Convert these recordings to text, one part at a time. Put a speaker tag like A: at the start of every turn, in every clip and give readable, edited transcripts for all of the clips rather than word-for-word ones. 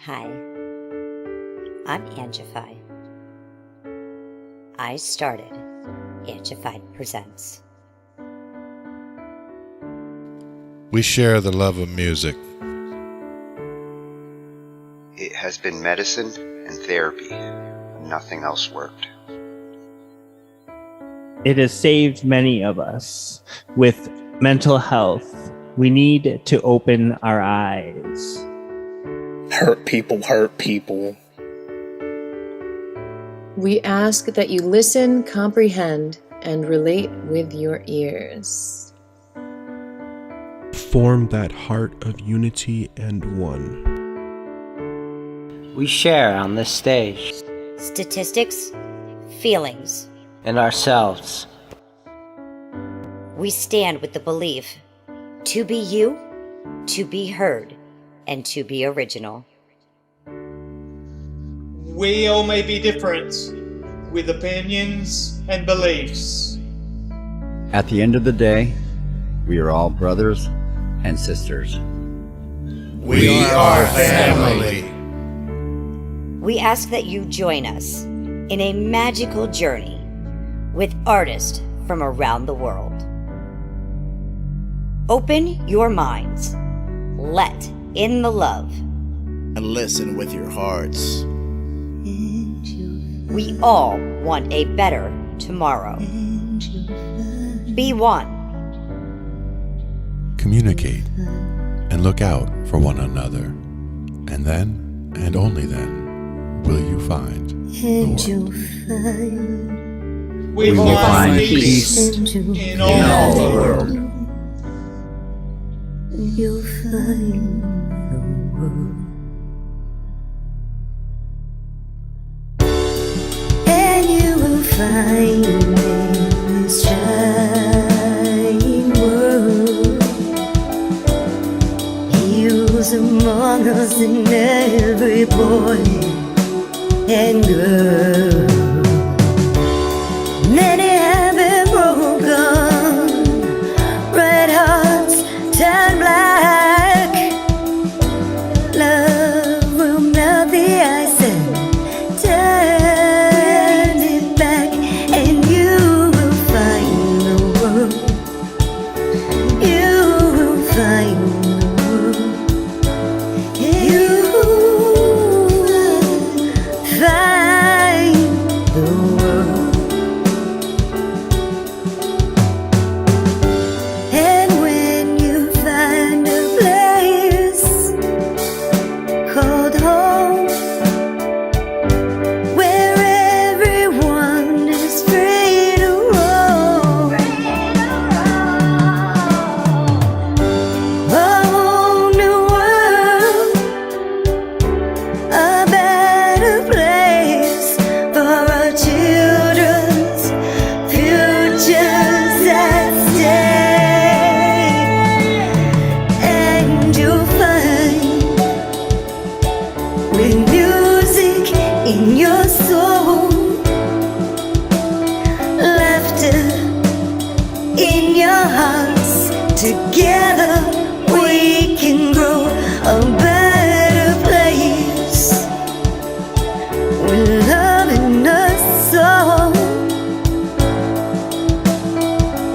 A: Hi, I'm Angified. I started Angified Presents.
B: We share the love of music.
C: It has been medicine and therapy. Nothing else worked.
D: It has saved many of us. With mental health, we need to open our eyes.
E: Hurt people hurt people.
F: We ask that you listen, comprehend, and relate with your ears.
G: Form that heart of unity and one.
H: We share on this stage.
A: Statistics, feelings.
H: And ourselves.
A: We stand with the belief to be you, to be heard, and to be original.
I: We all may be different, with opinions and beliefs.
J: At the end of the day, we are all brothers and sisters.
B: We are family.
A: We ask that you join us in a magical journey with artists from around the world. Open your minds, let in the love,
K: and listen with your hearts.
A: We all want a better tomorrow. Be one.
B: Communicate and look out for one another. And then, and only then, will you find the world.
I: We will find peace in all the world.
L: You'll find the world. And you will find in this shining world. He was among us in every boy and girl. Many have been broken, red hearts turn black. Love will melt the ice and turn it back, and you will find the world. You will find the world. You will find the world. And when you find a place called home, where everyone is free to roam, a whole new world, a better place for our children's futures at stake. And you'll find, with music in your soul, laughter in your hearts, together we can grow a better place, with love in our soul.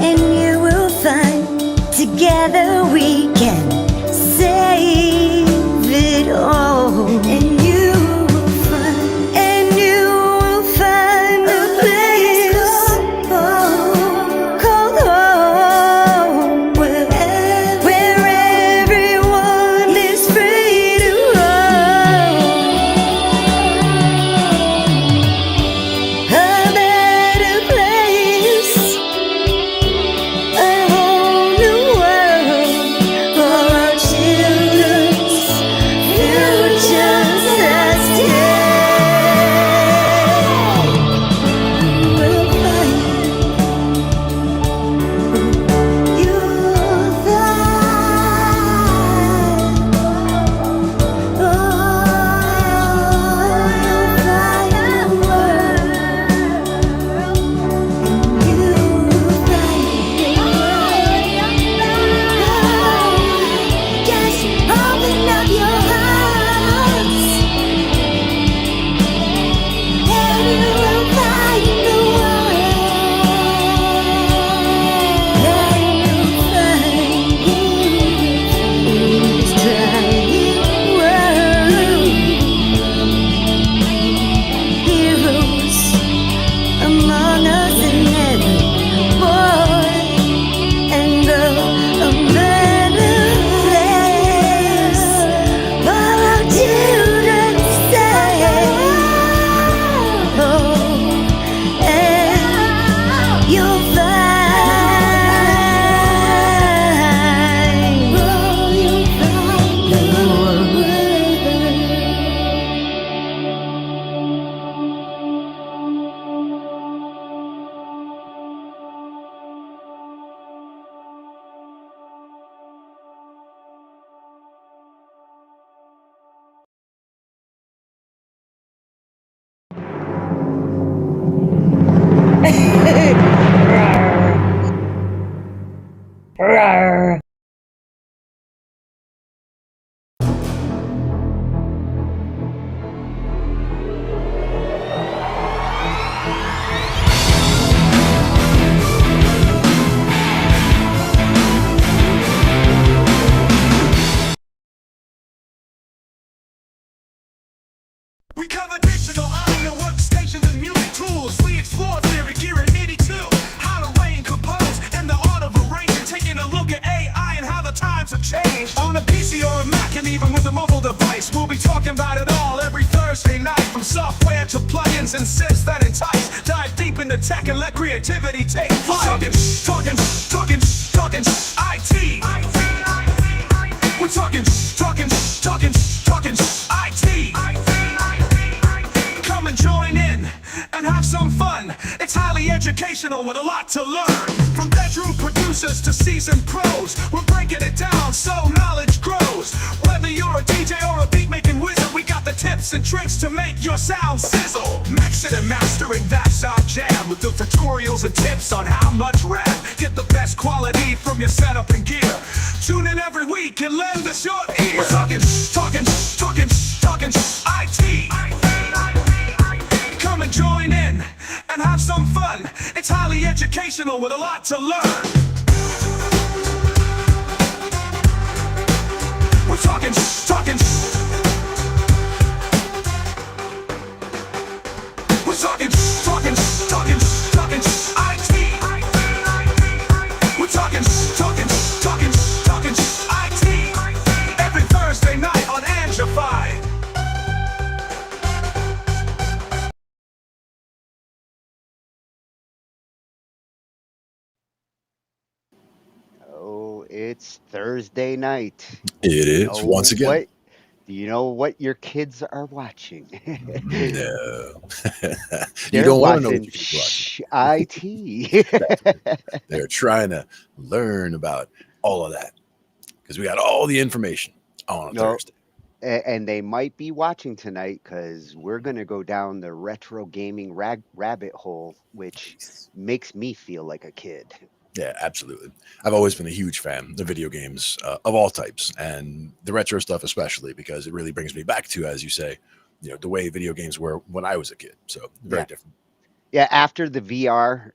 L: And you will find, together we can save it all. And you will find, a place called home, where
M: PC or a Mac, and even with a mobile device. We'll be talking about it all every Thursday night, from software to plugins and sys that entice. Dive deep into tech and let creativity take flight. Talkin IT. We're talking IT. Come and join in and have some fun. It's highly educational with a lot to learn. From bedroom producers to seasoned pros, we're breaking it down so knowledge grows. Whether you're a DJ or a beat making wizard, we got the tips and tricks to make your sound sizzle. Mixing and mastering, that's our jam. With the tutorials and tips on how much rap. Get the best quality from your setup and gear. Tune in every week and lend us your ear. We're talking IT. Come and join in and have some fun. It's highly educational with a lot to learn. We're talking IT. We're talking IT. Every Thursday night on Angified.
C: Oh, it's Thursday night.
B: It
C: Do you
B: is
C: know
B: once again.
C: Do you know what your kids are watching?
B: No. You
C: They're
B: don't want to know what
C: watching
B: your kids are watching.
C: Shh IT.
B: They're trying to learn about all of that because we got all the information on a
C: No,
B: Thursday.
C: and they might be watching tonight because we're going to go down the retro gaming rabbit hole, which makes me feel like a kid.
B: Yeah, absolutely. I've always been a huge fan of video games of all types, and the retro stuff especially, because it really brings me back to, as you say, the way video games were when I was a kid. So very
C: Yeah.
B: different.
C: Yeah, after the VR,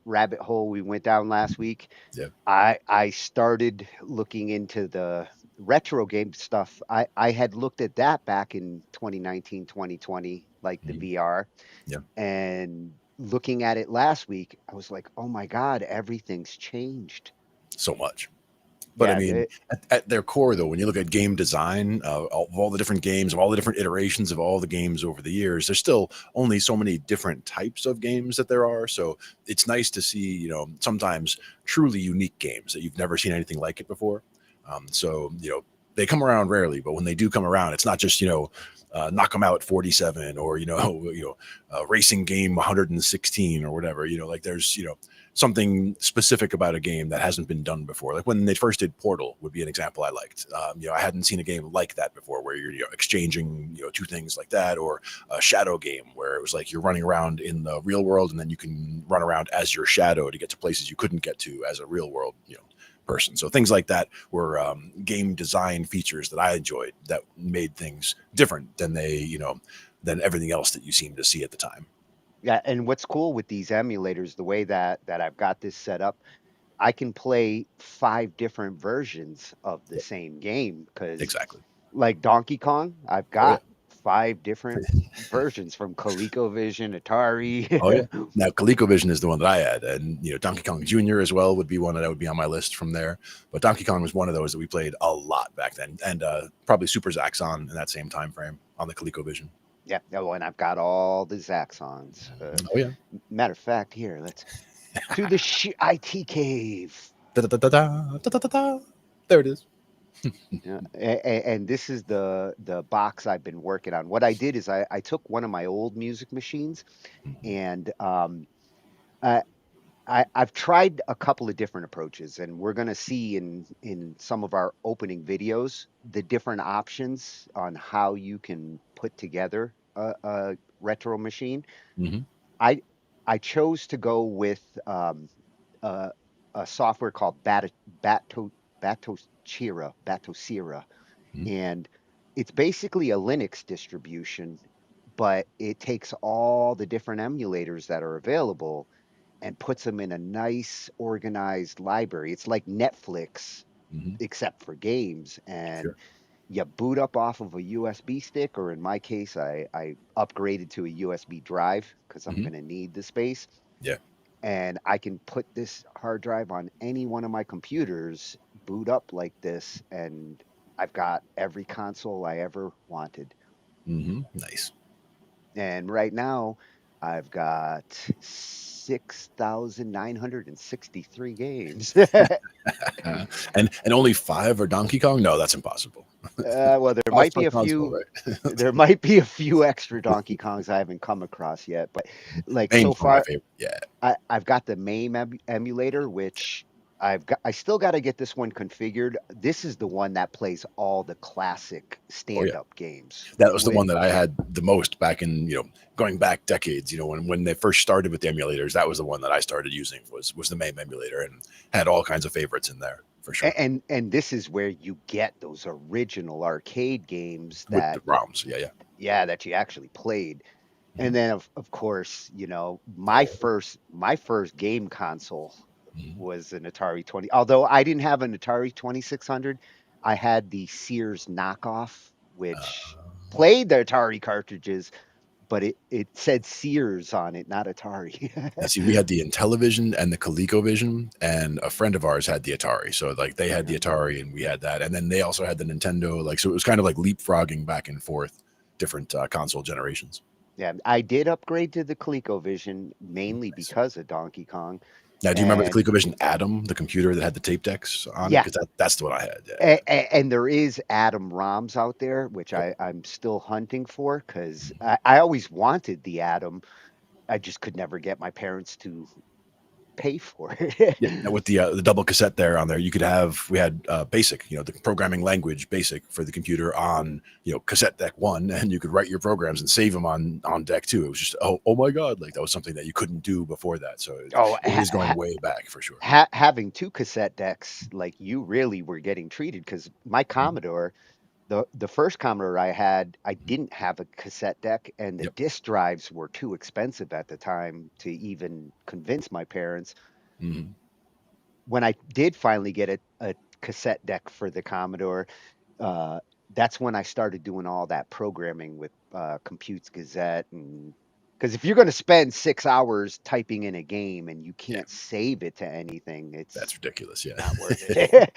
C: rabbit hole we went down last week,
B: Yeah.
C: I started looking into the retro game stuff. I had looked at that back in 2019, 2020, like the VR.
B: Yeah.
C: And looking at it last week, I was like, "Oh my God, everything's changed."
B: So much. But I
C: Yeah,
B: mean, at their core, though, when you look at game design of all the different games, of all the different iterations of all the games over the years, there's still only so many different types of games that there are. So it's nice to see, sometimes truly unique games that you've never seen anything like it before. So they come around rarely, but when they do come around, it's not just knock them out 47 or racing game 116 or whatever. Like there's something specific about a game that hasn't been done before. Like when they first did Portal would be an example I liked. I hadn't seen a game like that before, where you're exchanging two things like that, or a shadow game where it was like you're running around in the real world and then you can run around as your shadow to get to places you couldn't get to as a real world person. So things like that were game design features that I enjoyed that made things different than than everything else that you seem to see at the time.
C: yeah. And what's cool with these emulators, the way that I've got this set up, I can play 5 different versions of the same game because,
B: Exactly.
C: like Donkey Kong, I've
B: Oh, yeah.
C: got 5 different versions from ColecoVision, Atari.
B: Oh yeah. Now ColecoVision is the one that I had, and Donkey Kong Jr. as well would be one that would be on my list from there. But Donkey Kong was one of those that we played a lot back then, and probably Super Zaxxon in that same time frame on the ColecoVision.
C: Yeah, oh, and I've got all the Zaxxons.
B: Oh yeah.
C: Matter of fact, here, let's to the IT cave.
B: Da, da, da, da, da, da, da, da. There it is.
C: Yeah, and this is the box I've been working on. What I did is I took one of my old music machines, and I, I've tried a couple of different approaches, and we're going to see in some of our opening videos the different options on how you can put together a retro machine.
B: Mm-hmm.
C: I chose to go with a, a software called batocera,
B: Mm-hmm.
C: and it's basically a Linux distribution, but it takes all the different emulators that are available and puts them in a nice organized library. It's like Netflix,
B: Mm-hmm.
C: except for games. And
B: Sure.
C: you boot up off of a USB stick, or in my case, I upgraded to a USB drive because I'm
B: Mm-hmm.
C: going to need the space.
B: Yeah.
C: And I can put this hard drive on any one of my computers, boot up like this, and I've got every console I ever wanted.
B: Nice.
C: And right now, I've got 6,963 games.
B: And only 5 are Donkey Kong? No, that's impossible.
C: Well, there
B: 5
C: might
B: per
C: be a
B: console,
C: few.
B: right?
C: There might be a few extra Donkey Kongs I haven't come across yet, but like
B: Main's
C: so
B: one of my
C: far,
B: favorite. Yeah.
C: I've got the MAME emulator, which I still got to get this one configured. This is the one that plays all the classic
B: Oh yeah.
C: stand-up games.
B: That was the one that I had the most back in, going back decades, when they first started with the emulators, that was the one that I started using was the MAME emulator and had all kinds of favorites in there for sure.
C: And this is where you get those original arcade games
B: With
C: that
B: the ROMs. Yeah.
C: that you actually played. And
B: Mhm.
C: then of course, my
B: Oh.
C: first game console
B: Mhm.
C: was an Atari 20. Although I didn't have an Atari 2600, I had the Sears knockoff, which played the Atari cartridges, but it said Sears on it, not Atari.
B: Now, see, we had the Intellivision and the ColecoVision, and a friend of ours had the Atari. So, like, they had the Atari, and we had that, and then they also had the Nintendo. Like, so it was kind of like leapfrogging back and forth, different console generations.
C: Yeah, I did upgrade to the ColecoVision mainly because of Donkey Kong.
B: Now, do you remember the
C: And
B: ColecoVision Atom, the computer that had the tape decks on it?
C: yeah,
B: Because that's the one I had. Yeah.
C: and there is Atom ROMs out there, which I'm still hunting for because I always wanted the Atom. I just could never get my parents to pay for it.
B: Yeah, now with the double cassette there on there, we had BASIC, the programming language BASIC for the computer on cassette deck 1, and you could write your programs and save them on deck 2. It was just oh my god, like that was something that you couldn't do before that. So it is going way back for sure.
C: Having 2 cassette decks, like you really were getting treated because my Commodore, the first Commodore I had, I didn't have a cassette deck, and the disk drives were too expensive at the time to even convince my parents.
B: Mhm.
C: When I did finally get a cassette deck for the Commodore, that's when I started doing all that programming with Computes Gazette. And because if you're going to spend 6 hours typing in a game and you can't save it to anything,
B: That's ridiculous. Yeah.
C: not worth it.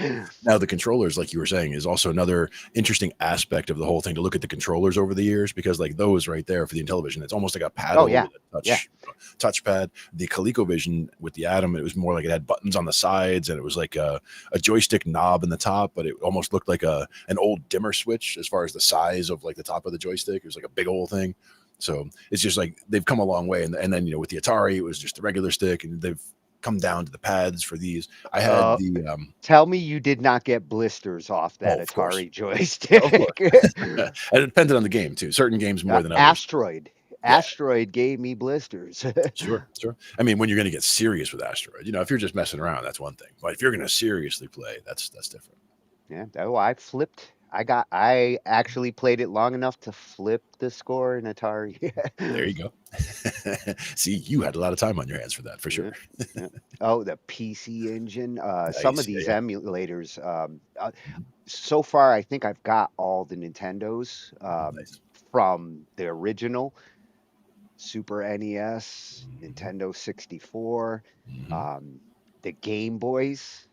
B: Now, the controllers, like you were saying, is also another interesting aspect of the whole thing to look at the controllers over the years, because like those right there for the Intellivision, it's almost like a paddle
C: yeah.
B: with a touchpad. The ColecoVision with the Atom, it was more like it had buttons on the sides, and it was like a joystick knob in the top, but it almost looked like an old dimmer switch as far as the size of like the top of the joystick. It was like a big old thing. So it's just like they've come a long way. And then, with the Atari, it was just a regular stick, and they've come down to the pads for these. I had
C: tell me you did not get blisters off that Atari joystick.
B: Of course. And it depended on the game too. Certain games more than others.
C: Asteroid gave me blisters.
B: Sure. I mean, when you're going to get serious with Asteroid, if you're just messing around, that's one thing. But if you're going to seriously play, that's different.
C: Yeah. Oh, I actually played it long enough to flip the score in Atari.
B: There you go. See, you had a lot of time on your hands for that, for sure.
C: Yeah. Oh, the PC Engine. Some of these emulators. So far, I think I've got all the Nintendos from the original Super NES, Nintendo 64, the Game Boys.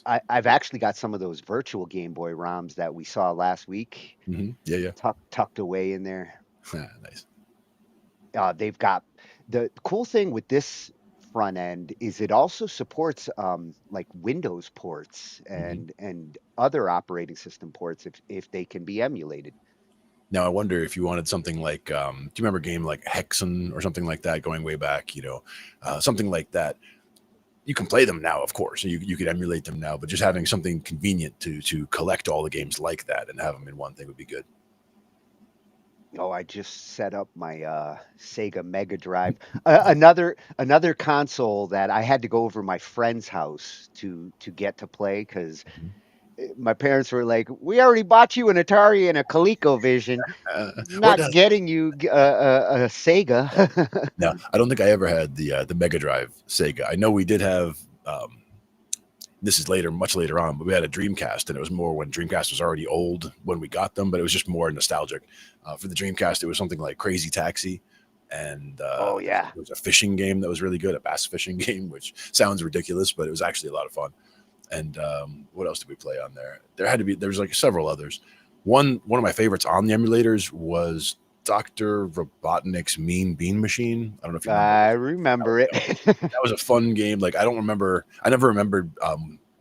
C: I've actually got some of those virtual Game Boy ROMs that we saw last week.
B: Yeah.
C: Tucked away in there.
B: Nice.
C: They've got the cool thing with this front end is it also supports like Windows ports and other operating system ports if they can be emulated.
B: Now, I wonder if you wanted something like, do you remember a game like Hexen or something like that going way back, something like that? You can play them now, of course. You could emulate them now, but just having something convenient to collect all the games like that and have them in one thing would be good.
C: Oh, I just set up my Sega Mega Drive. Another console that I had to go over my friend's house to get to play because my parents were like, "We already bought you an Atari and a ColecoVision, not getting you a Sega."
B: No, I don't think I ever had the Mega Drive Sega. I know we did have. This is much later on, but we had a Dreamcast, and it was more when Dreamcast was already old when we got them, but it was just more nostalgic. For the Dreamcast, it was something like Crazy Taxi, and it was a fishing game that was really good, a bass fishing game, which sounds ridiculous, but it was actually a lot of fun. And what else did we play on there? There was like several others. One of my favorites on the emulators was Dr. Robotnik's Mean Bean Machine. I don't know if you remember.
C: I remember it.
B: That was a fun game. Like I never remembered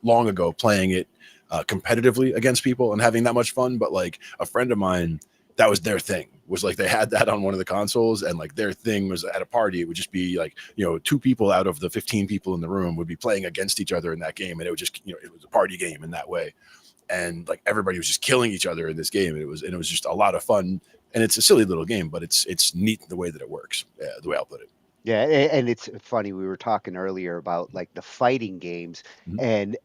B: long ago playing it competitively against people and having that much fun. But like a friend of mine, that was their thing. Was like they had that on one of the consoles, and like their thing was at a party. It would just be like, you know, 2 people out of the 15 people in the room would be playing against each other in that game, and it would just, you know, it was a party game in that way. And like everybody was just killing each other in this game. It was just a lot of fun. And it's a silly little game, but it's neat the way that it works. Yeah, the way I'll put it.
C: Yeah, and it's funny. We were talking earlier about like the fighting games, and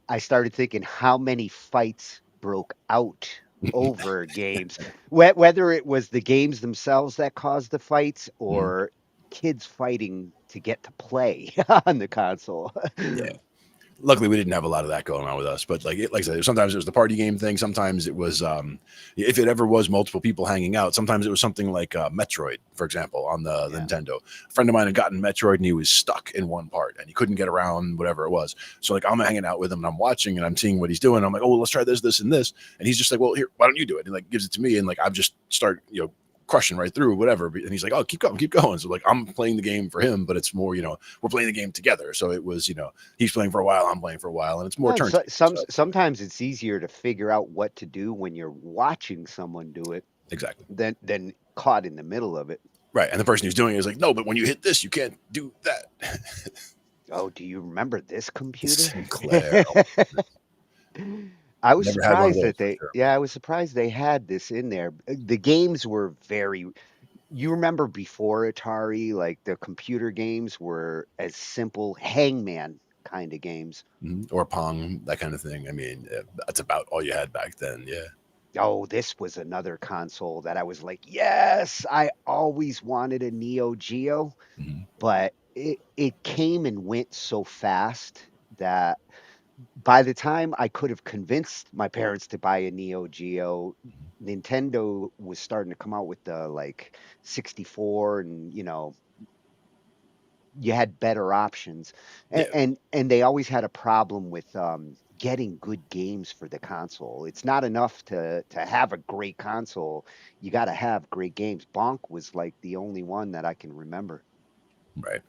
C: I started thinking how many fights broke out over games, whether it was the games themselves that caused the fights or kids fighting to get to play on the console.
B: Yeah. Luckily, we didn't have a lot of that going on with us, but like I said, sometimes it was the party game thing. Sometimes it was, if it ever was multiple people hanging out, sometimes it was something like Metroid, for example, on the Nintendo. A friend of mine had gotten Metroid and he was stuck in one part and he couldn't get around whatever it was. So like I'm hanging out with him and I'm watching and I'm seeing what he's doing. I'm like, oh, well, let's try this, this, and this. And he's just like, well, here, why don't you do it? And like gives it to me, and like I just start, you know, crushing right through whatever. And he's like, oh, keep going. So like I'm playing the game for him, but it's more, you know, we're playing the game together. So it was, you know, he's playing for a while, I'm playing for a while, and it's more turn.
C: Sometimes it's easier to figure out what to do when you're watching someone do it.
B: Exactly.
C: Than caught in the middle of it.
B: Right. And the person who's doing it is like, no, but when you hit this, you can't do that.
C: Oh, do you remember this computer?
B: Sinclair.
C: I was surprised that I was surprised they had this in there. The games were you remember before Atari, like the computer games were as simple Hangman kind of games.
B: Or Pong, that kind of thing. I mean, that's about all you had back then. Yeah.
C: Oh, this was another console that I was like, yes, I always wanted a Neo Geo, but it came and went so fast that by the time I could have convinced my parents to buy a Neo Geo, Nintendo was starting to come out with the like 64, and you know, you had better options, and they always had a problem with getting good games for the console. It's not enough to have a great console. You got to have great games. Bonk was like the only one that I can remember.
B: Right.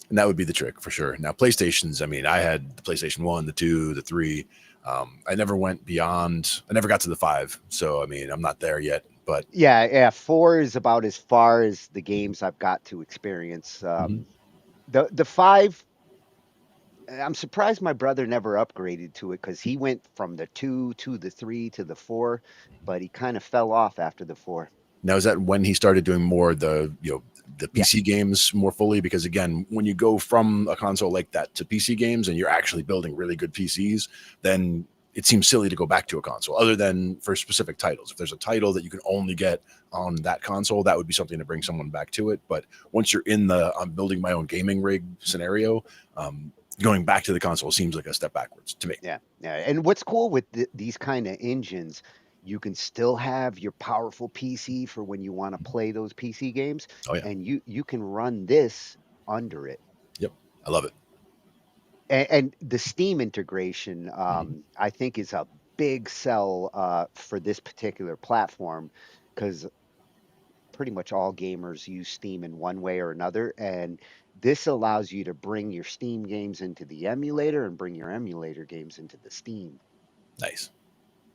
B: And that would be the trick for sure. Now, PlayStations, I mean, I had the PlayStation 1, the 2, the 3. I never went beyond, I never got to the 5. So, I mean, I'm not there yet. But
C: yeah, 4 is about as far as the games I've got to experience. The 5, I'm surprised my brother never upgraded to it because he went from the 2 to the 3 to the 4, but he kind of fell off after the 4.
B: Now, is that when he started doing more the PC games more fully? Because again, when you go from a console like that to PC games and you're actually building really good PCs, then it seems silly to go back to a console other than for specific titles. If there's a title that you can only get on that console, that would be something to bring someone back to it. But once you're in the I'm building my own gaming rig scenario, going back to the console seems like a step backwards to me.
C: Yeah. And what's cool with these kind of engines, you can still have your powerful PC for when you want to play those PC games.
B: Oh, yeah.
C: And you can run this under it.
B: Yep. I love it.
C: And the Steam integration, I think, is a big sell for this particular platform, because pretty much all gamers use Steam in one way or another. And this allows you to bring your Steam games into the emulator and bring your emulator games into the Steam.
B: Nice.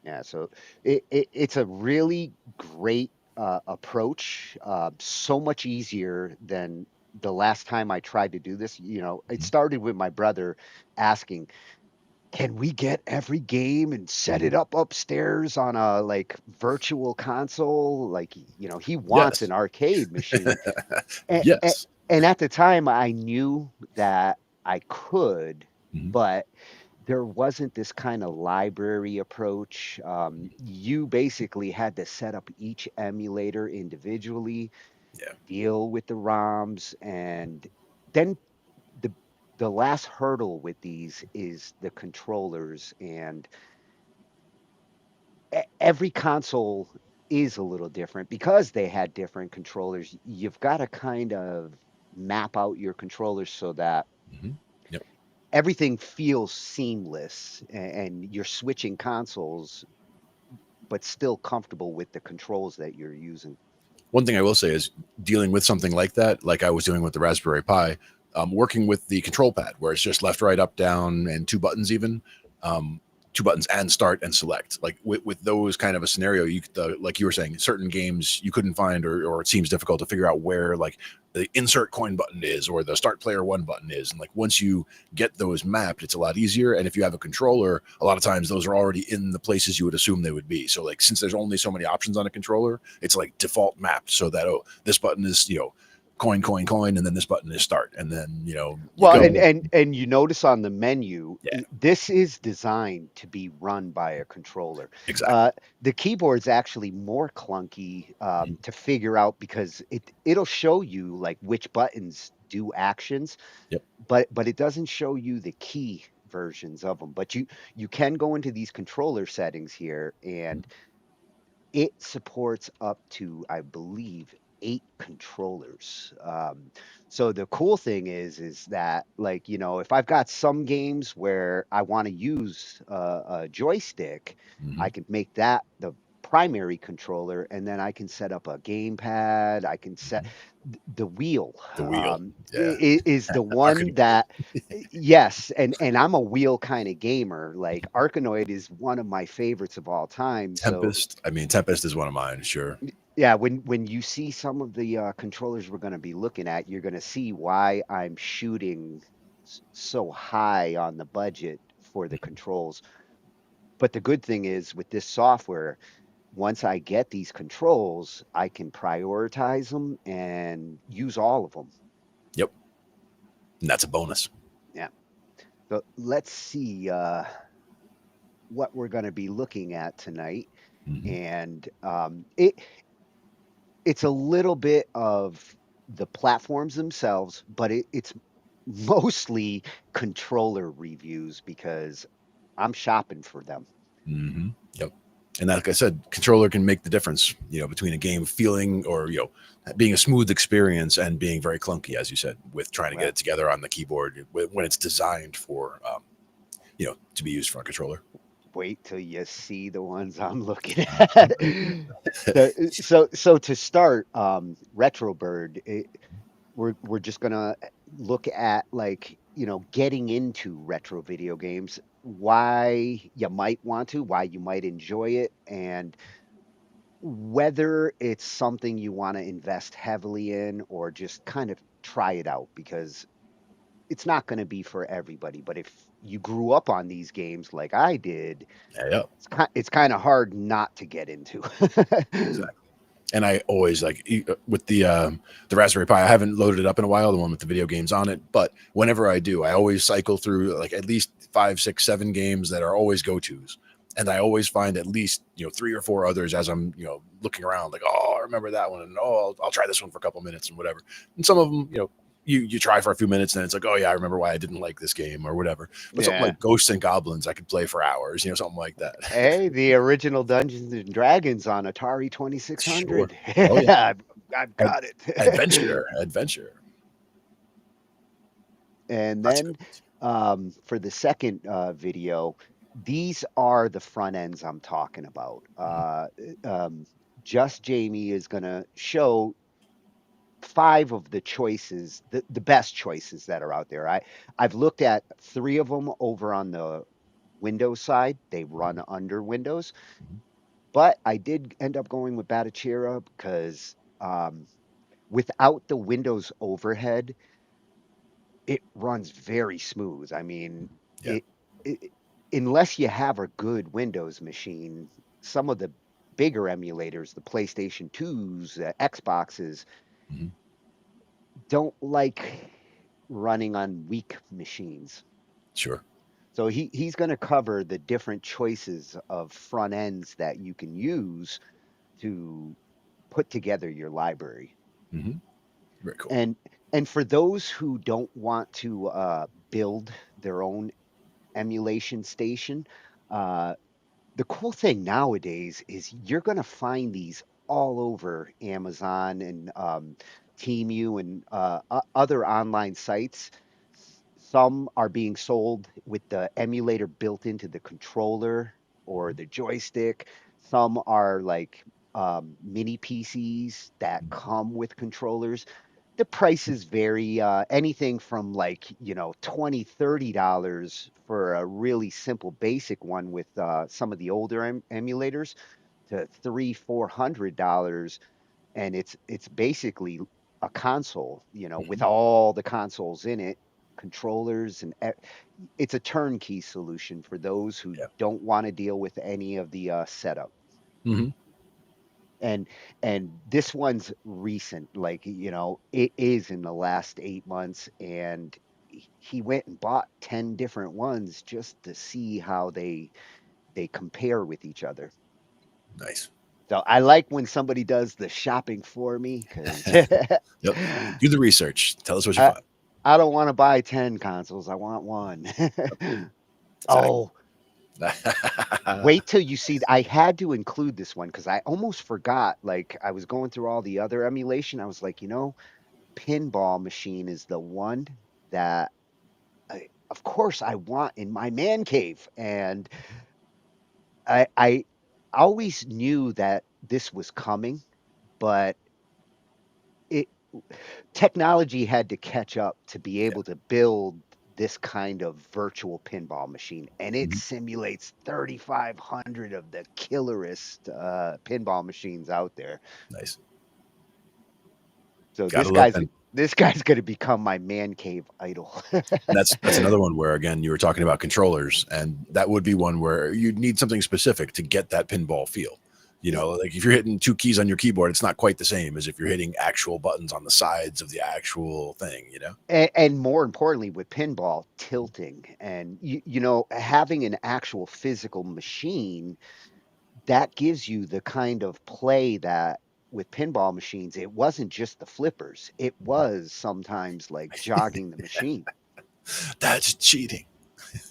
C: Yeah, so it's a really great approach. So much easier than the last time I tried to do this. You know, it started with my brother asking, can we get every game and set it up upstairs on a like virtual console? Like, you know, he wants an arcade machine. And at the time I knew that I could, but there wasn't this kind of library approach. You basically had to set up each emulator individually, deal with the ROMs, and then the last hurdle with these is the controllers. And every console is a little different because they had different controllers. You've got to kind of map out your controllers so that everything feels seamless, and you're switching consoles, but still comfortable with the controls that you're using.
B: One thing I will say is dealing with something like that, like I was doing with the Raspberry Pi, working with the control pad where it's just left, right, up, down, and two buttons even. Um, Two buttons and start and select. Like with those kind of a scenario, like you were saying, certain games you couldn't find, or it seems difficult to figure out where like the insert coin button is or the start player one button is. And like once you get those mapped, it's a lot easier. And if you have a controller, a lot of times those are already in the places you would assume they would be. So like since there's only so many options on a controller, it's like default mapped so that this button is coin, and then this button is start, and then
C: Well, and you notice on the menu,
B: Yeah.
C: this is designed to be run by a controller.
B: Exactly.
C: The keyboard's actually more clunky to figure out because it'll show you like which buttons do actions,
B: Yep.
C: but it doesn't show you the key versions of them. But you can go into these controller settings here, and it supports up to, I believe, 8 controllers. So the cool thing is that, like, if I've got some games where I want to use a joystick, I can make that the primary controller, and then I can set up a gamepad. I can set the wheel.
B: The wheel,
C: Is the one that yes, and I'm a wheel kind of gamer. Like Arkanoid is one of my favorites of all time. So
B: Tempest. I mean, Tempest is one of mine, sure.
C: yeah, when you see some of the controllers we're going to be looking at, you're going to see why I'm shooting so high on the budget for the controls. But the good thing is with this software, once I get these controls, I can prioritize them and use all of them.
B: Yep. And that's a bonus.
C: Yeah. So let's see what we're going to be looking at tonight. And it's a little bit of the platforms themselves, but it's mostly controller reviews because I'm shopping for them.
B: Yep. And like I said, controller can make the difference, between a game feeling or, being a smooth experience and being very clunky, as you said, with trying to get it together on the keyboard when it's designed for, to be used for a controller.
C: Wait till you see the ones I'm looking at. So to start, Retrobird, we're just gonna look at, like, getting into retro video games, why you might want to, why you might enjoy it, and whether it's something you want to invest heavily in or just kind of try it out, because it's not going to be for everybody. But if you grew up on these games like I did, it's kind of hard not to get into.
B: Exactly. And I always with the Raspberry Pi, I haven't loaded it up in a while, the one with the video games on it. But whenever I do, I always cycle through like at least 5, 6, 7 games that are always go-tos. And I always find at least, 3 or 4 others as I'm, looking around like, oh, I remember that one. And I'll try this one for a couple minutes and whatever. And some of them, you try for a few minutes and it's like, oh yeah, I remember why I didn't like this game or whatever. But something like Ghosts and Goblins, I could play for hours, something like that.
C: Hey, the original Dungeons and Dragons on Atari 2600.
B: Sure. Oh, yeah.
C: I've got it.
B: Adventure.
C: And then for the second video, these are the front ends I'm talking about. Just Jamie is going to show 5 of the choices, the best choices that are out there. I've looked at 3 of them over on the Windows side. They run under Windows, but I did end up going with Batocera because without the Windows overhead, it runs very smooth. I mean, unless you have a good Windows machine, some of the bigger emulators, the PlayStation 2s, the Xboxes, don't like running on weak machines.
B: Sure.
C: So he's going to cover the different choices of front ends that you can use to put together your library.
B: Very cool.
C: And for those who don't want to build their own emulation station, the cool thing nowadays is you're going to find these all over Amazon and Temu and other online sites. Some are being sold with the emulator built into the controller or the joystick. Some are like mini PCs that come with controllers. The prices vary, anything from like, $20, $30 for a really simple basic one with some of the older emulators to $300, $400, and it's basically a console, with all the consoles in it, controllers it's a turnkey solution for those who
B: Yeah.
C: don't want to deal with any of the setup.
B: Hmm.
C: And this one's recent, like, it is in the last 8 months, and he went and bought 10 different ones just to see how they compare with each other.
B: Nice.
C: So I like when somebody does the shopping for me, because
B: Yep. Do the research. Tell us what you
C: I,
B: find.
C: I don't want to buy 10 consoles. I want one. Oh, wait till you see. I had to include this one because I almost forgot. Like, I was going through all the other emulation. I was like, Pinball Machine is the one that, of course, I want in my man cave. And I always knew that this was coming, but it technology had to catch up to be
B: Yeah.
C: able to build this kind of virtual pinball machine, and it
B: Mhm.
C: simulates 3,500 of the killerest pinball machines out there.
B: Nice.
C: So
B: Gotta love Pen.
C: this guy's going to become my man cave idol.
B: And that's another one where, again, you were talking about controllers, and that would be one where you'd need something specific to get that pinball feel. Like if you're hitting two keys on your keyboard, it's not quite the same as if you're hitting actual buttons on the sides of the actual thing.
C: And more importantly, with pinball, tilting and having an actual physical machine that gives you the kind of play that with pinball machines, it wasn't just the flippers. It was sometimes like jogging the machine.
B: That's cheating.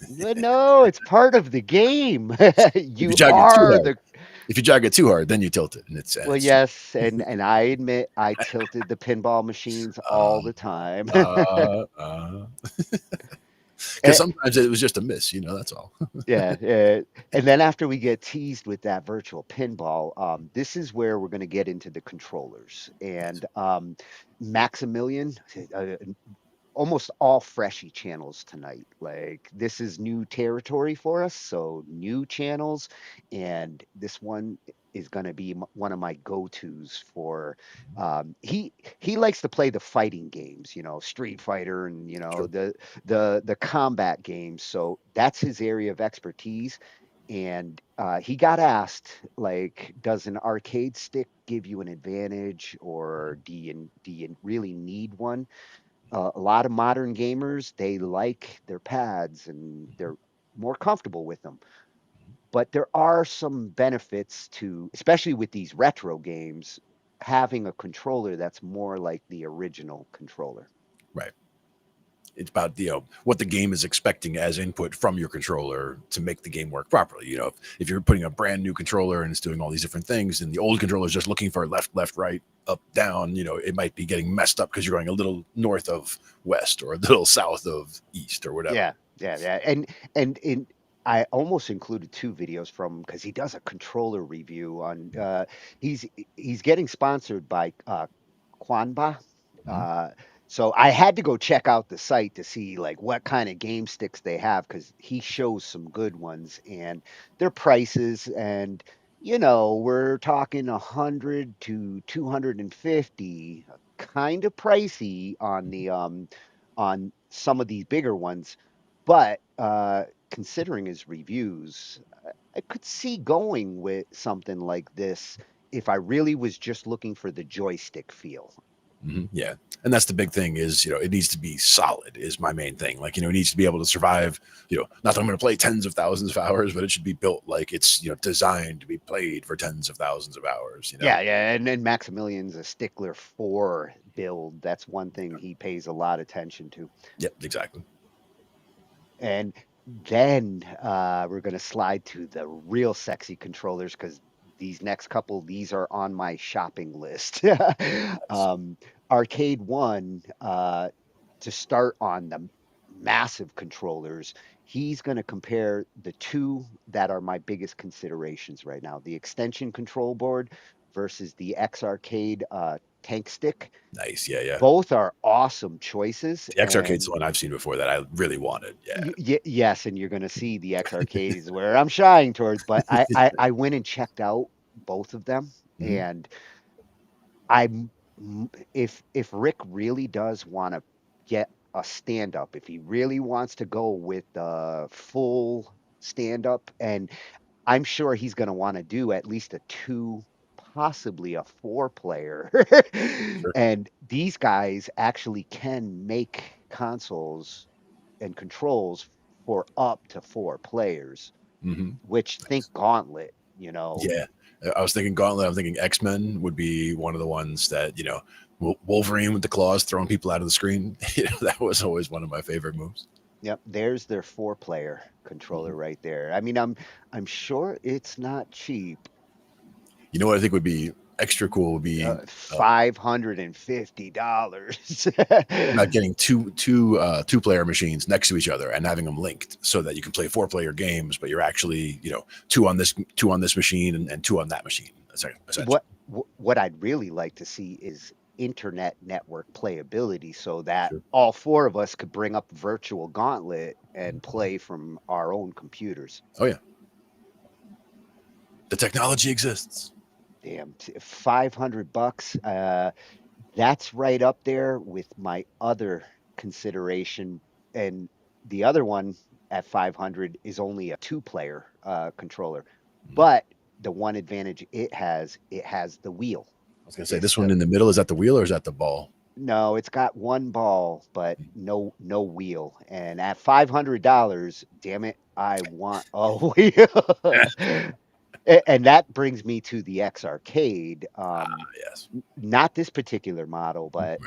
C: No, it's part of the game.
B: If you
C: You
B: jog it too
C: are
B: hard,
C: the
B: if you jog it too hard, then you tilt it, and
C: Well,
B: it's
C: yes, and I admit I tilted the pinball machines all the time.
B: uh, uh, because
C: Eh,
B: sometimes it was just a miss. That's all.
C: Yeah, yeah. And then after we get teased with that virtual pinball, this is where we're going to get into the controllers. And Maximilian, uh, almost all freshy channels tonight. Like, this is new territory for us, so new channels, and this one is going to be one of my go-tos for he likes to play the fighting games, Street Fighter, and
B: Sure.
C: the combat games. So that's his area of expertise. And he got asked, like, does an arcade stick give you an advantage, or do you really need one? A lot of modern gamers, they like their pads and they're more comfortable with them. But there are some benefits to, especially with these retro games, having a controller that's more like the original controller.
B: Right. It's about what the game is expecting as input from your controller to make the game work properly. If you're putting a brand new controller and it's doing all these different things, and the old controller is just looking for left, left, right, up, down, it might be getting messed up because you're going a little north of west or a little south of east or whatever.
C: Yeah. And I almost included two videos from, because he does a controller review on. He's getting sponsored by Quanba. Uh, so I had to go check out the site to see like what kind of game sticks they have, because he shows some good ones and their prices, and we're talking 100 to 250, kind of pricey on some of these bigger ones. But considering his reviews, I could see going with something like this if I really was just looking for the joystick feel.
B: Yeah. And that's the big thing is, it needs to be solid is my main thing. Like, it needs to be able to survive, not that I'm going to play tens of thousands of hours, but it should be built like it's, designed to be played for tens of thousands of hours.
C: Yeah. And then Maximilian's a stickler for build. That's one thing he pays a lot of attention to.
B: Yep, exactly.
C: And then we're going to slide to the real sexy controllers, because these next couple, these are on my shopping list. Arcade One, to start on the massive controllers. He's going to compare the two that are my biggest considerations right now: the Xtension control board versus the X Arcade Tankstick.
B: Nice. Yeah, yeah.
C: Both are awesome choices.
B: The X Arcade's
C: And
B: the one I've seen before that I really wanted. Yeah.
C: yes, and you're going to see the X Arcade is where I'm shying towards. But I went and checked out both of them,
B: Mhm.
C: and I'm if Rick really does want to get a stand up, if he really wants to go with the full stand up, and I'm sure he's going to want to do at least a two, possibly a four player.
B: Sure.
C: And these guys actually can make consoles and controls for up to four players,
B: Mhm.
C: which think Gauntlet, you know.
B: Yeah. I was thinking Gauntlet. I'm thinking X-Men would be one of the ones that, Wolverine with the claws throwing people out of the screen. That was always one of my favorite moves.
C: Yep, there's their four-player controller right there. I mean, I'm sure it's not cheap.
B: You know what I think would be extra cool would be
C: $550.
B: about getting two-player machines next to each other and having them linked so that you can play four-player games, but you're actually, two on this machine and two on that machine. Essentially.
C: What I'd really like to see is internet network playability, so that
B: Sure.
C: all four of us could bring up virtual Gauntlet and play from our own computers.
B: Oh yeah. The technology exists.
C: Damn, $500. That's right up there with my other consideration, and the other one at 500 is only a two-player controller, but the one advantage it has the wheel.
B: I was gonna say this one in the middle, is that the wheel or is that the ball?
C: No, it's got one ball, but no wheel. And at $500, damn it, I want a wheel. And that brings me to the X Arcade.
B: Yes.
C: Not this particular model, but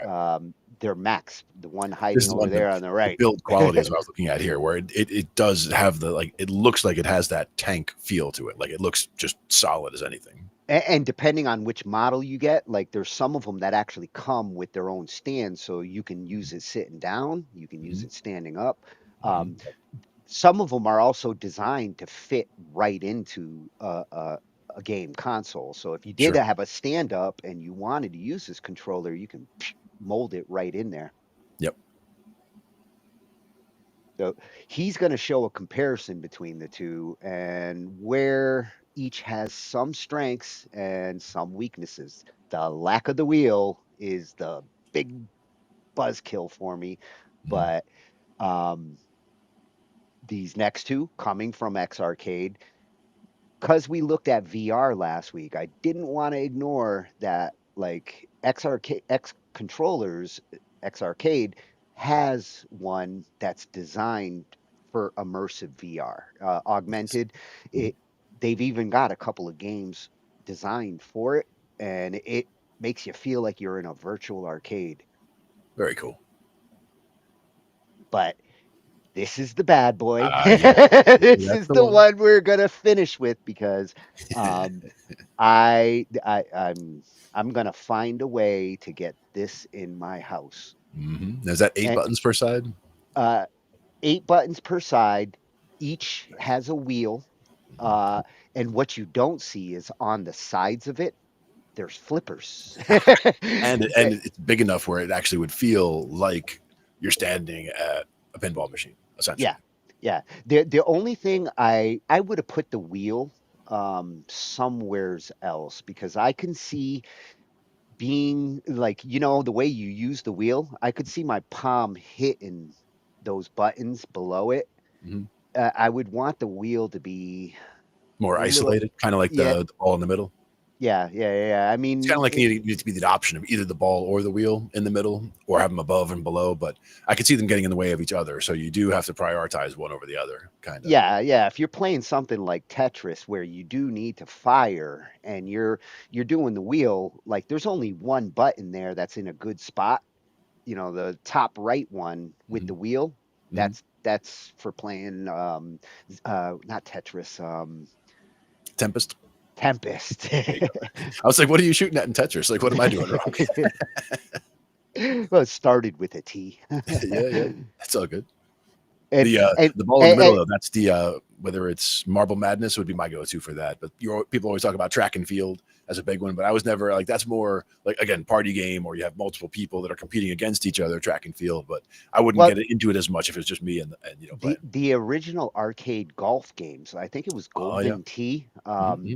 C: their Max, the one hiding over there on the right.
B: The build quality is what I was looking at here, where it does have it looks like it has that tank feel to it. Like it looks just solid as anything.
C: And depending on which model you get, like there's some of them that actually come with their own stand, so you can use it sitting down, you can use it standing up. Some of them are also designed to fit right into a game console. So if you did have a stand up and you wanted to use this controller, you can mold it right in there.
B: Yep.
C: So he's going to show a comparison between the two and where each has some strengths and some weaknesses. The lack of the wheel is the big buzzkill for me, but these next two coming from X Arcade, because we looked at VR last week, I didn't want to ignore that. Like X controllers, X Arcade has one that's designed for immersive VR, augmented. They've even got a couple of games designed for it, and it makes you feel like you're in a virtual arcade.
B: Very cool.
C: But this is the bad boy. This is
B: the
C: the
B: one.
C: one we're gonna finish with, because I'm gonna find a way to get this in my house.
B: Is that 8 buttons per side?
C: 8 buttons per side. Each has a wheel, and what you don't see is on the sides of it, there's flippers.
B: and it's big enough where it actually would feel like you're standing at a pinball machine, essentially.
C: Yeah. The only thing I would have put the wheel somewheres else, because I can see being like, the way you use the wheel, I could see my palm hitting those buttons below it. I would want the wheel to be
B: more isolated, kind of like the ball in the middle.
C: Yeah. I mean,
B: it's kind of like you need to be the option of either the ball or the wheel in the middle, or have them above and below. But I could see them getting in the way of each other, so you do have to prioritize one over the other, kind of.
C: Yeah. If you're playing something like Tetris, where you do need to fire and you're doing the wheel, like there's only one button there that's in a good spot. The top right one with the wheel. That's for playing not Tetris.
B: Tempest.
C: I
B: was like, what are you shooting at in Tetris? Like, what am I doing wrong?
C: Well, it started with a T.
B: yeah, that's all good.
C: And
B: The ball in the middle, though, that's the whether it's Marble Madness would be my go-to for that. But people always talk about track and field as a big one, but I was never like, that's more like, again, party game, or you have multiple people that are competing against each other, track and field. But I wouldn't
C: well,
B: get into it as much if it's just me and playing.
C: the original arcade golf games, I think it was
B: Oh yeah.
C: Golden Tee.
B: Mm-hmm.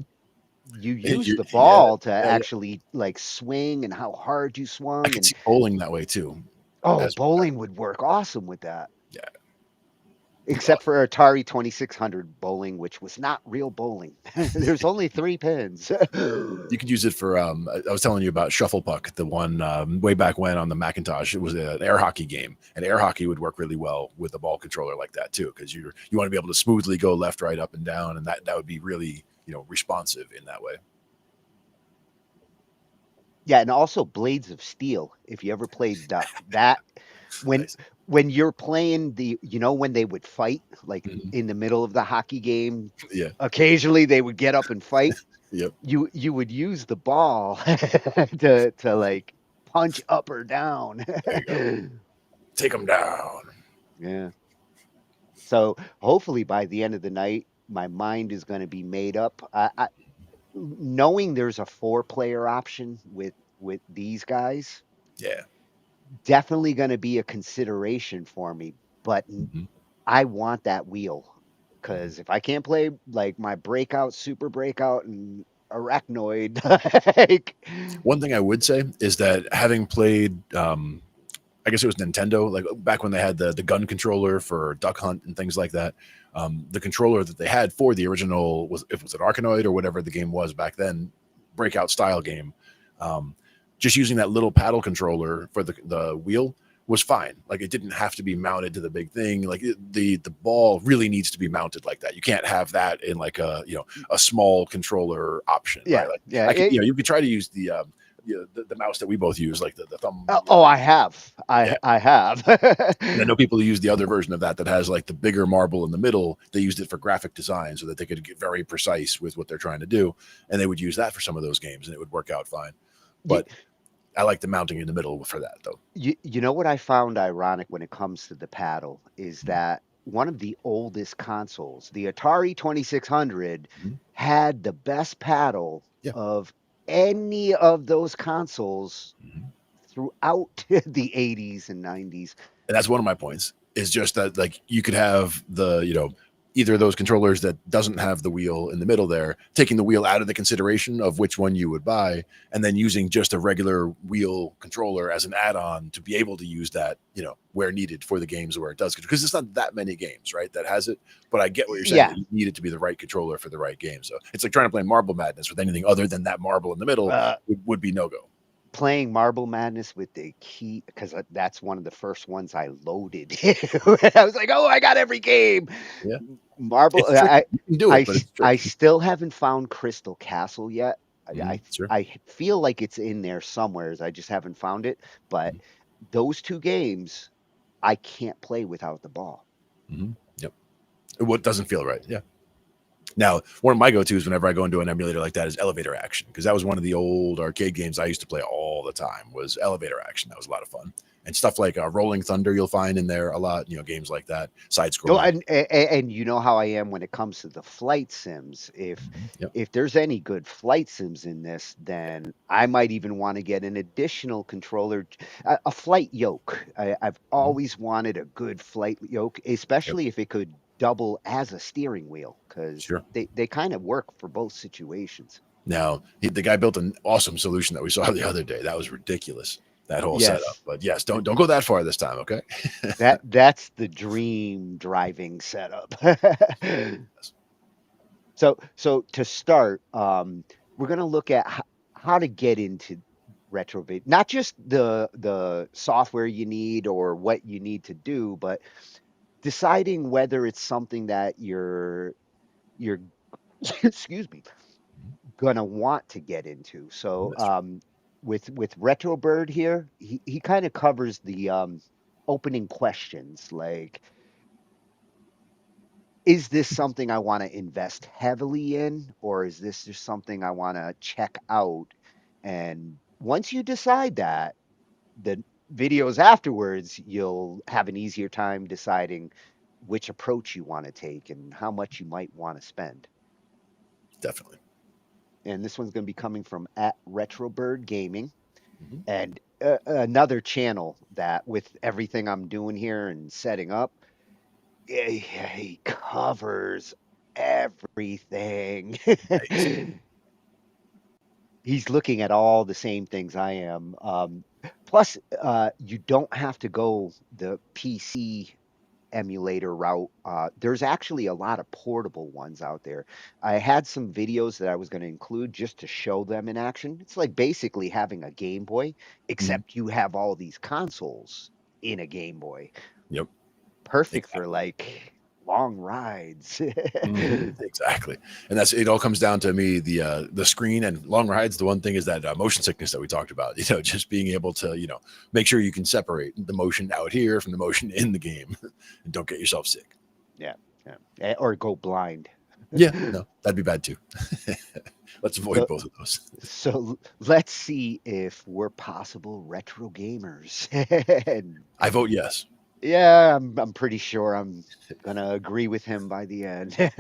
C: You use the
B: Yeah,
C: ball to actually like swing and how hard you
B: I
C: swung.
B: could
C: And
B: see bowling that way too.
C: bowling would work awesome with that.
B: Yeah.
C: Except for Atari 2600 bowling, which was not real bowling. There's only 3 pins.
B: You could use it for I was telling you about Shuffle Puck, the one way back when on the Macintosh. It was an air hockey game, and air hockey would work really well with a ball controller like that too, because you want to be able to smoothly go left, right, up, and down, and that would be really responsive in that way.
C: Yeah, and also Blades of Steel. If you ever played that, when
B: Nice.
C: when you're playing when they would fight, like in the middle of the hockey game,
B: Yeah.
C: occasionally they would get up and fight.
B: Yep.
C: You would use the ball to like punch up or down.
B: There you go. Take them down.
C: Yeah. So hopefully by the end of the night, my mind is going to be made up. Knowing there's a 4-player option with these guys,
B: Yeah.
C: definitely going to be a consideration for me. But I want that wheel, because if I can't play like my breakout, super breakout, and arachnoid, like
B: One thing I would say is that having played, I guess it was Nintendo, like back when they had the gun controller for Duck Hunt and things like that. The controller that they had for the original was, if it was an Arkanoid or whatever the game was back then, breakout style game. Just using that little paddle controller for the wheel was fine. Like, it didn't have to be mounted to the big thing. Like, the ball really needs to be mounted like that. You can't have that in like a small controller option.
C: Yeah,
B: right? Like,
C: yeah.
B: you could try to use the mouse that we both use, like the thumb.
C: I have. I have.
B: And I know people who use the other version of that has like the bigger marble in the middle. They used it for graphic design so that they could get very precise with what they're trying to do. And they would use that for some of those games and it would work out fine. But I like the mounting in the middle for that, though.
C: You know what I found ironic when it comes to the paddle is that one of the oldest consoles, the Atari 2600, had the best paddle of any of those consoles throughout the 80s and 90s.
B: And that's one of my points, is just that, like, you could have either of those controllers that doesn't have the wheel in the middle there, taking the wheel out of the consideration of which one you would buy, and then using just a regular wheel controller as an add-on to be able to use that, where needed for the games where it does. Because it's not that many games, right, that has it. But I get what you're saying.
C: Yeah.
B: You need it to be the right controller for the right game. So it's like trying to play Marble Madness with anything other than that marble in the middle would be no-go.
C: Playing Marble Madness with the key, because that's one of the first ones I loaded. I was like, oh, I got every game.
B: Yeah.
C: Marble.
B: You can do it, but it's tricky.
C: I still haven't found Crystal Castle yet.
B: Sure.
C: I feel like it's in there somewhere. I just haven't found it. But those 2 games, I can't play without the ball.
B: Yep. What doesn't feel right. Yeah. Now, one of my go-tos whenever I go into an emulator like that is Elevator Action, because that was one of the old arcade games I used to play all the time, was Elevator Action. That was a lot of fun. And stuff like Rolling Thunder you'll find in there a lot, games like that, side-scrolling.
C: And you know how I am when it comes to the flight sims. If there's any good flight sims in this, then I might even want to get an additional controller, a flight yoke. I've always wanted a good flight yoke, especially if it could double as a steering wheel, because they kind of work for both situations.
B: Now, the guy built an awesome solution that we saw the other day. That was ridiculous, that whole setup. But yes, don't go that far this time, okay?
C: That's the dream driving setup. So to start, we're going to look at how to get into retrobit, not just the software you need or what you need to do, but deciding whether it's something that you're excuse me, gonna want to get into. So with Retrobird here, he kind of covers the opening questions, like, is this something I want to invest heavily in, or is this just something I want to check out? And once you decide that, the videos afterwards, you'll have an easier time deciding, which approach you want to take and how much you might want to spend.
B: Definitely.
C: And this one's going to be coming from at Retrobird Gaming.
B: Mhm.
C: And another channel that with everything I'm doing here and setting up, he covers everything.
B: Nice.
C: He's looking at all the same things I am. Plus, you don't have to go the PC emulator route. There's actually a lot of portable ones out there. I had some videos that I was going to include just to show them in action. It's like basically having a Game Boy, except you have all these consoles in a Game Boy.
B: Yep.
C: Perfect for like long rides.
B: Exactly. And it all comes down to me, the screen and long rides. The one thing is that motion sickness that we talked about, just being able to, make sure you can separate the motion out here from the motion in the game and don't get yourself sick.
C: Yeah. Or go blind.
B: Yeah, no, that'd be bad too. Let's avoid both of those.
C: So let's see if we're possible retro gamers.
B: I vote yes.
C: Yeah, I'm pretty sure I'm gonna agree with him by the end.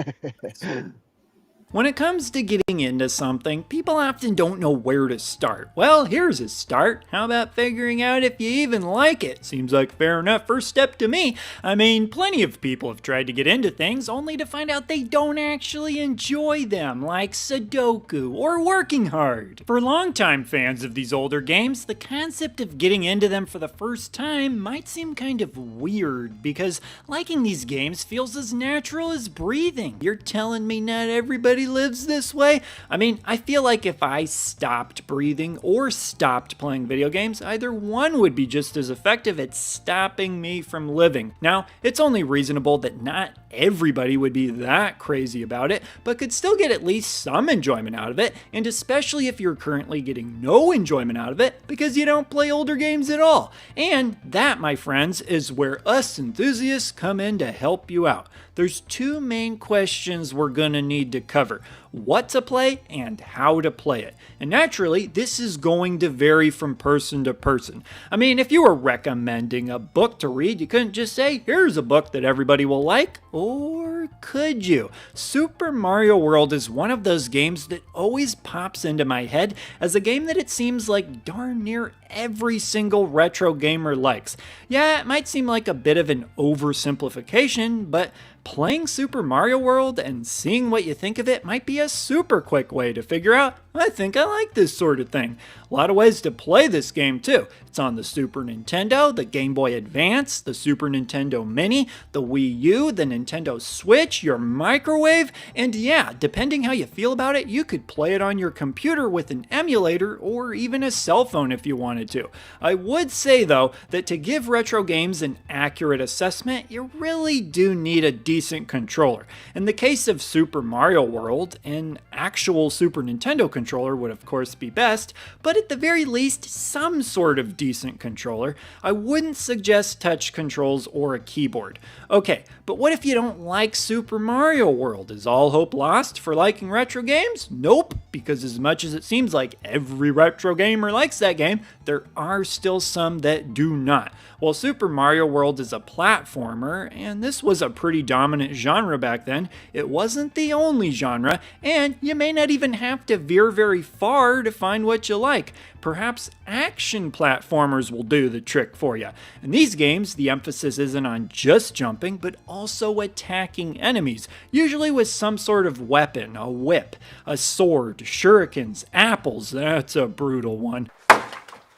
N: When it comes to getting into something, people often don't know where to start. Well, here's a start. How about figuring out if you even like it? Seems like a fair enough first step to me. I mean, plenty of people have tried to get into things only to find out they don't actually enjoy them, like Sudoku or working hard. For longtime fans of these older games, the concept of getting into them for the first time might seem kind of weird, because liking these games feels as natural as breathing. You're telling me not everybody lives this way? I mean, I feel like if I stopped breathing or stopped playing video games, either one would be just as effective at stopping me from living. Now, it's only reasonable that not everybody would be that crazy about it, but could still get at least some enjoyment out of it, and especially if you're currently getting no enjoyment out of it because you don't play older games at all. And that, my friends, is where us enthusiasts come in to help you out. There's two main questions we're gonna need to cover: what to play and how to play it. And naturally, this is going to vary from person to person. I mean, if you were recommending a book to read, you couldn't just say, here's a book that everybody will like, or could you? Super Mario World is one of those games that always pops into my head as a game that it seems like darn near every single retro gamer likes. Yeah, it might seem like a bit of an oversimplification, but playing Super Mario World and seeing what you think of it might be a super quick way to figure out, I think I like this sort of thing. A lot of ways to play this game too. It's on the Super Nintendo, the Game Boy Advance, the Super Nintendo Mini, the Wii U, the Nintendo Switch, your microwave, and yeah, depending how you feel about it, you could play it on your computer with an emulator or even a cell phone if you wanted to. I would say though that to give retro games an accurate assessment, you really do need a decent controller. In the case of Super Mario World, an actual Super Nintendo controller would of course be best, but at the very least, some sort of decent controller. I wouldn't suggest touch controls or a keyboard. Okay, but what if you don't like Super Mario World? Is all hope lost for liking retro games? Nope, because as much as it seems like every retro gamer likes that game, there are still some that do not. Well, Super Mario World is a platformer, and this was a pretty dominant genre back then. It wasn't the only genre, and you may not even have to veer very far to find what you like. Perhaps action platformers will do the trick for you. In these games, the emphasis isn't on just jumping, but also attacking enemies, usually with some sort of weapon, a whip, a sword, shurikens, apples. That's a brutal one.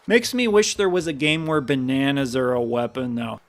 N: Makes me wish there was a game where bananas are a weapon, though.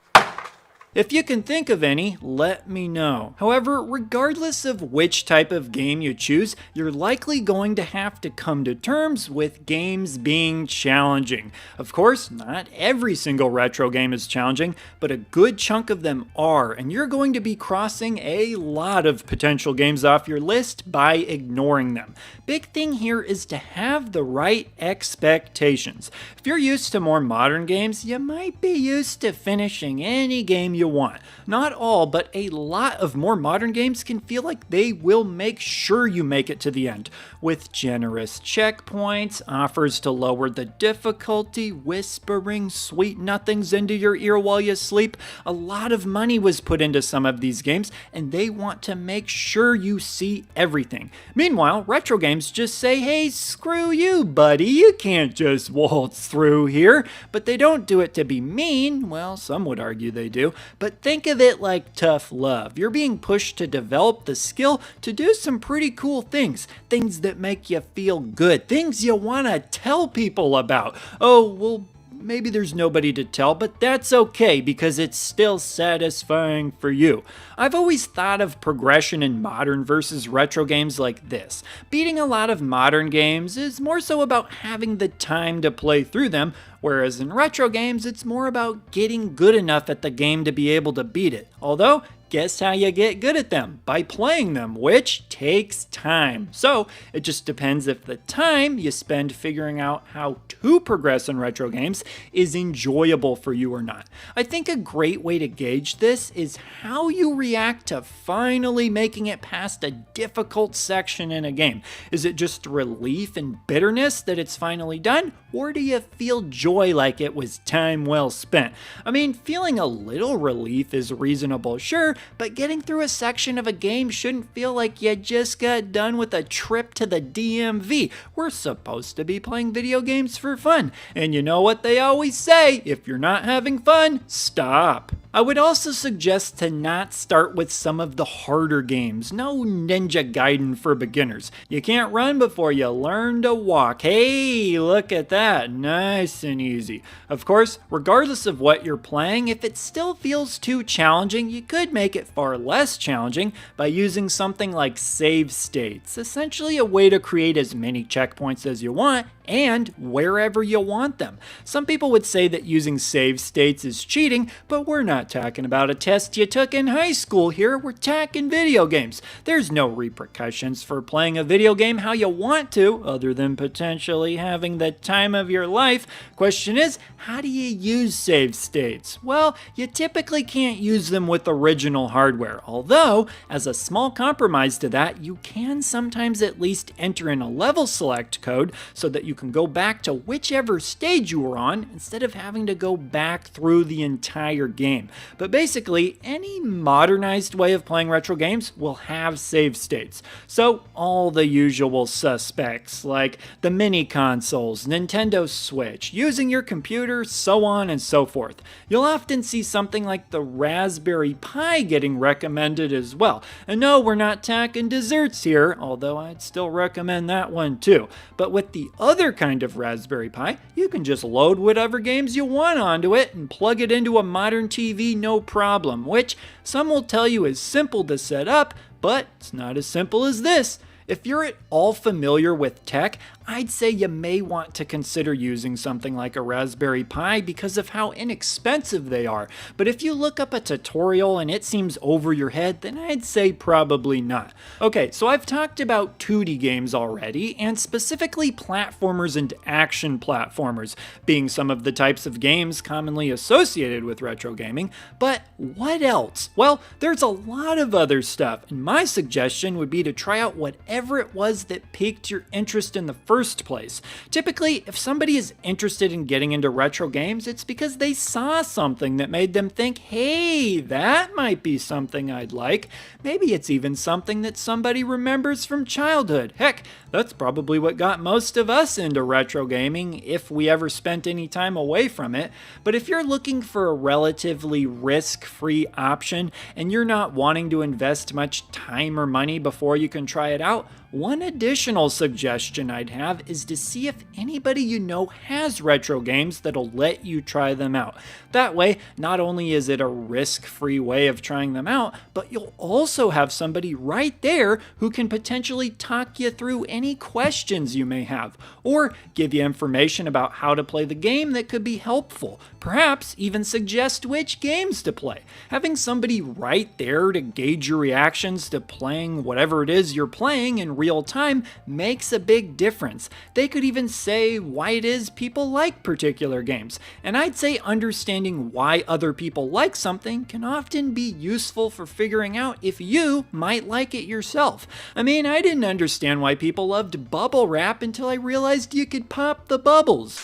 N: If you can think of any, let me know. However, regardless of which type of game you choose, you're likely going to have to come to terms with games being challenging. Of course, not every single retro game is challenging, but a good chunk of them are, and you're going to be crossing a lot of potential games off your list by ignoring them. Big thing here is to have the right expectations. If you're used to more modern games, you might be used to finishing any game you you want. Not all, but a lot of more modern games can feel like they will make sure you make it to the end, with generous checkpoints, offers to lower the difficulty, whispering sweet nothings into your ear while you sleep. A lot of money was put into some of these games, and they want to make sure you see everything. Meanwhile, retro games just say, hey, screw you, buddy, you can't just waltz through here. But they don't do it to be mean. Well, some would argue they do. But think of it like tough love. You're being pushed to develop the skill to do some pretty cool things. Things that make you feel good. Things you want to tell people about. Oh, well, maybe there's nobody to tell, but that's okay because it's still satisfying for you. I've always thought of progression in modern versus retro games like this. Beating a lot of modern games is more so about having the time to play through them, whereas in retro games it's more about getting good enough at the game to be able to beat it. Although, guess how you get good at them? By playing them, which takes time. So it just depends if the time you spend figuring out how to progress in retro games is enjoyable for you or not. I think a great way to gauge this is how you react to finally making it past a difficult section in a game. Is it just relief and bitterness that it's finally done? Or do you feel joy like it was time well spent? I mean, feeling a little relief is reasonable, sure, but getting through a section of a game shouldn't feel like you just got done with a trip to the DMV. We're supposed to be playing video games for fun. And you know what they always say, if you're not having fun, stop. I would also suggest to not start with some of the harder games. No Ninja Gaiden for beginners. You can't run before you learn to walk. Hey, look at that. Nice and easy. Of course, regardless of what you're playing, if it still feels too challenging, you could make it far less challenging by using something like save states. Essentially a way to create as many checkpoints as you want and wherever you want them. Some people would say that using save states is cheating, but we're not talking about a test you took in high school here. We're talking video games. There's no repercussions for playing a video game how you want to, other than potentially having the time of your life. Question is, how do you use save states? Well, you typically can't use them with original hardware, although, as a small compromise to that, you can sometimes at least enter in a level select code so that you can go back to whichever stage you were on instead of having to go back through the entire game. But basically, any modernized way of playing retro games will have save states. So all the usual suspects, like the mini consoles, Nintendo Switch, using your computer, so on and so forth. You'll often see something like the Raspberry Pi getting recommended as well. And no, we're not talking desserts here, although I'd still recommend that one too. But with the other kind of Raspberry Pi, you can just load whatever games you want onto it and plug it into a modern TV no problem, which some will tell you is simple to set up, but it's not as simple as this. If you're at all familiar with tech, I'd say you may want to consider using something like a Raspberry Pi because of how inexpensive they are. But if you look up a tutorial and it seems over your head, then I'd say probably not. Okay, so I've talked about 2D games already, and specifically platformers and action platformers, being some of the types of games commonly associated with retro gaming. But what else? Well, there's a lot of other stuff, and my suggestion would be to try out whatever it was that piqued your interest in the first place. Typically, if somebody is interested in getting into retro games, it's because they saw something that made them think, hey, that might be something I'd like. Maybe it's even something that somebody remembers from childhood. Heck, that's probably what got most of us into retro gaming, if we ever spent any time away from it. But if you're looking for a relatively risk-free option and you're not wanting to invest much time or money before you can try it out, one additional suggestion I'd have is to see if anybody you know has retro games that'll let you try them out. That way, not only is it a risk-free way of trying them out, but you'll also have somebody right there who can potentially talk you through any questions you may have, or give you information about how to play the game that could be helpful, perhaps even suggest which games to play. Having somebody right there to gauge your reactions to playing whatever it is you're playing and real time makes a big difference. They could even say why it is people like particular games, and I'd say understanding why other people like something can often be useful for figuring out if you might like it yourself. I mean, I didn't understand why people loved bubble wrap until I realized you could pop the bubbles.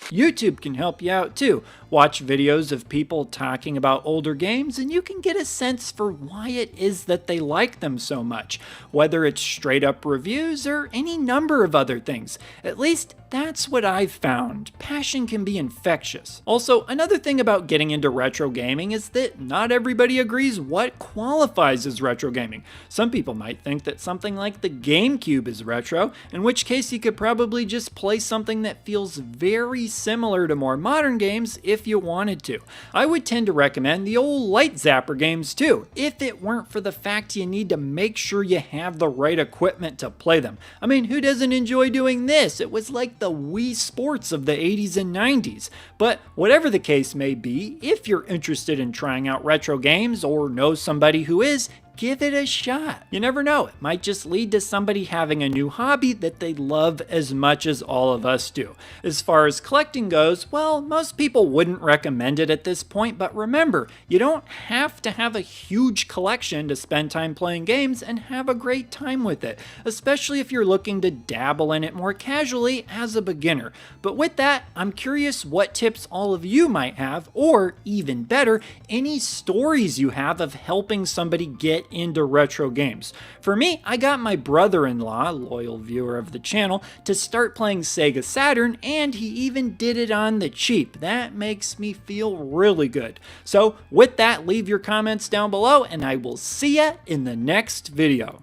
N: YouTube can help you out too. Watch videos of people talking about older games and you can get a sense for why it is that they like them so much, whether it's straight up reviews or any number of other things. At least that's what I've found. Passion can be infectious. Also, another thing about getting into retro gaming is that not everybody agrees what qualifies as retro gaming. Some people might think that something like the GameCube is retro, in which case you could probably just play something that feels very similar to more modern games if you wanted to. I would tend to recommend the old light zapper games too, if it weren't for the fact you need to make sure you have the right equipment to play them. I mean, who doesn't enjoy doing this? It was like the Wii Sports of the 80s and 90s. But whatever the case may be, if you're interested in trying out retro games or know somebody who is, give it a shot. You never know, it might just lead to somebody having a new hobby that they love as much as all of us do. As far as collecting goes, well, most people wouldn't recommend it at this point, but remember, you don't have to have a huge collection to spend time playing games and have a great time with it, especially if you're looking to dabble in it more casually as a beginner. But with that, I'm curious what tips all of you might have, or even better, any stories you have of helping somebody get into retro games. For me, I got my brother-in-law, loyal viewer of the channel, to start playing Sega Saturn, and he even did it on the cheap. That makes me feel really good. So with that, leave your comments down below, and I will see ya in the next video.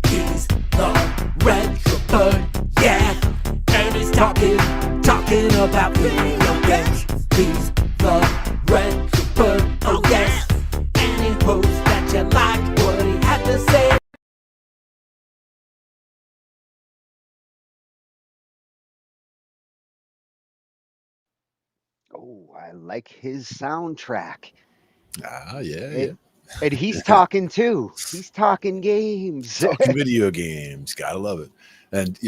M: He's the retro bird, yeah. And he's talking about video games. He's the retro bird, oh yes. And he hopes that you like what he had to say.
C: Oh, I like his soundtrack.
B: Yeah.
C: And he's talking too. He's talking games.
B: Talking video games, gotta love it. And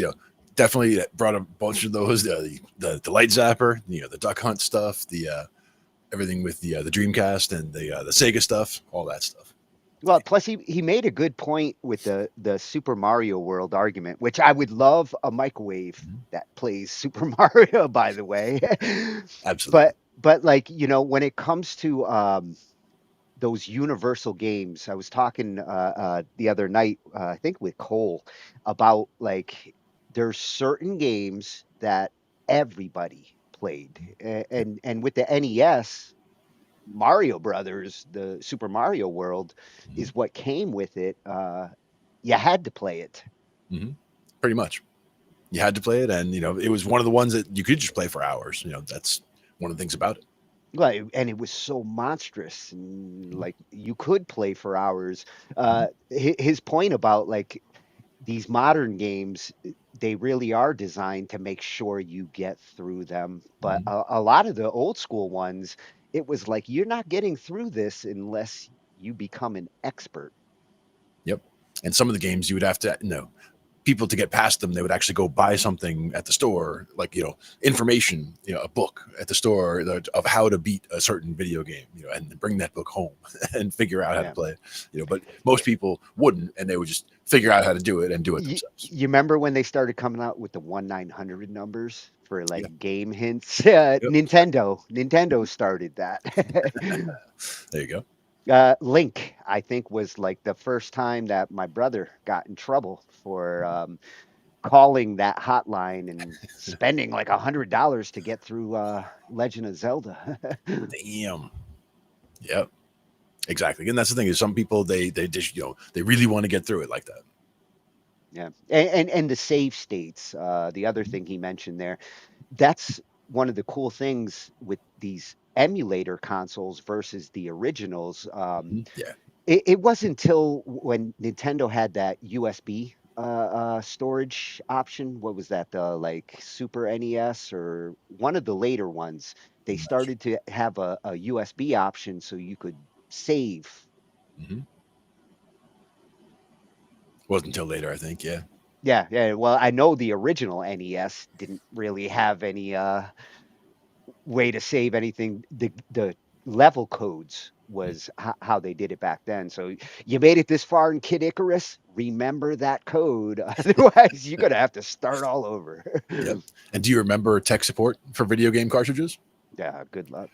B: definitely brought a bunch of those. The light zapper, the Duck Hunt stuff, the everything with the Dreamcast and the Sega stuff, all that stuff.
C: Well, plus he made a good point with the Super Mario World argument, which I would love a microwave that plays Super Mario, by the way.
B: Absolutely.
C: But like, when it comes to those universal games, I was talking the other night, I think with Cole, about like there's certain games that everybody played. And with the NES, Mario Brothers, the Super Mario World, is what came with it. You had to play it.
B: Pretty much. You had to play it, and it was one of the ones that you could just play for hours. That's one of the things about it.
C: Right, and it was so monstrous, and like you could play for hours. His point about like these modern games, they really are designed to make sure you get through them. But a lot of the old school ones, it was like you're not getting through this unless you become an expert.
B: Yep. And some of the games you would have to people to get past them, they would actually go buy something at the store, like information, a book at the store of how to beat a certain video game, and bring that book home and figure out how to play it. But most people wouldn't, and they would just figure out how to do it and do it themselves.
C: You remember when they started coming out with the 1-900 numbers for like game hints? Nintendo started that.
B: There you go.
C: Link, I think, was like the first time that my brother got in trouble for calling that hotline and spending like $100 to get through Legend of Zelda.
B: Damn. Yep. Exactly. And that's the thing, is some people they just they really want to get through it like that.
C: Yeah. And the save states, the other thing he mentioned there, that's one of the cool things with these emulator consoles versus the originals. It wasn't until when Nintendo had that USB storage option. What was that? The like Super NES or one of the later ones. They started to have a USB option so you could save.
B: Wasn't until later, I think. Yeah.
C: Yeah. Well, I know the original NES didn't really have any way to save anything. The level codes was how they did it back then. So you made it this far in Kid Icarus, remember that code. Otherwise, you're gonna have to start all over.
B: Yep. And do you remember tech support for video game cartridges?
C: Yeah, good luck.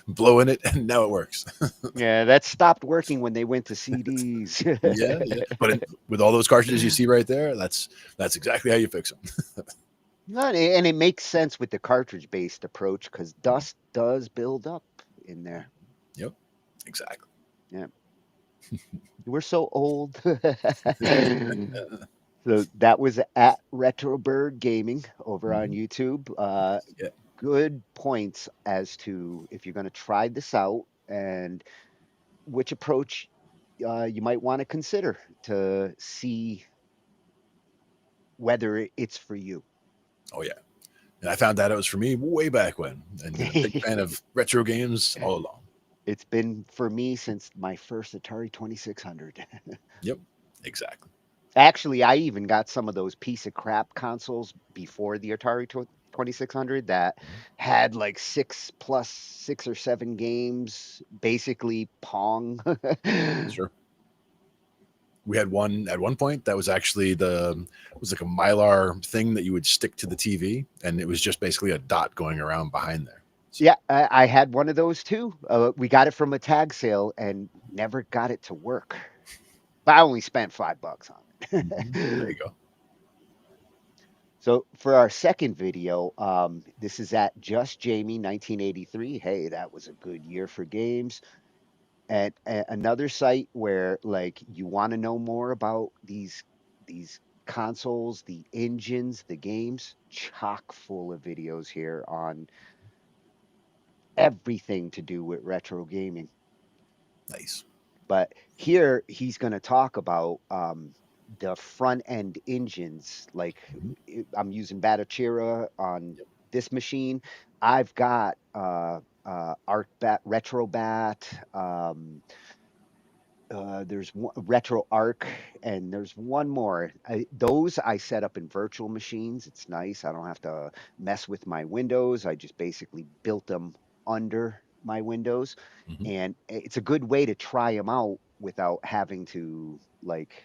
B: Blowing it, and now it works.
C: Yeah, that stopped working when they went to CDs.
B: Yeah. But with all those cartridges you see right there, that's exactly how you fix them.
C: And it makes sense with the cartridge-based approach because dust does build up in there.
B: Yep, exactly.
C: Yeah. We're so old. So that was at Retrobird Gaming over on YouTube.
B: Yeah.
C: Good points as to if you're going to try this out and which approach you might want to consider to see whether it's for you.
B: Oh yeah. And I found out it was for me way back when. And big fan of retro games all along.
C: It's been for me since my first Atari 2600.
B: Yep, exactly.
C: Actually, I even got some of those piece of crap consoles before the Atari 2600 that had like 6 or 7 games, basically Pong.
B: Sure. We had one at one point that was actually it was like a Mylar thing that you would stick to the TV, and it was just basically a dot going around behind there.
C: Yeah, I had one of those too. We got it from a tag sale and never got it to work. But I only spent $5 on it.
B: There you go.
C: So for our second video, this is at Just Jamie 1983. Hey, that was a good year for games. And another site where like you want to know more about these consoles, the engines, the games, chock full of videos here on everything to do with retro gaming.
B: Nice.
C: But here he's going to talk about the front end engines. Like I'm using Batocera on this machine. I've got retrobat. There's retroarch, and there's one more. Those I set up in virtual machines. It's nice. I don't have to mess with my windows. I just basically built them under my windows, and it's a good way to try them out without having to like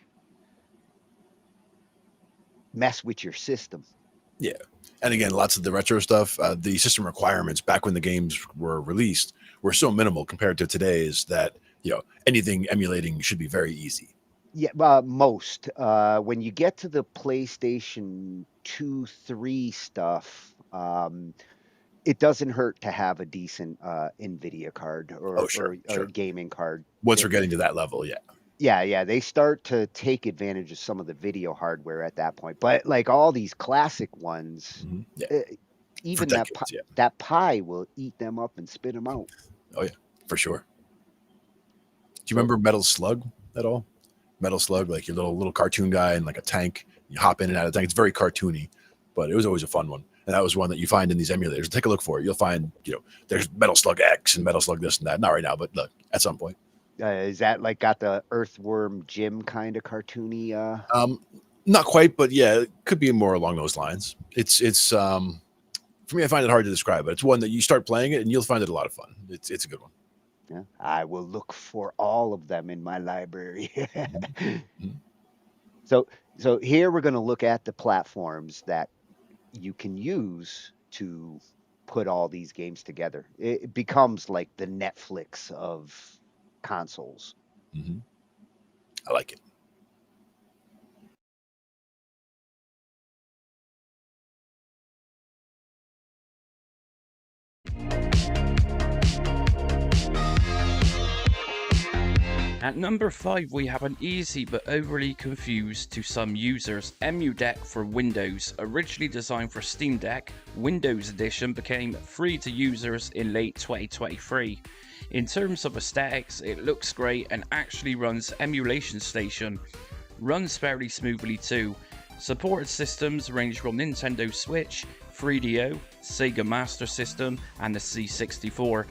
C: mess with your system.
B: Yeah. And again, lots of the retro stuff, the system requirements back when the games were released were so minimal compared to today's that, anything emulating should be very easy.
C: Yeah, most. When you get to the PlayStation 2, 3 stuff, it doesn't hurt to have a decent NVIDIA card or gaming card.
B: Once we're getting to that level, yeah.
C: Yeah, they start to take advantage of some of the video hardware at that point. But like all these classic ones, even that Pi will eat them up and spit them out.
B: Oh yeah, for sure. Do you remember Metal Slug at all? Metal Slug, like your little cartoon guy and like a tank. You hop in and out of the tank. It's very cartoony, but it was always a fun one. And that was one that you find in these emulators. Take a look for it. You'll find, there's Metal Slug X and Metal Slug this and that. Not right now, but look, at some point.
C: Is that like got the Earthworm Jim kind of cartoony?
B: Not quite, but yeah, it could be more along those lines. It's for me, I find it hard to describe, but it's one that you start playing it and you'll find it a lot of fun. It's a good one.
C: Yeah, I will look for all of them in my library. So here we're going to look at the platforms that you can use to put all these games together. It becomes like the Netflix of consoles.
B: I like it.
O: At number 5 we have an easy but overly confused to some users EmuDeck for Windows. Originally designed for Steam Deck, Windows Edition became free to users in late 2023. In terms of aesthetics, it looks great and actually runs Emulation Station. Runs fairly smoothly too. Supported systems range from Nintendo Switch, 3DO, Sega Master System and the C64.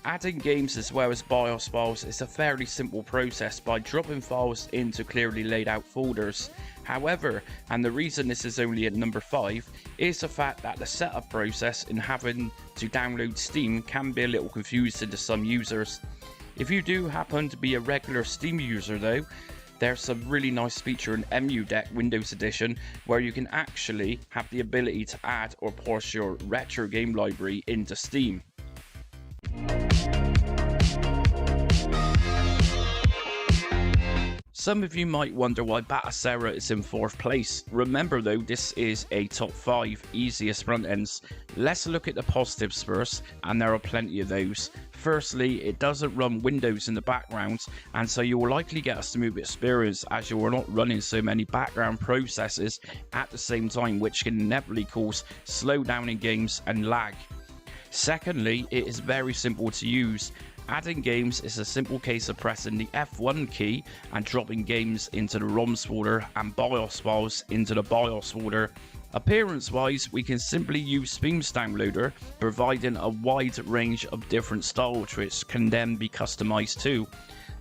O: Adding games as well as BIOS files is a fairly simple process by dropping files into clearly laid out folders. However, and the reason this is only at number 5, is the fact that the setup process in having to download Steam can be a little confusing to some users. If you do happen to be a regular Steam user though, there's a really nice feature in Emudec Windows Edition where you can actually have the ability to add or parse your retro game library into Steam. Some of you might wonder why Batocera is in 4th place. Remember though, this is a top 5 easiest front ends. Let's look at the positives first, and there are plenty of those. Firstly, it doesn't run Windows in the background, and so you will likely get a smooth experience as you are not running so many background processes at the same time, which can inevitably cause slowdown in games and lag. Secondly, it is very simple to use. Adding games is a simple case of pressing the F1 key and dropping games into the ROMs folder and BIOS files into the BIOS folder. Appearance wise, we can simply use Themes Downloader, providing a wide range of different styles which can then be customized too.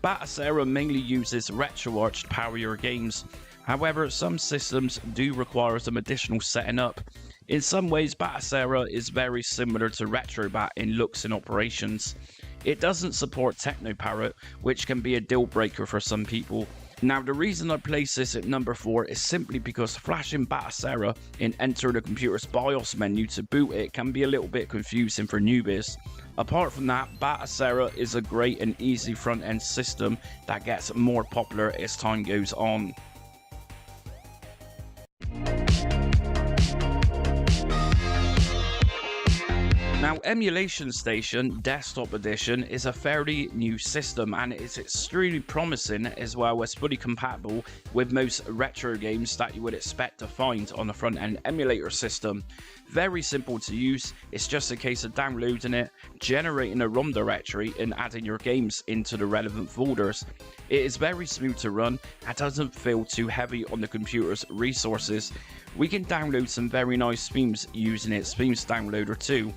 O: Batocera mainly uses RetroArch to power your games. However, some systems do require some additional setting up. In some ways, Batocera is very similar to retrobat in looks and operations. It doesn't support TechnoParrot, which can be a deal breaker for some people. Now, the reason I place this at number 4 is simply because flashing Batocera and enter the computer's BIOS menu to boot it can be a little bit confusing for newbies. Apart from that, Batocera is a great and easy front-end system that gets more popular as time goes on. Now, Emulation Station Desktop Edition is a fairly new system and it is extremely promising as well as fully compatible with most retro games that you would expect to find on the front-end emulator system. Very simple to use, it's just a case of downloading it, generating a ROM directory and adding your games into the relevant folders. It is very smooth to run and doesn't feel too heavy on the computer's resources. We can download some very nice themes using its Themes Downloader too.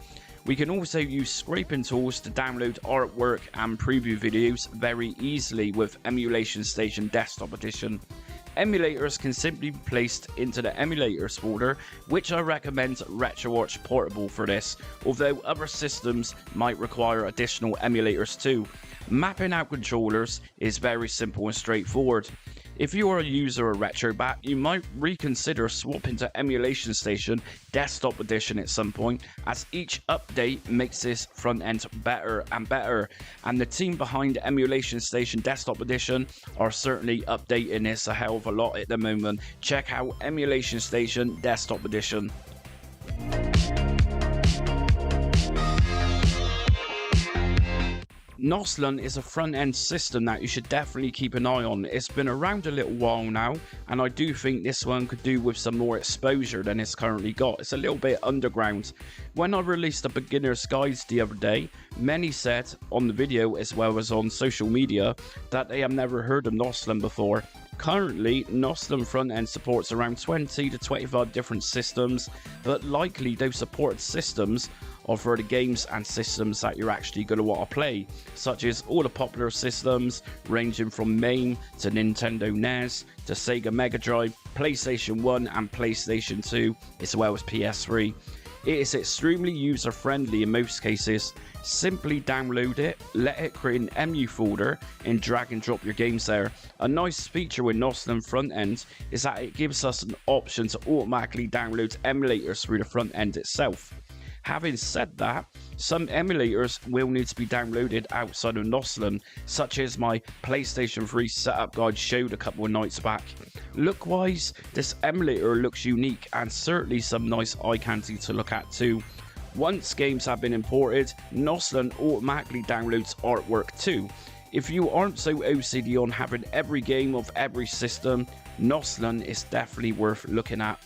O: We can also use scraping tools to download artwork and preview videos very easily with Emulation Station Desktop Edition. Emulators can simply be placed into the Emulators folder, which I recommend RetroArch Portable for this, although other systems might require additional emulators too. Mapping out controllers is very simple and straightforward. If you are a user of retrobat, you might reconsider swapping to Emulation Station Desktop Edition at some point, as each update makes this front end better and better, and the team behind Emulation Station Desktop Edition are certainly updating this a hell of a lot at the moment. Check out Emulation Station Desktop Edition. Noslan is a front-end system that you should definitely keep an eye on. It's been around a little while now, and I do think this one could do with some more exposure than it's currently got. It's a little bit underground. When I released a beginner's guide the other day, many said on the video as well as on social media that they have never heard of Noslan before. Currently, Noslan front-end supports around 20 to 25 different systems, but likely those supported systems are for the games and systems that you're actually going to want to play, such as all the popular systems ranging from MAME to Nintendo NES to Sega Mega Drive, PlayStation 1 and PlayStation 2, as well as PS3. It is extremely user-friendly in most cases. Simply download it, let it create an EMU folder, and drag and drop your games there. A nice feature with Noslan front end is that it gives us an option to automatically download emulators through the front end itself. Having said that, some emulators will need to be downloaded outside of Noslan, such as my PlayStation 3 setup guide showed a couple of nights back. Look-wise, this emulator looks unique and certainly some nice eye candy to look at too. Once games have been imported, Noslan automatically downloads artwork too. If you aren't so OCD on having every game of every system, Noslan is definitely worth looking at.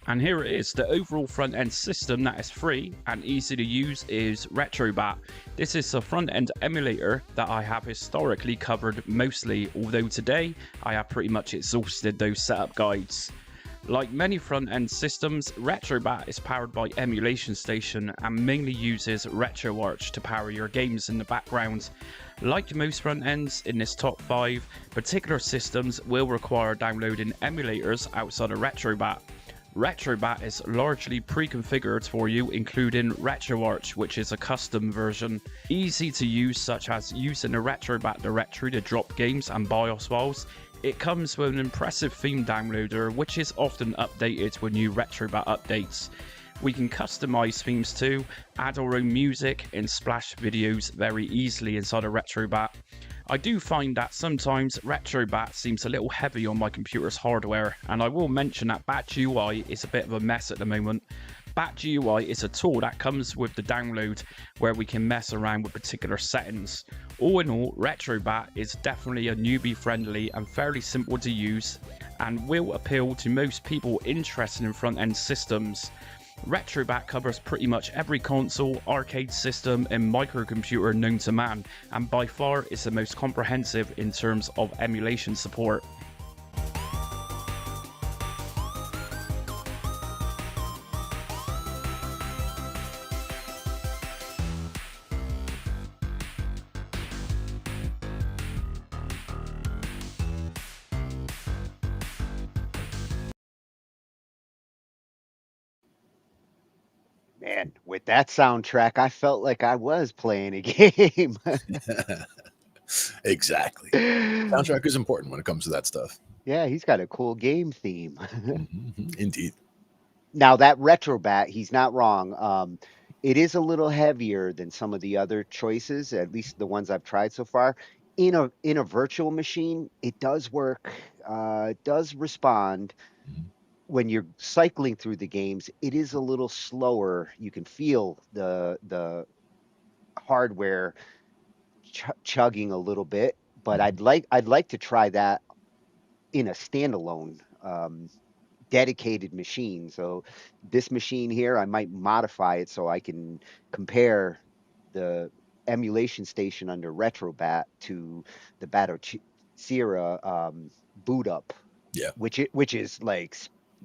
O: And here it is, the overall front-end system that is free and easy to use is retrobat. This is a front-end emulator that I have historically covered mostly, although today I have pretty much exhausted those setup guides. Like many front-end systems, retrobat is powered by Emulation Station and mainly uses retroarch to power your games in the background. Like most front ends in this top 5, particular systems will require downloading emulators outside of retrobat. Retrobat is largely pre-configured for you, including retroarch, which is a custom version. Easy to use, such as using the retrobat directory to drop games and BIOS files. It comes with an impressive theme downloader, which is often updated with new retrobat updates. We can customize themes too, add our own music and splash videos very easily inside of retrobat. I do find that sometimes retrobat seems a little heavy on my computer's hardware, and I will mention that Batch UI is a bit of a mess at the moment. Batch UI is a tool that comes with the download where we can mess around with particular settings. All in all, retrobat is definitely a newbie friendly and fairly simple to use, and will appeal to most people interested in front-end systems. Retrobat covers pretty much every console, arcade system and microcomputer known to man, and by far is the most comprehensive in terms of emulation support.
C: Man, with that soundtrack, I felt like I was playing a game.
B: Exactly. Soundtrack is important when it comes to that stuff.
C: Yeah, he's got a cool game theme.
B: Indeed.
C: Now that retrobat, he's not wrong. It is a little heavier than some of the other choices, at least the ones I've tried so far. In a virtual machine, it does work. It does respond. When you're cycling through the games, it is a little slower. You can feel the hardware chugging a little bit, but I'd like to try that in a standalone dedicated machine. So this machine here, I might modify it so I can compare the emulation station under retrobat to the batocera boot up.
B: Yeah.
C: Which is like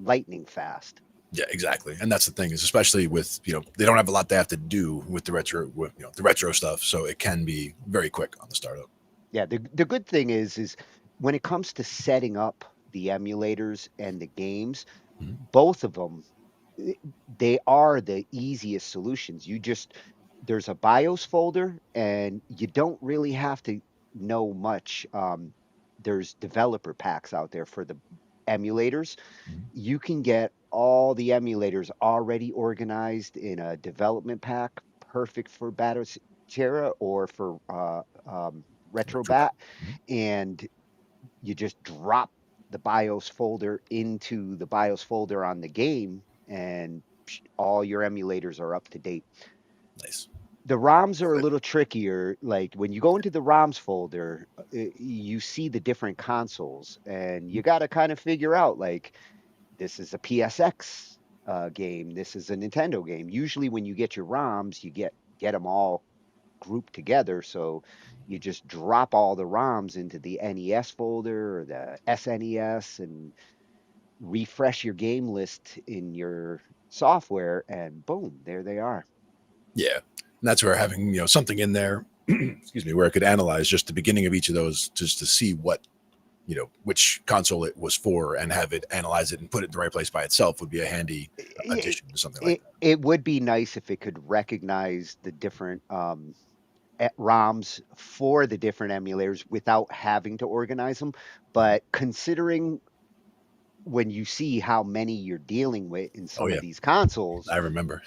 C: lightning fast.
B: Yeah, exactly. And that's the thing, is especially with, they don't have a lot they have to do with the retro stuff, so it can be very quick on the startup.
C: Yeah, the good thing is when it comes to setting up the emulators and the games, both of them, they are the easiest solutions. There's a BIOS folder, and you don't really have to know much. There's developer packs out there for the emulators. You can get all the emulators already organized in a development pack, perfect for batocera or for retrobat, and you just drop the BIOS folder into the BIOS folder on the game, and all your emulators are up to date.
B: Nice.
C: The ROMs are a little trickier. Like when you go into the ROMs folder, you see the different consoles, and you got to kind of figure out, like, this is a PSX game, this is a Nintendo game. Usually when you get your ROMs, you get them all grouped together. So you just drop all the ROMs into the NES folder or the SNES and refresh your game list in your software, and boom, there they are.
B: Yeah. And that's where having, something in there, excuse me, where it could analyze just the beginning of each of those, just to see what, which console it was for, and have it analyze it and put it in the right place by itself would be a handy addition to something like that.
C: It would be nice if it could recognize the different ROMs for the different emulators without having to organize them. But considering when you see how many you're dealing with in some of these consoles,
B: I remember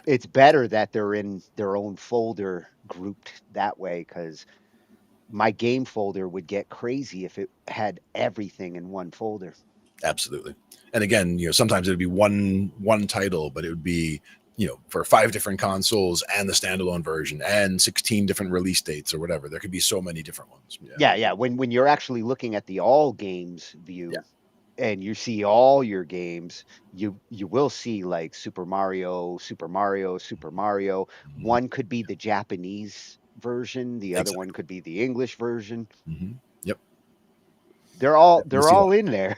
C: it's better that they're in their own folder grouped that way, because my game folder would get crazy if it had everything in one folder.
B: Absolutely. And again, sometimes it would be one title, but it would be, for 5 different consoles and the standalone version and 16 different release dates or whatever. There could be so many different ones.
C: Yeah. When you're actually looking at the all games view, and you see all your games, you will see like Super Mario. One could be the Japanese version, the other one could be the English version.
B: Yep.
C: They're all in there.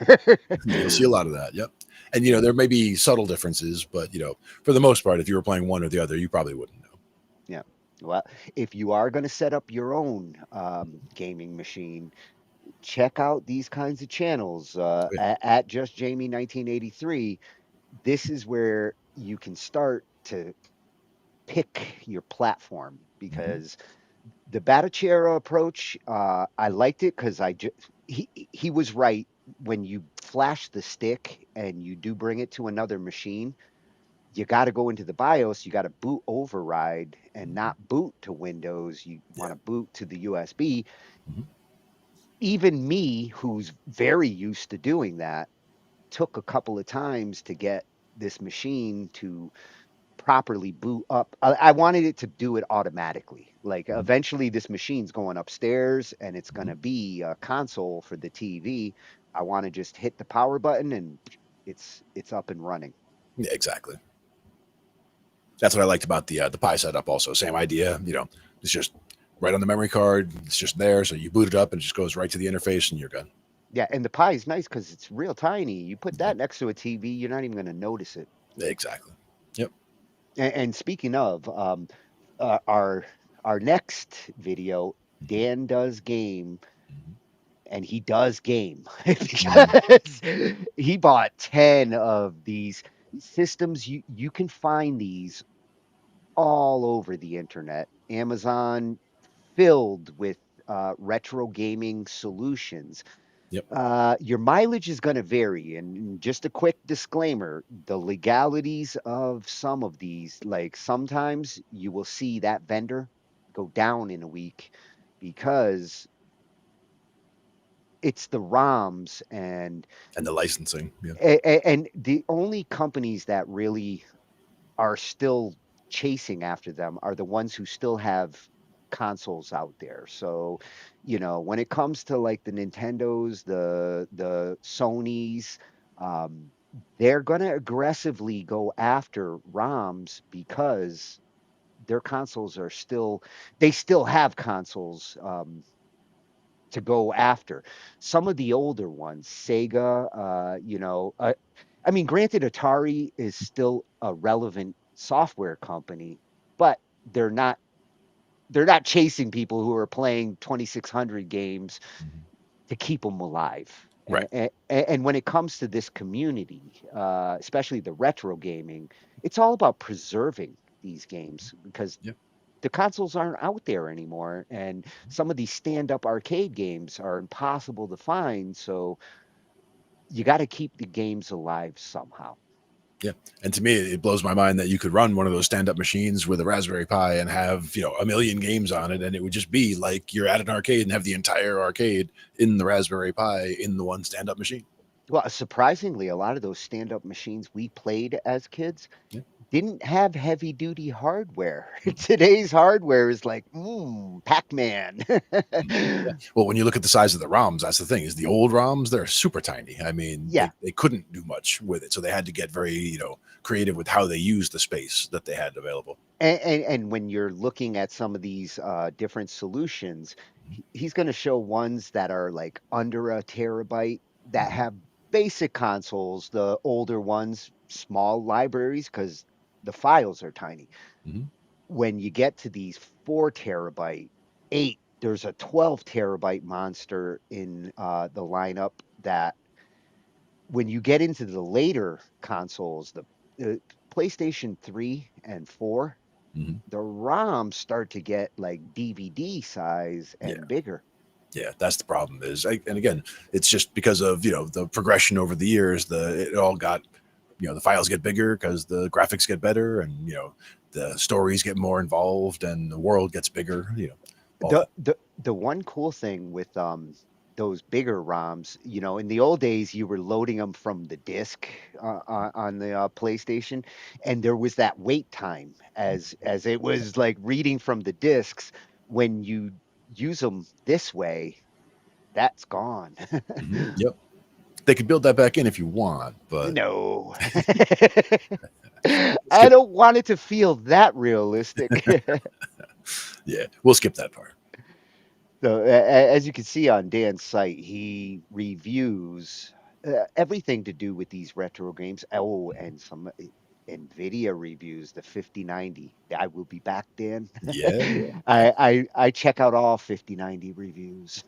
B: You'll see a lot of that. Yep. And there may be subtle differences, but for the most part, if you were playing one or the other, you probably wouldn't know.
C: Yeah. Well, if you are going to set up your own gaming machine, check out these kinds of channels at Just Jamie 1983. This is where you can start to pick your platform, because the batocera approach, I liked it because he was right. When you flash the stick and you do bring it to another machine, you got to go into the BIOS, you got to boot override and not boot to Windows. You want to boot to the USB. Even me, who's very used to doing that, took a couple of times to get this machine to properly boot up. I wanted it to do it automatically. Like eventually this machine's going upstairs and it's going to be a console for the TV. I want to just hit the power button and it's up and running.
B: Yeah, exactly. That's what I liked about the Pi setup also. Same idea, it's just right on the memory card. It's just there. So you boot it up and it just goes right to the interface and you're good.
C: Yeah, and the Pi is nice because it's real tiny. You put that next to a TV, you're not even going to notice it.
B: Exactly. Yep.
C: And speaking of, our next video, Dan does game, and he does game because he bought 10 of these systems. You can find these all over the internet. Amazon filled with retro gaming solutions.
B: Yep.
C: Your mileage is going to vary. And just a quick disclaimer, the legalities of some of these, like sometimes you will see that vendor go down in a week because it's the ROMs and
B: the licensing. Yeah.
C: And the only companies that really are still chasing after them are the ones who still have consoles out there. So, when it comes to like the Nintendos, the Sonys, they're going to aggressively go after ROMs because their consoles are they still have consoles to go after. Some of the older ones, Sega, I mean, granted, Atari is still a relevant software company, but they're not chasing people who are playing 2600 games to keep them alive.
B: Right.
C: And when it comes to this community, especially the retro gaming, it's all about preserving these games because the consoles aren't out there anymore. And some of these stand-up arcade games are impossible to find. So you got to keep the games alive somehow.
B: Yeah. And to me, it blows my mind that you could run one of those stand-up machines with a Raspberry Pi and have, a million games on it. And it would just be like you're at an arcade and have the entire arcade in the Raspberry Pi in the one stand-up machine.
C: Well, surprisingly, a lot of those stand-up machines we played as kids didn't have heavy-duty hardware. Today's hardware is like, Pac-Man.
B: Well, when you look at the size of the ROMs, that's the thing, is the old ROMs, they're super tiny. I mean, they couldn't do much with it. So they had to get very, creative with how they used the space that they had available.
C: And when you're looking at some of these different solutions, he's going to show ones that are like under a terabyte that have basic consoles, the older ones, small libraries, because the files are tiny. When you get to these 4 terabyte, 8, there's a 12 terabyte monster in the lineup that when you get into the later consoles, the PlayStation 3 and 4, the ROMs start to get like DVD size and bigger.
B: Yeah, that's the problem and again, it's just because of, the progression over the years, it all got, the files get bigger because the graphics get better and, the stories get more involved and the world gets bigger,
C: The one cool thing with those bigger ROMs, in the old days, you were loading them from the disc on the PlayStation, and there was that wait time as it was like reading from the discs. When you use them this way, that's gone.
B: Yep. They could build that back in if you want, but
C: no. I don't want it to feel that realistic.
B: Yeah, we'll skip that part.
C: So as you can see on Dan's site, he reviews everything to do with these retro games. Oh, and some NVIDIA reviews, the 5090. I will be back, Dan.
B: Yeah.
C: I check out all 5090 reviews.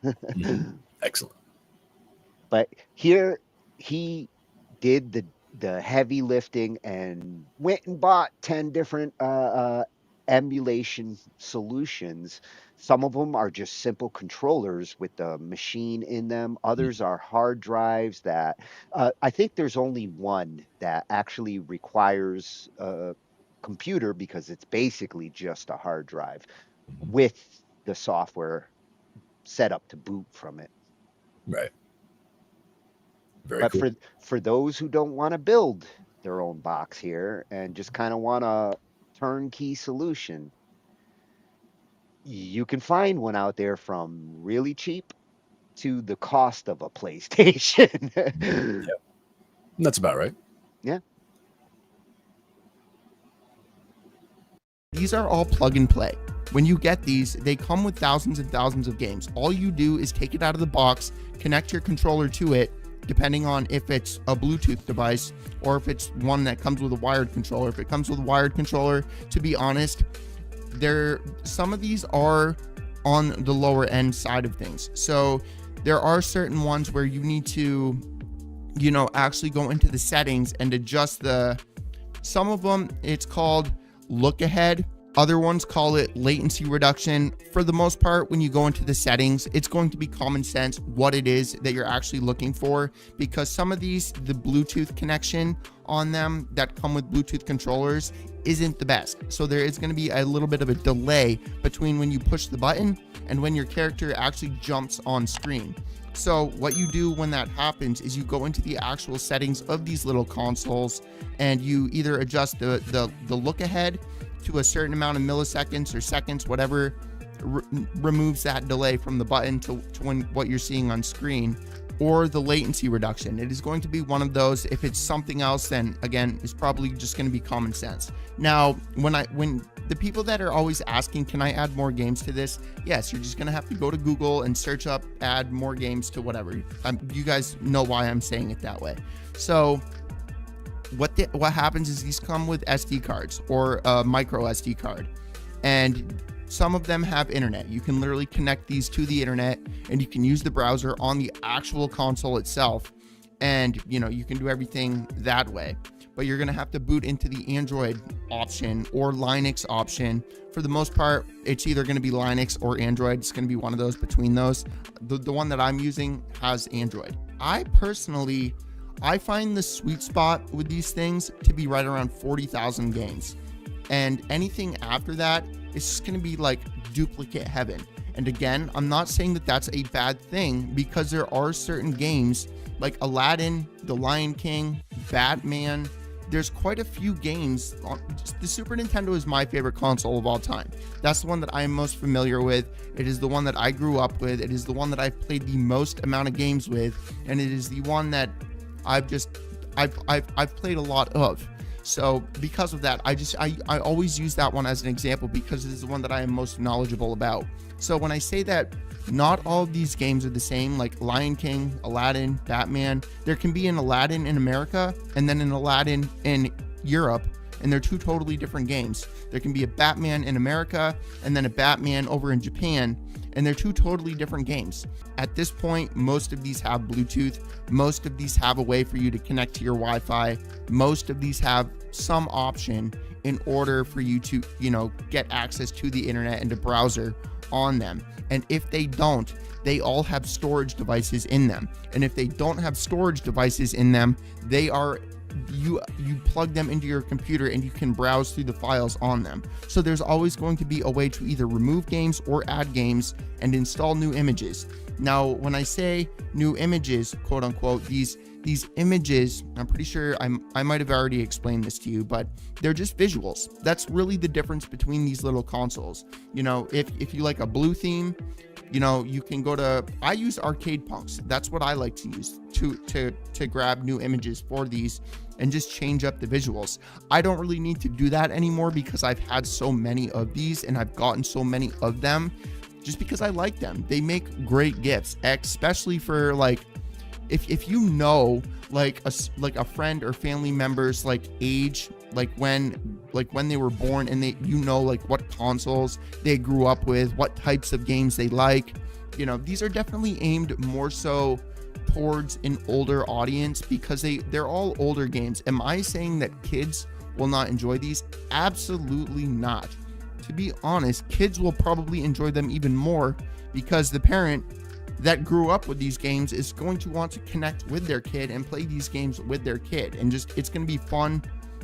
B: Excellent.
C: But here he did the heavy lifting and went and bought 10 different emulation solutions. Some of them are just simple controllers with the machine in them. Others are hard drives that I think there's only one that actually requires a computer because it's basically just a hard drive with the software set up to boot from it.
B: Right. Very
C: But
B: cool.
C: for those who don't want to build their own box here and just kind of want a turnkey solution, you can find one out there from really cheap to the cost of a PlayStation.
B: Yeah. That's about right.
C: Yeah.
P: These are all plug and play. When you get these, they come with thousands and thousands of games. All you do is take it out of the box, connect your controller to it, depending on if it's a Bluetooth device or if it's one that comes with a wired controller. If it comes with a wired controller, to be honest, some of these are on the lower end side of things. So there are certain ones where you need to, actually go into the settings and adjust some of them, it's called look ahead. Other ones call it latency reduction. For the most part, when you go into the settings, it's going to be common sense what it is that you're actually looking for, because some of these, the Bluetooth connection on them that come with Bluetooth controllers isn't the best. So there is going to be a little bit of a delay between when you push the button and when your character actually jumps on screen. So what you do when that happens is you go into the actual settings of these little consoles and you either adjust the look ahead to a certain amount of milliseconds or seconds, whatever removes that delay from the button to when what you're seeing on screen, or the latency reduction. It is going to be one of those. If it's something else, then again, it's probably just going to be common sense. Now, when the people that are always asking, can I add more games to this? Yes, you're just going to have to go to Google and search up, add more games to whatever. You guys know why I'm saying it that way. So what happens is these come with SD cards or a micro SD card, and some of them have internet. You can literally connect these to the internet and you can use the browser on the actual console itself, and you can do everything that way. But you're going to have to boot into the Android option or Linux option. For the most part, it's either going to be Linux or Android. It's going to be one of those between those. The one that I'm using has Android. I find the sweet spot with these things to be right around 40,000 games. And anything after that is just going to be like duplicate heaven. And again, I'm not saying that that's a bad thing, because there are certain games like Aladdin, The Lion King, Batman. There's quite a few games. The Super Nintendo is my favorite console of all time. That's the one that I am most familiar with. It is the one that I grew up with. It is the one that I've played the most amount of games with. And it is the one that I've played a lot of. So because of that, I always use that one as an example, because it is the one that I am most knowledgeable about. So when I say that not all of these games are the same, like Lion King, Aladdin, Batman, there can be an Aladdin in America and then an Aladdin in Europe, and they're two totally different games. There can be a Batman in America and then a Batman over in Japan, and they're two totally different games. At this point, most of these have Bluetooth. Most of these have a way for you to connect to your Wi-Fi. Most of these have some option in order for you to, get access to the internet and a browser on them. And if they don't, they all have storage devices in them. And if they don't have storage devices in them, you plug them into your computer and you can browse through the files on them. So there's always going to be a way to either remove games or add games and install new images. Now, when I say new images, quote unquote, these images, I'm pretty sure I might have already explained this to you, but they're just visuals. That's really the difference between these little consoles. If you like a blue theme, you can go to, I use Arcade Punks. That's what I like to use to grab new images for these and just change up the visuals. I don't really need to do that anymore because I've had so many of these and I've gotten so many of them just because I like them. They make great GIFs, especially for like if you know like a friend or family member's like age, like when they were born, and like what consoles they grew up with, what types of games they like, these are definitely aimed more so towards an older audience because they're all older games. Am I saying that kids will not enjoy these? Absolutely not. To be honest, kids will probably enjoy them even more because the parent that grew up with these games is going to want to connect with their kid and play these games with their kid, and it's going to be fun.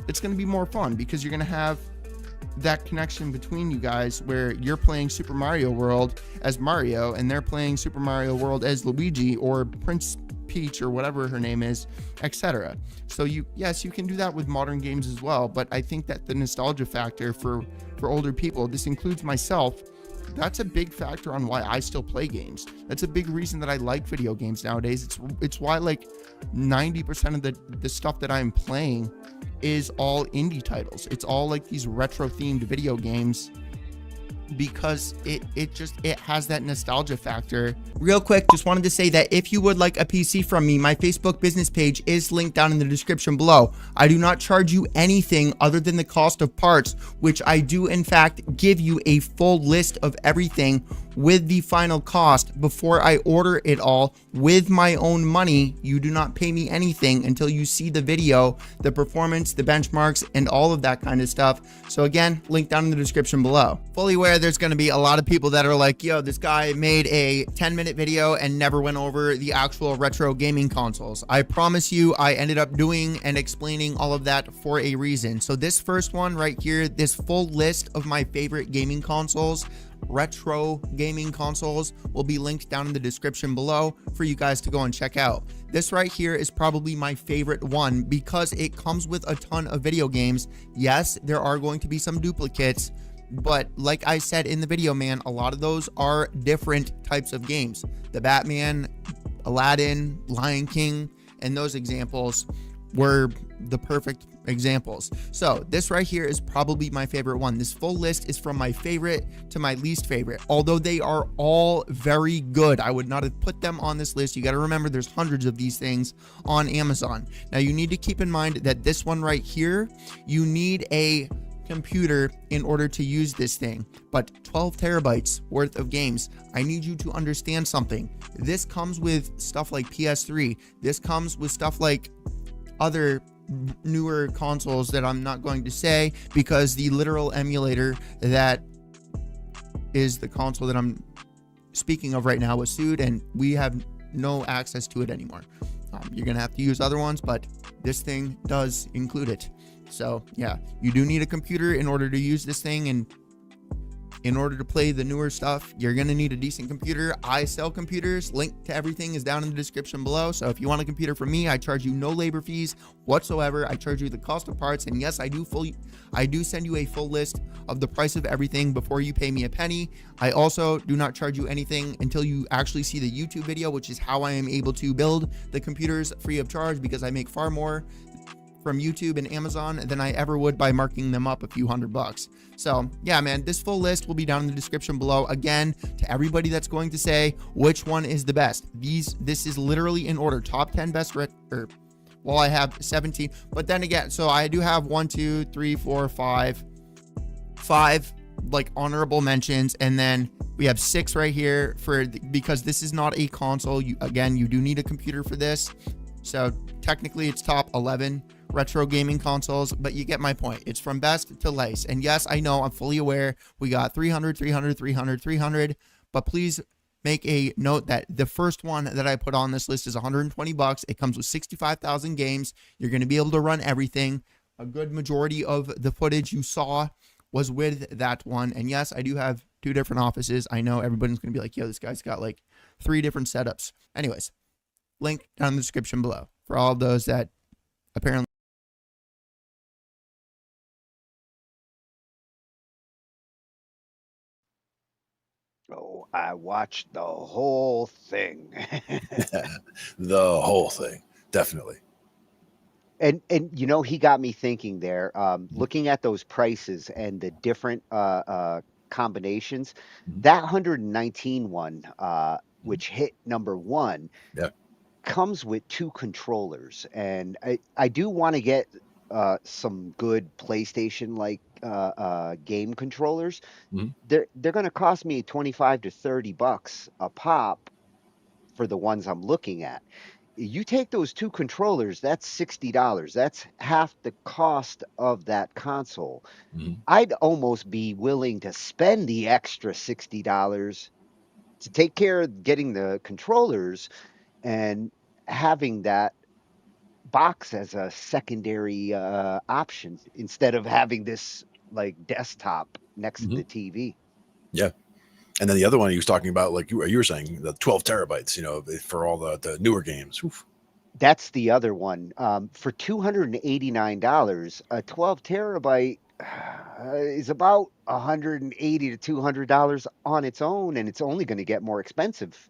P: It's going to be more fun because you're going to have that connection between you guys where you're playing Super Mario World as Mario and they're playing Super Mario World as Luigi or Prince Peach or whatever her name is, etc. So you can do that with modern games as well, but I think that the nostalgia factor for older people, this includes myself, that's a big factor on why I still play games. That's a big reason that I like video games nowadays. It's why like 90% of the stuff that I'm playing is all indie titles. It's all like these retro themed video games because it has that nostalgia factor. Real quick, just wanted to say that if you would like a PC from me, my Facebook business page is linked down in the description below. I do not charge you anything other than the cost of parts, which I do in fact give you a full list of everything with the final cost before I order it all with my own money. You do not pay me anything until you see the video, the performance, the benchmarks, and all of that kind of stuff. So again, link down in the description below. Fully aware there's going to be a lot of people that are like, yo, this guy made a 10-minute video and never went over the actual retro gaming consoles. I promise you, I ended up doing and explaining all of that for a reason. So this first one right here, this full list of my favorite gaming consoles, retro gaming consoles, will be linked down in the description below for you guys to go and check out. This right here is probably my favorite one because it comes with a ton of video games. Yes, there are going to be some duplicates, but like I said in the video, man, a lot of those are different types of games. The Batman, Aladdin, Lion King, and those examples were the perfect examples. So this right here is probably my favorite one. This full list is from my favorite to my least favorite, although they are all very good. I would not have put them on this list. You got to remember there's hundreds of these things on Amazon. Now you need to keep in mind that this one right here, you need a computer in order to use this thing, but 12 terabytes worth of games. I need you to understand something. This comes with stuff like PS3. This comes with stuff like other newer consoles that I'm not going to say because the literal emulator that is the console that I'm speaking of right now was sued and we have no access to it anymore. You're gonna have to use other ones, but this thing does include it. So yeah, you do need a computer in order to use this thing, and in order to play the newer stuff, you're going to need a decent computer. I sell computers. Link to everything is down in the description below. So if you want a computer from me, I charge you no labor fees whatsoever. I charge you the cost of parts. And yes, I do send you a full list of the price of everything before you pay me a penny. I also do not charge you anything until you actually see the YouTube video, which is how I am able to build the computers free of charge, because I make far more from YouTube and Amazon than I ever would by marking them up a few $100. So yeah, man, this full list will be down in the description below. Again, to everybody that's going to say which one is the best, this is literally in order. Top 10 best well, I have 17, but then again, so I do have 1, 2, 3, 4, 5 like honorable mentions, and then we have 6 right here because this is not a console. You do need a computer for this. So technically it's top 11 retro gaming consoles, but you get my point. It's from best to least. And yes, I know, I'm fully aware we got 300, 300, 300, 300, but please make a note that the first one that I put on this list is $120. It comes with 65,000 games. You're going to be able to run everything. A good majority of the footage you saw was with that one. And yes, I do have 2 different offices. I know everybody's going to be like, yo, this guy's got like 3 different setups. Anyways, link down in the description below for all of those that apparently.
C: Oh, I watched the whole thing.
B: The whole thing, definitely.
C: And you know, he got me thinking there, looking at those prices and the different combinations. That 119 one, which hit number 1, comes with 2 controllers, and I do want to get some good PlayStation like game controllers.
B: Mhm.
C: They're going to cost me 25 to 30 bucks a pop for the ones I'm looking at. You take those 2 controllers, that's $60. That's half the cost of that console.
B: Mhm.
C: I'd almost be willing to spend the extra $60 to take care of getting the controllers and having that box as a secondary option instead of having this like desktop next to
B: Mhm.
C: the TV.
B: Yeah. And then the other one he was talking about, like you were saying, the 12 terabytes, for all the newer games. Oof.
C: That's the other one. For $289, a 12 terabyte is about $180 to $200 on its own, and it's only going to get more expensive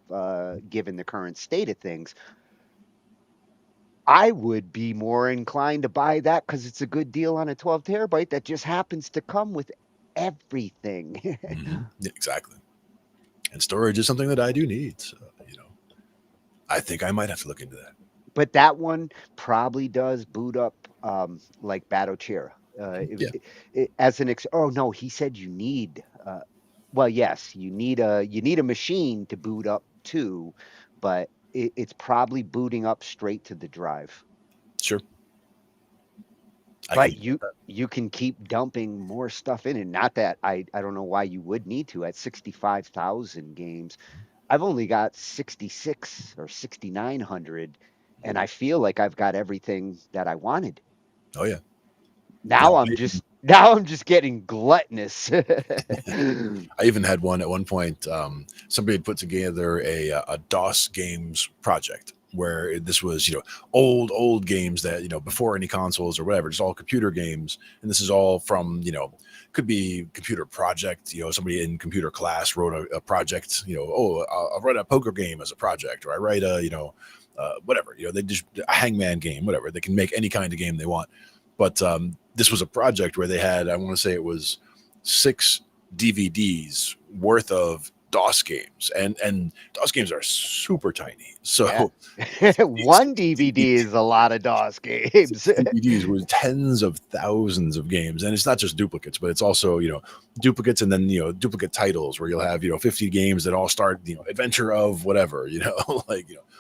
C: given the current state of things. I would be more inclined to buy that because it's a good deal on a 12 terabyte that just happens to come with everything.
B: Yeah, exactly. And storage is something that I do need. So, I think I might have to look into that.
C: But that one probably does boot up like batocera.
B: Yeah.
C: As an oh no, he said you need well yes, you need a machine to boot up too, but it's probably booting up straight to the drive.
B: Sure.
C: But you can keep dumping more stuff in it. Not that I don't know why you would need to at 65,000 games. I've only got 66 or 6,900, and I feel like I've got everything that I wanted.
B: Oh yeah.
C: Now I'm just getting gluttonous.
B: I even had one at one point. Somebody had put together a DOS games project where this was, old games that, before any consoles or whatever, just all computer games. And this is all from, could be computer project, somebody in computer class wrote a project, I'll write a poker game as a project, or I write a, whatever, they just a hangman game, whatever. They can make any kind of game they want. But this was a project where they had, I want to say it was 6 DVDs worth of DOS games, and DOS games are super tiny. So
C: one DVD is a lot of DOS games.
B: DVDs with tens of thousands of games, and it's not just duplicates, but it's also duplicates, and then duplicate titles where you'll have 50 games that all start adventure of whatever,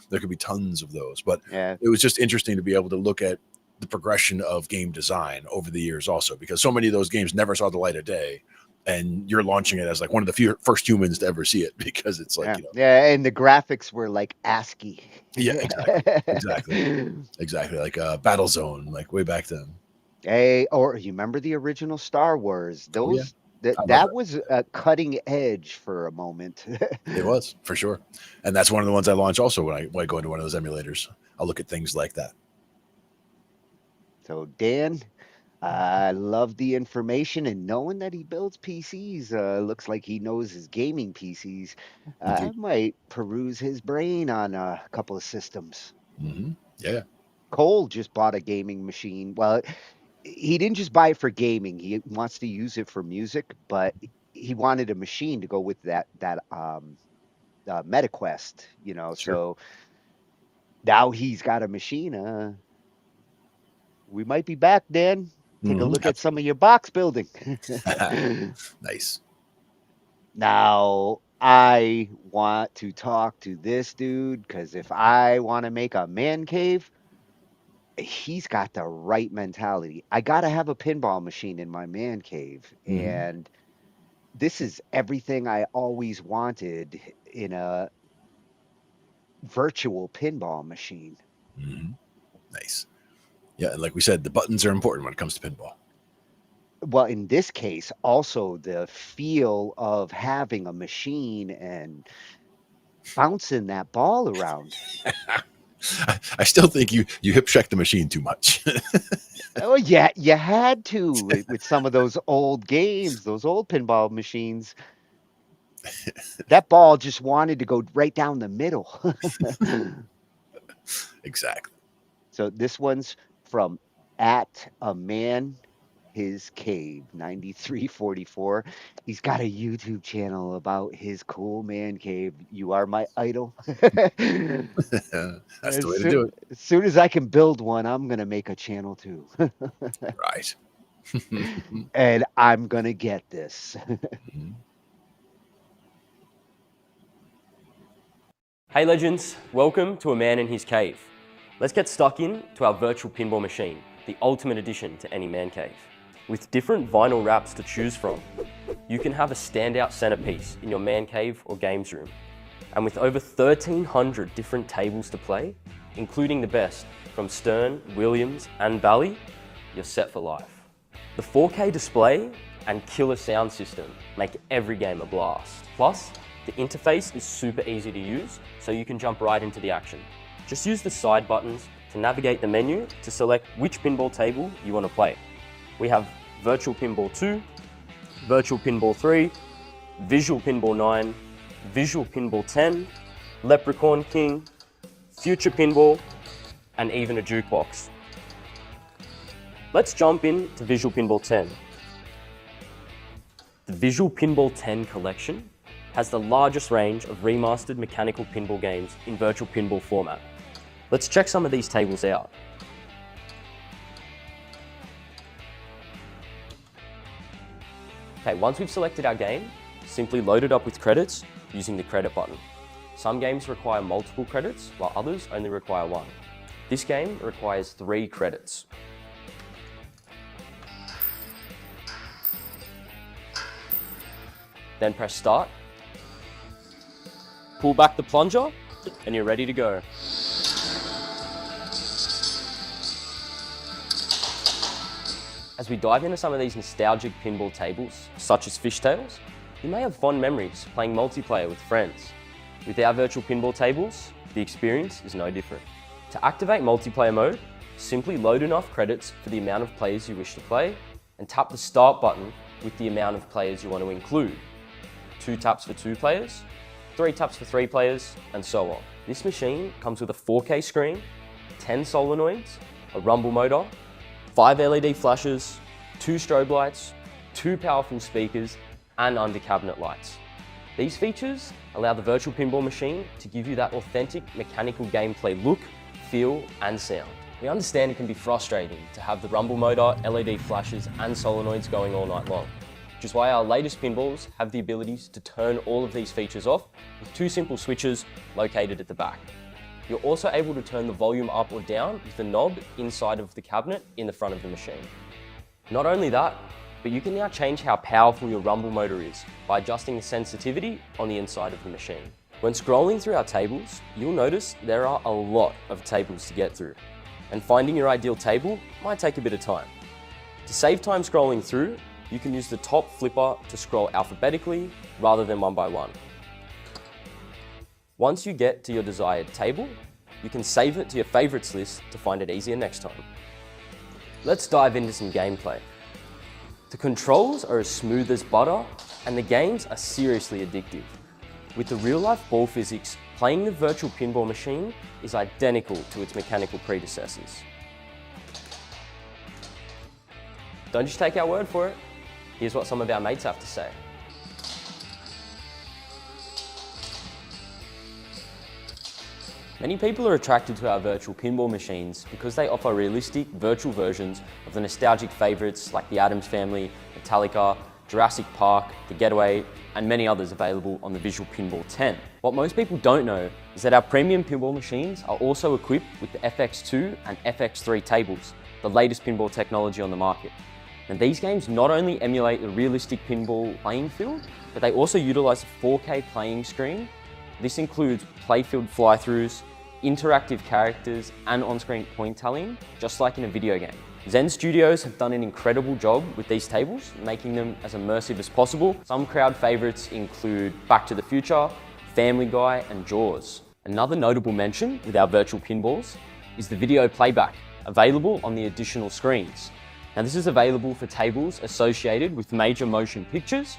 B: there could be tons of those. But it was just interesting to be able to look at the progression of game design over the years also, because so many of those games never saw the light of day, and you're launching it as like one of the first humans to ever see it, because it's like
C: and the graphics were like ASCII.
B: Yeah, exactly like Battlezone, like way back then.
C: Hey, or you remember the original Star Wars? Those that was a cutting edge for a moment.
B: It was, for sure. And that's one of the ones I launch also when I go into one of those emulators. I'll look at things like that.
C: So Dan, I love the information, and knowing that he builds PCs, looks like he knows his gaming PCs. I might peruse his brain on a couple of systems.
B: Mm-hmm. Yeah.
C: Cole just bought a gaming machine. Well, he didn't just buy it for gaming. He wants to use it for music, but he wanted a machine to go with that MetaQuest,
B: Sure.
C: So now he's got a machine. We might be back, Dan. Take a look at some of your box building.
B: Nice.
C: Now, I want to talk to this dude because if I want to make a man cave, he's got the right mentality. I got to have a pinball machine in my man cave. And this is everything I always wanted in a virtual pinball machine.
B: Nice. Yeah, and like we said, the buttons are important when it comes to pinball.
C: Well, in this case, also the feel of having a machine and bouncing that ball around.
B: I still think you hip check the machine too much.
C: Oh yeah, you had to with some of those old games, those old pinball machines. That ball just wanted to go right down the middle.
B: Exactly.
C: So this one's from @a man. his cave, 9344. He's got a YouTube channel about his cool man cave. You are my idol.
B: That's the way to do it.
C: As soon as I can build one, I'm going to make a channel too.
B: Right.
C: And I'm going to get this.
Q: Hey legends, welcome to A Man in His Cave. Let's get stuck in to our virtual pinball machine, the ultimate addition to any man cave. With different vinyl wraps to choose from, you can have a standout centerpiece in your man cave or games room. And with over 1,300 different tables to play, including the best from Stern, Williams and Bally, you're set for life. The 4K display and killer sound system make every game a blast. Plus, the interface is super easy to use, so you can jump right into the action. Just use the side buttons to navigate the menu to select which pinball table you want to play. We have Virtual Pinball 2, Virtual Pinball 3, Visual Pinball 9, Visual Pinball 10, Leprechaun King, Future Pinball, and even a jukebox. Let's jump into Visual Pinball 10. The Visual Pinball 10 collection has the largest range of remastered mechanical pinball games in virtual pinball format. Let's check some of these tables out. Okay, once we've selected our game, simply load it up with credits using the credit button. Some games require multiple credits, while others only require one. This game requires 3 credits. Then press start. Pull back the plunger, and you're ready to go. As we dive into some of these nostalgic pinball tables, such as Fishtails, you may have fond memories playing multiplayer with friends. With our virtual pinball tables, the experience is no different. To activate multiplayer mode, simply load enough credits for the amount of players you wish to play, and tap the start button with the amount of players you want to include. 2 taps for 2 players, 3 taps for 3 players, and so on. This machine comes with a 4K screen, 10 solenoids, a rumble motor, 5 LED flashes, 2 strobe lights, 2 powerful speakers, and under cabinet lights. These features allow the virtual pinball machine to give you that authentic mechanical gameplay look, feel, and sound. We understand it can be frustrating to have the rumble motor, LED flashes, and solenoids going all night long, which is why our latest pinballs have the abilities to turn all of these features off with 2 simple switches located at the back. You're also able to turn the volume up or down with the knob inside of the cabinet in the front of the machine. Not only that, but you can now change how powerful your rumble motor is by adjusting the sensitivity on the inside of the machine. When scrolling through our tables, you'll notice there are a lot of tables to get through, and finding your ideal table might take a bit of time. To save time scrolling through, you can use the top flipper to scroll alphabetically rather than one by one. Once you get to your desired table, you can save it to your favorites list to find it easier next time. Let's dive into some gameplay. The controls are as smooth as butter, and the games are seriously addictive. With the real-life ball physics, playing the virtual pinball machine is identical to its mechanical predecessors. Don't just take our word for it. Here's what some of our mates have to say. Many people are attracted to our virtual pinball machines because they offer realistic virtual versions of the nostalgic favourites like the Addams Family, Metallica, Jurassic Park, The Getaway, and many others available on the Visual Pinball 10. What most people don't know is that our premium pinball machines are also equipped with the FX2 and FX3 tables, the latest pinball technology on the market. And these games not only emulate the realistic pinball playing field, but they also utilise a 4K playing screen. This includes playfield fly-throughs, interactive characters, and on-screen point tallying, just like in a video game. Zen Studios have done an incredible job with these tables, making them as immersive as possible. Some crowd favourites include Back to the Future, Family Guy, and Jaws. Another notable mention with our virtual pinballs is the video playback, available on the additional screens. Now this is available for tables associated with major motion pictures.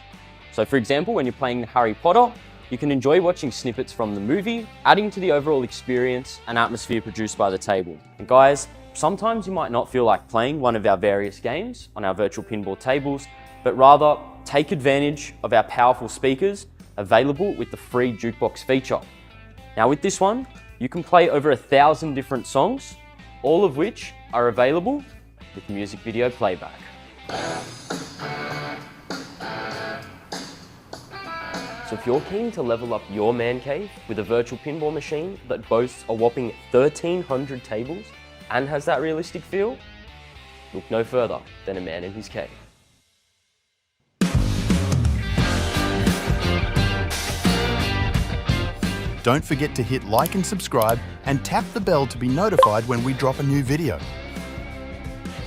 Q: So for example, when you're playing Harry Potter, you can enjoy watching snippets from the movie, adding to the overall experience and atmosphere produced by the table. And guys, Sometimes you might not feel like playing one of our various games on our virtual pinball tables, but rather take advantage of our powerful speakers available with the free jukebox feature. Now with this one, you can play over 1,000 different songs, all of which are available with music video playback. So if you're keen to level up your man cave with a virtual pinball machine that boasts a whopping 1,300 tables and has that realistic feel, look no further than a man in his cave.
R: Don't forget to hit like and subscribe and tap the bell to be notified when we drop a new video.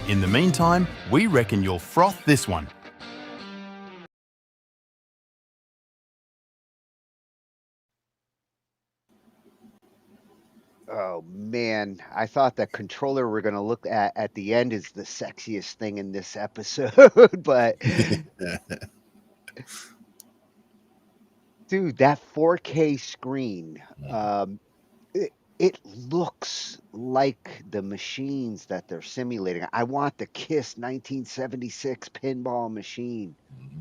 R: In the meantime, we reckon you'll froth this one.
C: Oh man, I thought the controller we're gonna look at the end is the sexiest thing in this episode, but dude, that 4K screen, it looks like the machines that they're simulating. I want the KISS 1976 pinball machine.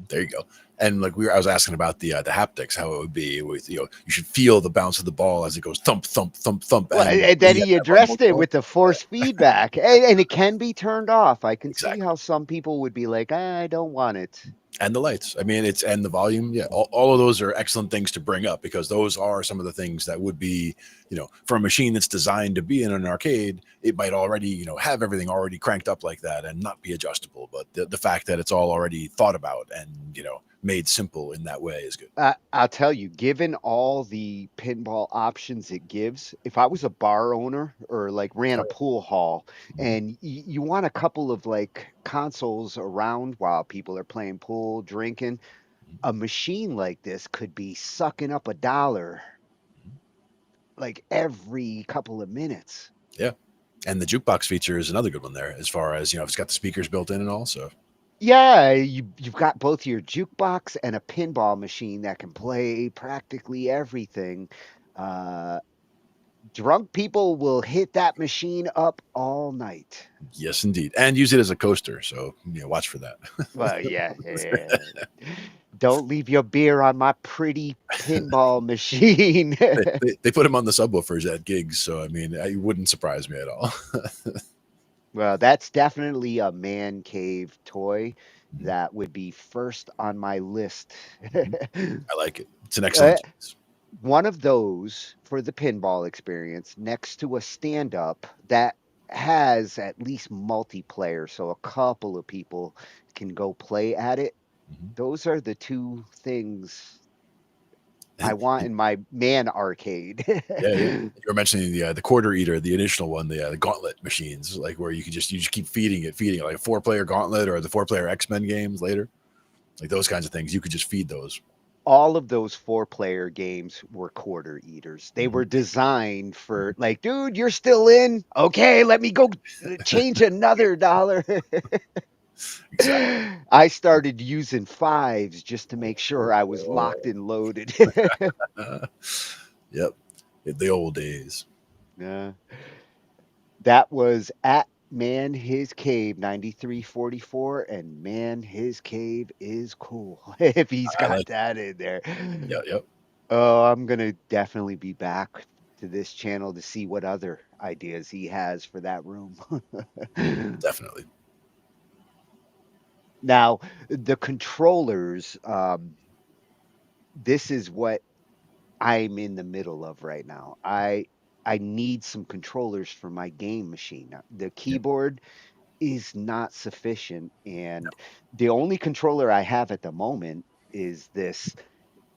B: There you go. And like I was asking about the haptics, how it would be with, you should feel the bounce of the ball as it goes thump, thump, thump, thump.
C: Well, and then he addressed it with the force feedback, and it can be turned off. I can see how some people would be like, I don't want it.
B: And the lights. I mean, and the volume. Yeah, all of those are excellent things to bring up, because those are some of the things that would be, for a machine that's designed to be in an arcade, it might already, have everything already cranked up like that and not be adjustable. But the fact that it's all already thought about and, made simple in that way is good.
C: I'll tell you, given all the pinball options it gives, if I was a bar owner or like ran a pool hall and you want a couple of like consoles around while people are playing pool, drinking, a machine like this could be sucking up $1 like every couple of minutes.
B: Yeah. And the jukebox feature is another good one there, as far as, if it's got the speakers built in and all. So
C: yeah, you've got both your jukebox and a pinball machine that can play practically everything. Drunk people will hit that machine up all night.
B: Yes, indeed. And use it as a coaster. So, watch for that.
C: Well, yeah. Don't leave your beer on my pretty pinball machine.
B: they put them on the subwoofers at gigs. So, I mean, it wouldn't surprise me at all.
C: Well, that's definitely a man cave toy that would be first on my list.
B: I like it. It's an excellent choice.
C: One of those for the pinball experience next to a stand-up that has at least multiplayer, so a couple of people can go play at it. Those are the two things I want in my man arcade.
B: Yeah. You were mentioning the quarter eater, the initial one, the gauntlet machines, like where you just keep feeding it, like a 4-player gauntlet or the 4-player X-Men games later, like those kinds of things. You could just feed those.
C: All of those 4-player games were quarter eaters. They were designed for like, dude, you're still in? Okay, let me go change another $1. Exactly. I started using 5s just to make sure I was locked and loaded.
B: Yep. The old days.
C: Yeah. That was at Man His Cave 9344, and Man His Cave is cool if he's got that in there.
B: Yep.
C: Oh, I'm gonna definitely be back to this channel to see what other ideas he has for that room.
B: Definitely.
C: Now, the controllers, this is what I'm in the middle of right now. I need some controllers for my game machine. Now, the keyboard is not sufficient, and the only controller I have at the moment is this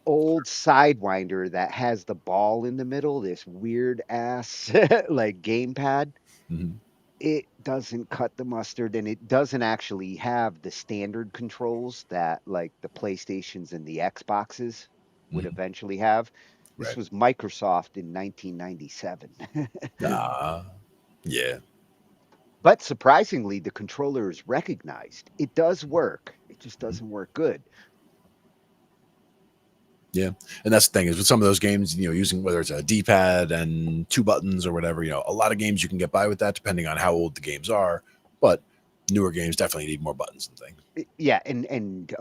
C: old Sidewinder that has the ball in the middle, this weird ass like gamepad. It doesn't cut the mustard, and it doesn't actually have the standard controls that like the PlayStations and the Xboxes would eventually have. This was Microsoft in 1997.
B: Yeah.
C: But surprisingly, the controller is recognized. It does work. It just doesn't work good.
B: Yeah, and that's the thing is with some of those games, using whether it's a D-pad and 2 buttons or whatever, a lot of games you can get by with that depending on how old the games are, but newer games definitely need more buttons and things.
C: Yeah, and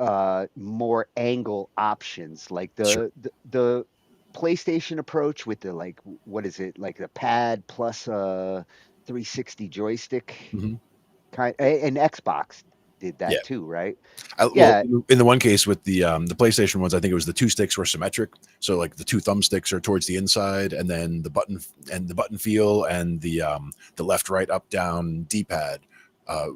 C: more angle options like
B: Sure.
C: the PlayStation approach with the like what is it like the pad plus a 360 joystick
B: Mhm.
C: and Xbox did
B: Yeah.
C: that too, right?
B: Well,
C: Yeah,
B: in the one case with the PlayStation ones, I think it was the 2 sticks were symmetric. So like the 2 thumbsticks are towards the inside, and then the button feel and the left, right, up, down D-pad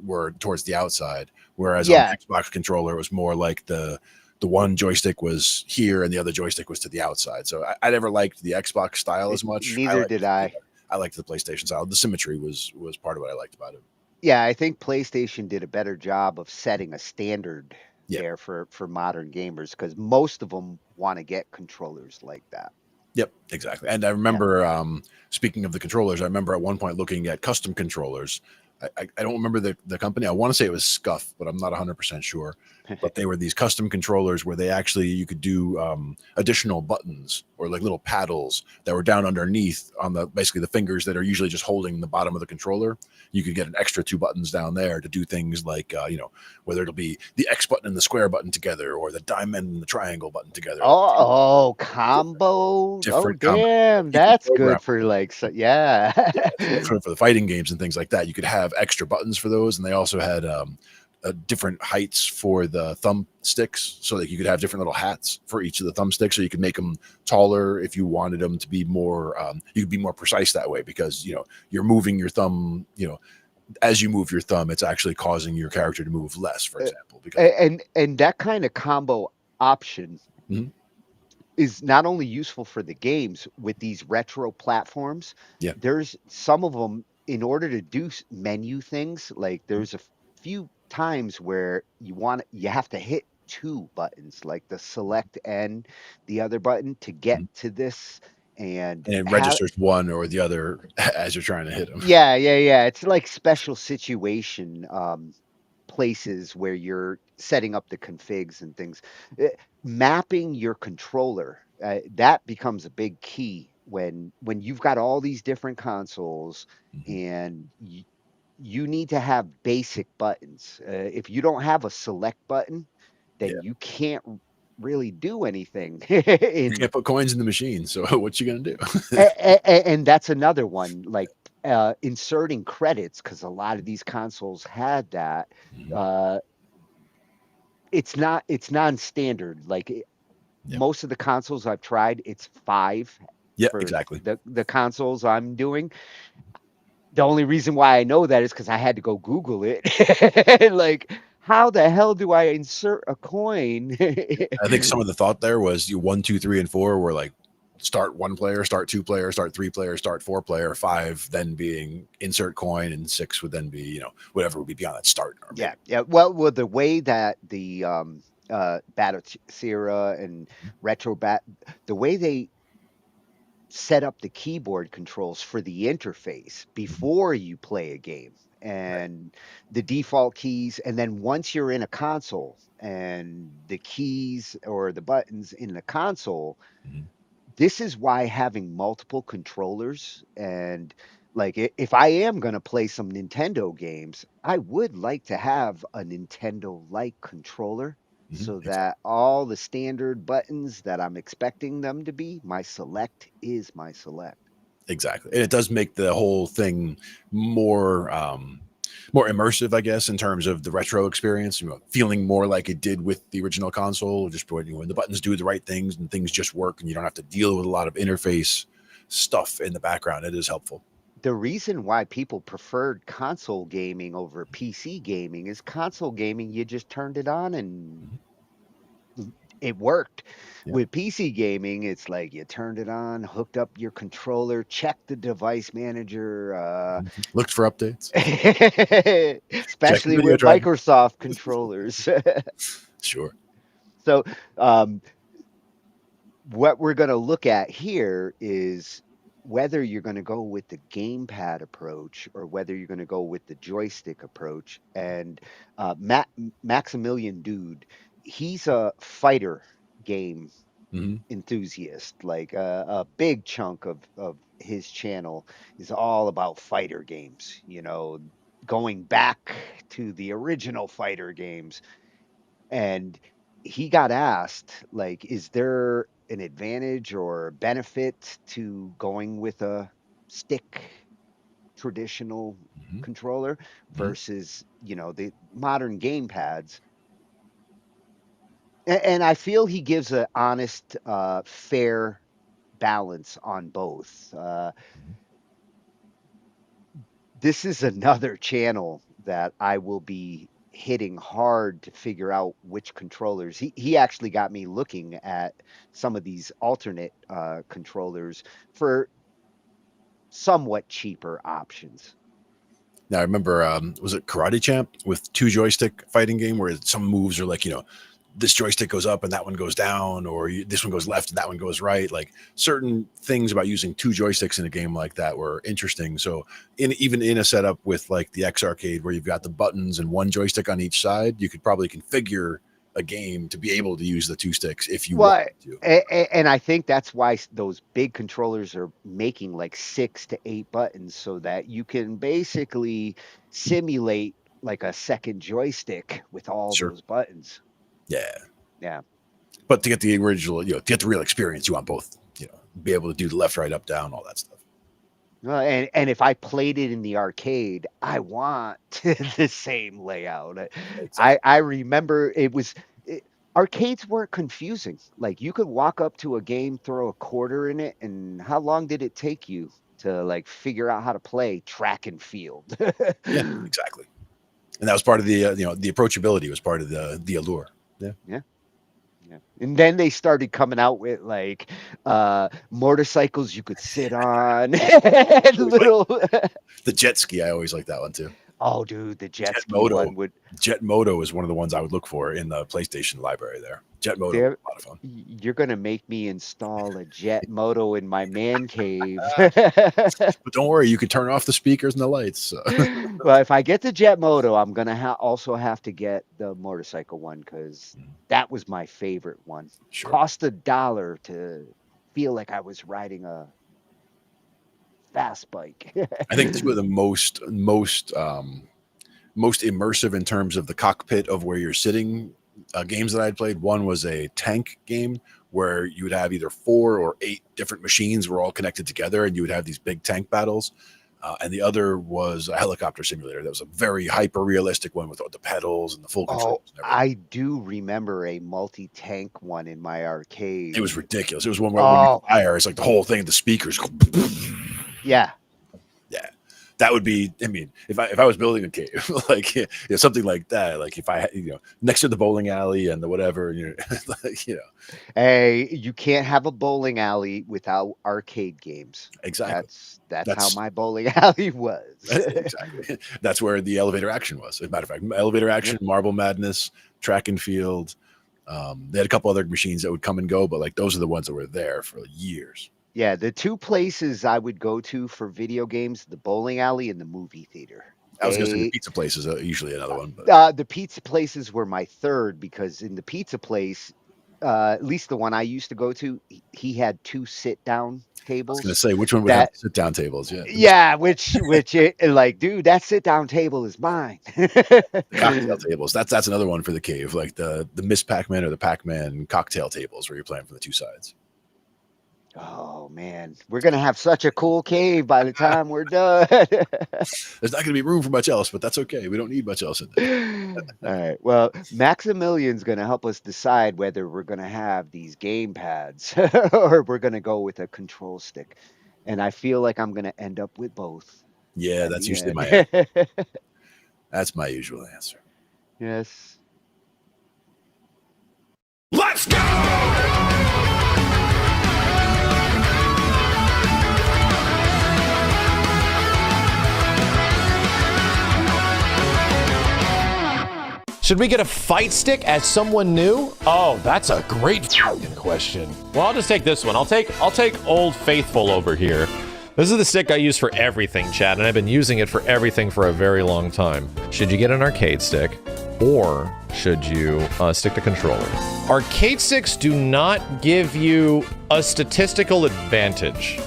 B: were towards the outside. Whereas on
C: yeah.
B: the Xbox controller, it was more like the one joystick was here and the other joystick was to the outside. So I never liked the Xbox style as much.
C: Neither did I.
B: I liked the PlayStation style. The symmetry was part of what I liked about it.
C: Yeah, I think PlayStation did a better job of setting a standard
B: Yeah.
C: there for modern gamers because most of them want to get controllers like that.
B: Yep, exactly. And I remember, speaking of the controllers, I remember at one point looking at custom controllers. I don't remember the company. I want to say it was Scuff, but I'm not 100% sure. But they were these custom controllers where you could do additional buttons or like little paddles that were down underneath on basically the fingers that are usually just holding the bottom of the controller. You could get an extra 2 buttons down there to do things like, whether it'll be the X button and the square button together or the diamond and the triangle button together.
C: Oh, combo. Oh,
B: Different
C: damn.
B: you can
C: That's
B: program
C: good for like, yeah.
B: for the fighting games and things like that. You could have extra buttons for those, and they also had different heights for the thumb sticks, so that you could have different little hats for each of the thumbsticks, so you could make them taller if you wanted them to be more. You could be more precise that way because you're moving your thumb. As you move your thumb, it's actually causing your character to move less, for example. Because
C: And that kind of combo option
B: Mhm.
C: is not only useful for the games with these retro platforms.
B: Yeah.
C: There's some of them in order to do menu things. Like there's a few times where you have to hit 2 buttons, like the select and the other button to get to this and
B: it registers one or the other as you're trying to hit them.
C: yeah. It's like special situation places where you're setting up the configs and things. Mapping your controller, that becomes a big key when you've got all these different consoles and you need to have basic buttons. If you don't have a select button, then you can't really do anything.
B: You can't put coins in the machine, so what you gonna do?
C: And that's another one, like inserting credits, because a lot of these consoles had that. Uh, it's non-standard. Like most of the consoles I've tried, it's 5
B: Yeah,
C: for
B: exactly.
C: the consoles I'm doing. The only reason why I know that is because I had to go Google it. Like, how the hell do I insert a coin?
B: I think some of the thought there was 1, 2, 3, and 4 were like start 1 player, start 2 player, start 3 player, start 4 player, 5 then being insert coin, and 6 would then be whatever would be beyond that start.
C: Yeah. Well, the way that the batocera and retrobat, the way they set up the keyboard controls for the interface before you play a game and the default keys, and then once you're in a console and the keys or the buttons in the console, this is why having multiple controllers and like if I am going to play some Nintendo games, I would like to have a Nintendo like controller so that all the standard buttons that I'm expecting them to be, my select is my select.
B: Exactly. And it does make the whole thing more more immersive, I guess, in terms of the retro experience, feeling more like it did with the original console, just when the buttons do the right things and things just work and you don't have to deal with a lot of interface stuff in the background. It is helpful.
C: The reason why people preferred console gaming over PC gaming is console gaming, you just turned it on and it worked. With PC gaming, it's like you turned it on, hooked up your controller, checked the device manager,
B: looked for updates,
C: especially with Microsoft controllers.
B: Sure.
C: So, what we're going to look at here is whether you're going to go with the gamepad approach or whether you're going to go with the joystick approach. And Maximilian Dude, he's a fighter game enthusiast. Like a big chunk of his channel is all about fighter games, you know, going back to the original fighter games. And he got asked, like, is there an advantage or benefit to going with a stick traditional controller versus, you know, the modern game pads? And I feel he gives an honest, fair balance on both. This is another channel that I will be hitting hard to figure out which controllers. He actually got me looking at some of these alternate controllers for somewhat cheaper options.
B: Now I remember, was it Karate Champ with 2 joystick fighting game where some moves are like, you know, this joystick goes up and that one goes down, or this one goes left and that one goes right. Like certain things about using 2 joysticks in a game like that were interesting. So even in a setup with like the X Arcade where you've got the buttons and 1 joystick on each side, you could probably configure a game to be able to use the 2 sticks if you want to.
C: And I think that's why those big controllers are making like 6 to 8 buttons so that you can basically simulate like a second joystick with all those buttons. Yeah.
B: But to get the original, you know, to get the real experience, you want both, you know, be able to do the left, right, up, down, all that stuff.
C: And if I played it in the arcade, I want the same layout. Exactly. I remember arcades weren't confusing. Like you could walk up to a game, throw a quarter in it, and how long did it take you to like figure out how to play track and field?
B: Yeah, exactly. And that was part of the, you know, the approachability was part of the allure.
C: Yeah. And then they started coming out with like motorcycles you could sit on.
B: The jet ski, I always like that one too.
C: Oh, dude, the jet ski one would.
B: Jet Moto is one of the ones I would look for in the PlayStation library there. Jet Moto, a lot of fun.
C: You're going to make me install a Jet Moto in my man cave.
B: But don't worry, you can turn off the speakers and the lights. So.
C: Well, if I get the Jet Moto, I'm going to also have to get the motorcycle one because that was my favorite one.
B: Sure.
C: Cost $1 to feel like I was riding a fast bike.
B: I think 2 of the most immersive in terms of the cockpit of where you're sitting games that I'd played. One was a tank game where you would have either 4 or 8 different machines were all connected together and you would have these big tank battles. And the other was a helicopter simulator. That was a very hyper realistic one with all the pedals and the full controls.
C: I do remember a multi-tank one in my arcade.
B: It was ridiculous. It was one where when you fire, it's like the whole thing, the speakers.
C: Yeah.
B: That would be, I mean, if I was building a cave, like something like that, like if I, you know, next to the bowling alley and the whatever, you know, like, you know.
C: Hey, you can't have a bowling alley without arcade games.
B: Exactly.
C: That's how my bowling alley was.
B: Exactly. That's where the elevator action was. As a matter of fact, elevator action, Marble Madness, track and field. They had a couple other machines that would come and go, but like those are the ones that were there for years.
C: Yeah, the 2 places I would go to for video games, the bowling alley and the movie theater.
B: I was going to say the pizza place is usually another one. But.
C: The pizza places were my third because in the pizza place, at least the one I used to go to, he had 2 sit-down tables.
B: I was going to say, which one would have sit-down tables? Yeah.
C: Yeah, which like, dude, that sit-down table is mine.
B: Cocktail tables. That's another one for the cave, like the Miss Pac-Man or the Pac-Man cocktail tables where you're playing from the 2 sides.
C: Oh man, we're gonna have such a cool cave by the time we're done.
B: There's not gonna be room for much else, but that's okay. We don't need much else in there.
C: All right. Well, Maximilian's gonna help us decide whether we're gonna have these game pads or we're gonna go with a control stick. And I feel like I'm gonna end up with both.
B: Yeah, that's usually my answer. That's my usual answer.
C: Yes.
M: Let's go!
S: Should we get a fight stick as someone new? Oh, that's a great question. Well, I'll just take this one. I'll take Old Faithful over here. This is the stick I use for everything, Chad, and I've been using it for everything for a very long time. Should you get an arcade stick? or should you stick to controller? Arcade sticks do not give you a statistical advantage.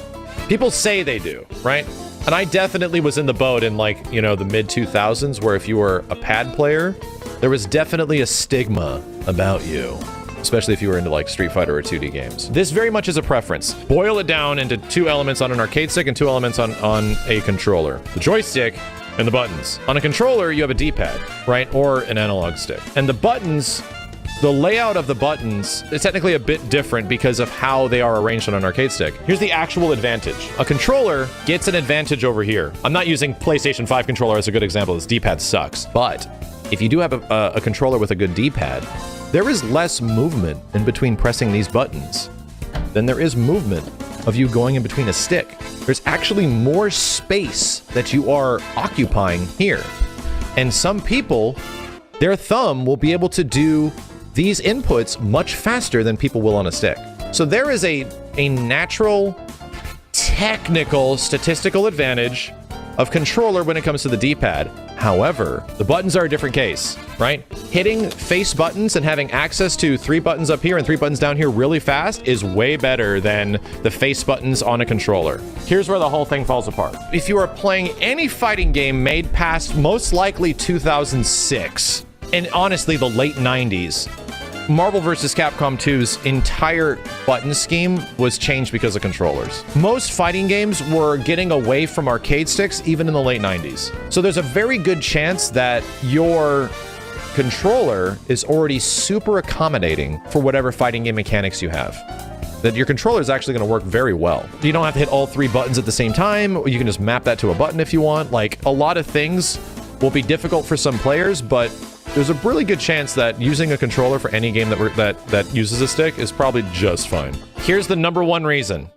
S: People say they do, right? And I definitely was in the boat in like, you know, the mid 2000s where if you were a pad player, there was definitely a stigma about you, especially if you were into like Street Fighter or 2D games. This very much is a preference. Boil it down into 2 elements on an arcade stick and 2 elements on a controller. The joystick and the buttons. On a controller, you have a D-pad, right? Or an analog stick. And the buttons, the layout of the buttons is technically a bit different because of how they are arranged on an arcade stick. Here's the actual advantage. A controller gets an advantage over here. I'm not using PlayStation 5 controller as a good example. This D-pad sucks. But if you do have a controller with a good D-pad, there is less movement in between pressing these buttons than there is movement of you going in between a stick. There's actually more space that you are occupying here. And some people, their thumb will be able to do these inputs much faster than people will on a stick. So there is a natural, technical, statistical advantage of controller when it comes to the D-pad. However, the buttons are a different case, right? Hitting face buttons and having access to 3 buttons up here and 3 buttons down here really fast is way better than the face buttons on a controller. Here's where the whole thing falls apart. If you are playing any fighting game made past most likely 2006, and honestly the late 90s, Marvel vs. Capcom 2's entire button scheme was changed because of controllers. Most fighting games were getting away from arcade sticks even in the late 90s. So there's a very good chance that your controller is already super accommodating for whatever fighting game mechanics you have. That your controller is actually going to work very well. You don't have to hit all 3 buttons at the same time. You can just map that to a button if you want. Like, a lot of things will be difficult for some players, but there's a really good chance that using a controller for any game that uses a stick is probably just fine. Here's the number 1 reason.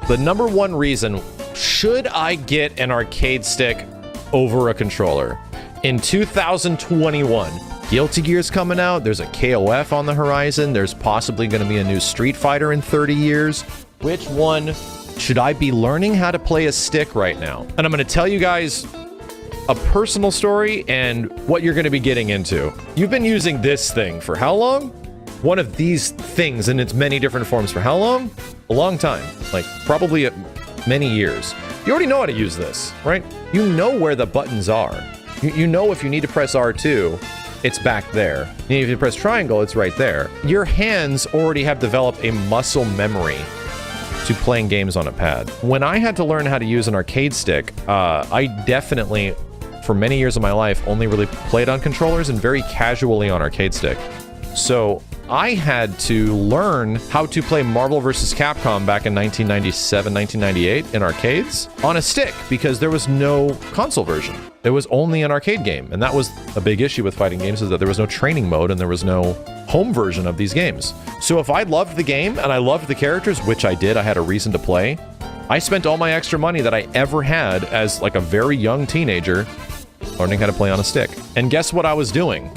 S: The number 1 reason, should I get an arcade stick over a controller? In 2021, Guilty Gear's coming out, there's a KOF on the horizon, there's possibly going to be a new Street Fighter in 30 years. Which one should I be learning how to play a stick right now? And I'm going to tell you guys a personal story and what you're going to be getting into. You've been using this thing for how long? One of these things in its many different forms for how long? A long time. Like, probably many years. You already know how to use this, right? You know where the buttons are. You know if you need to press R2, it's back there. And if you press triangle, it's right there. Your hands already have developed a muscle memory to playing games on a pad. When I had to learn how to use an arcade stick, I definitely, for many years of my life, only really played on controllers and very casually on arcade stick. So I had to learn how to play Marvel vs. Capcom back in 1997, 1998 in arcades on a stick because there was no console version. It was only an arcade game. And that was a big issue with fighting games, is that there was no training mode and there was no home version of these games. So if I loved the game and I loved the characters, which I did, I had a reason to play, I spent all my extra money that I ever had as like a very young teenager learning how to play on a stick. And guess what I was doing?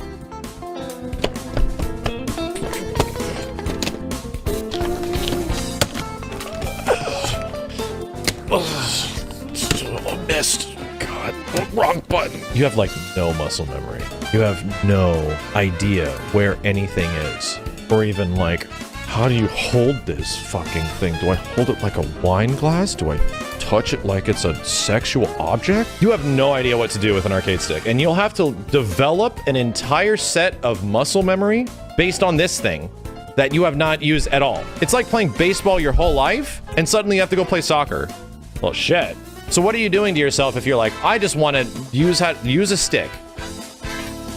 S: Oh, missed. God, wrong button. You have like no muscle memory. You have no idea where anything is. Or even like, how do you hold this fucking thing? Do I hold it like a wine glass? Do I touch it like it's a sexual object? You have no idea what to do with an arcade stick. And you'll have to develop an entire set of muscle memory based on this thing that you have not used at all. It's like playing baseball your whole life and suddenly you have to go play soccer. Well, shit. So what are you doing to yourself if you're like, I just want to use a stick?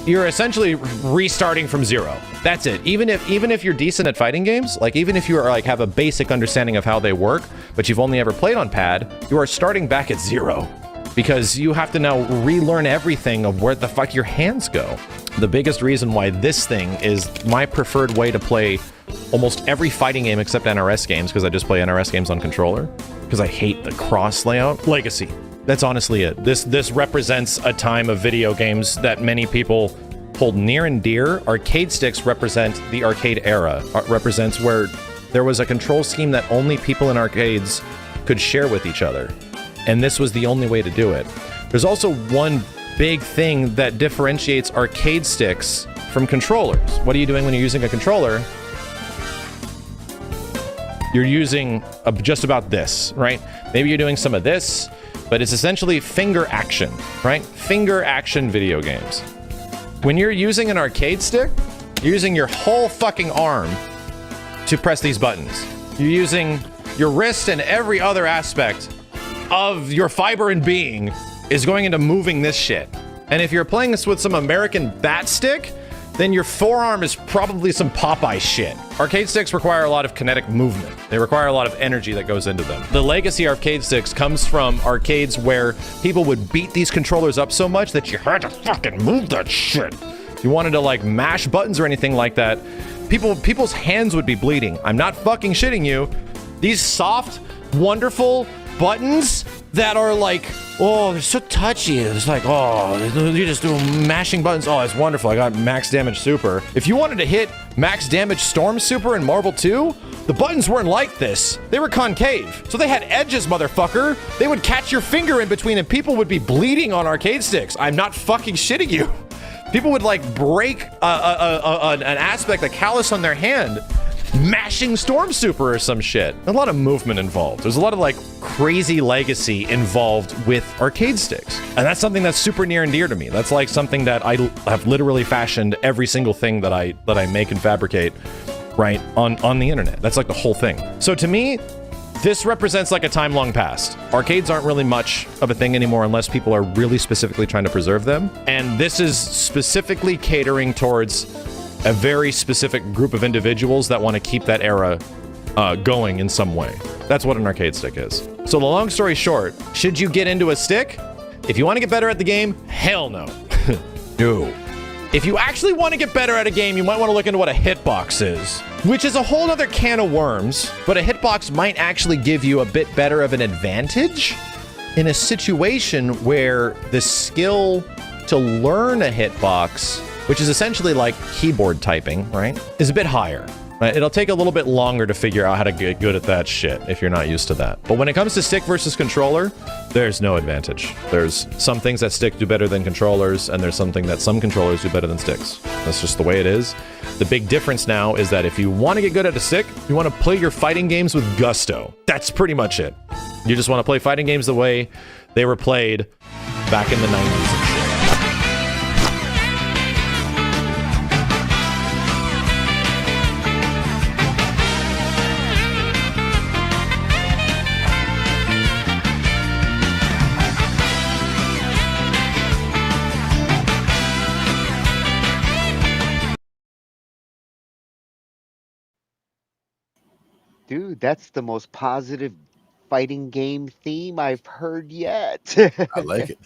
S: You're essentially restarting from zero. That's it. Even if you're decent at fighting games, like even if you are like have a basic understanding of how they work, but you've only ever played on pad, you are starting back at zero because you have to now relearn everything of where the fuck your hands go. The biggest reason why this thing is my preferred way to play almost every fighting game except NRS games, because I just play NRS games on controller, because I hate the cross layout. Legacy. That's honestly it. This represents a time of video games that many people hold near and dear. Arcade sticks represent the arcade era. Represents where there was a control scheme that only people in arcades could share with each other. And this was the only way to do it. There's also one big thing that differentiates arcade sticks from controllers. What are you doing when you're using a controller? You're using just about this, right? Maybe you're doing some of this, but it's essentially finger action, right? Finger action video games. When you're using an arcade stick, you're using your whole fucking arm to press these buttons. You're using your wrist and every other aspect of your fiber and being is going into moving this shit. And if you're playing this with some American bat stick, then your forearm is probably some Popeye shit. Arcade sticks require a lot of kinetic movement. They require a lot of energy that goes into them. The legacy arcade sticks comes from arcades where people would beat these controllers up so much that you had to fucking move that shit. If you wanted to like mash buttons or anything like that, people's hands would be bleeding. I'm not fucking shitting you. These soft, wonderful buttons that are like, oh, they're so touchy. It's like, oh, you're just doing mashing buttons. Oh, it's wonderful. I got max damage super. If you wanted to hit max damage storm super in Marvel 2, the buttons weren't like this. They were concave. So they had edges, motherfucker. They would catch your finger in between and people would be bleeding on arcade sticks. I'm not fucking shitting you. People would like break an aspect, a callus on their hand, mashing Storm Super or some shit. A lot of movement involved. There's a lot of like crazy legacy involved with arcade sticks. And that's something that's super near and dear to me. That's like something that I have literally fashioned every single thing that I make and fabricate, right, on the internet. That's like the whole thing. So to me, this represents like a time long past. Arcades aren't really much of a thing anymore unless people are really specifically trying to preserve them. And this is specifically catering towards a very specific group of individuals that want to keep that era going in some way. That's what an arcade stick is. So the long story short, should you get into a stick? If you want to get better at the game, hell no. No. If you actually want to get better at a game, you might want to look into what a hitbox is, which is a whole other can of worms, but a hitbox might actually give you a bit better of an advantage in a situation where the skill to learn a hitbox, which is essentially like keyboard typing, right, is a bit higher. Right? It'll take a little bit longer to figure out how to get good at that shit if you're not used to that. But when it comes to stick versus controller, there's no advantage. There's some things that stick do better than controllers, and there's something that some controllers do better than sticks. That's just the way it is. The big difference now is that if you want to get good at a stick, you want to play your fighting games with gusto. That's pretty much it. You just want to play fighting games the way they were played back in the 90s and shit.
C: Dude, that's the most positive fighting game theme I've heard yet.
B: I like it.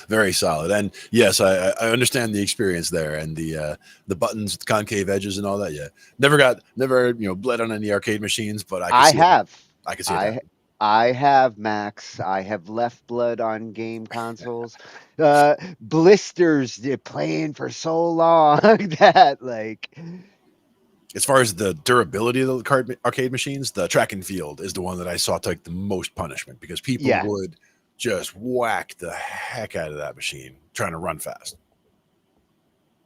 B: Very solid. And yes, I understand the experience there and the buttons with concave edges and all that. Yeah. Never bled on any arcade machines, but I can see that.
C: I have, Max. I have left blood on game consoles. Blisters playing for so long that like.
B: As far as the durability of the arcade machines, the track and field is the one that I saw take the most punishment because people would just whack the heck out of that machine trying to run fast.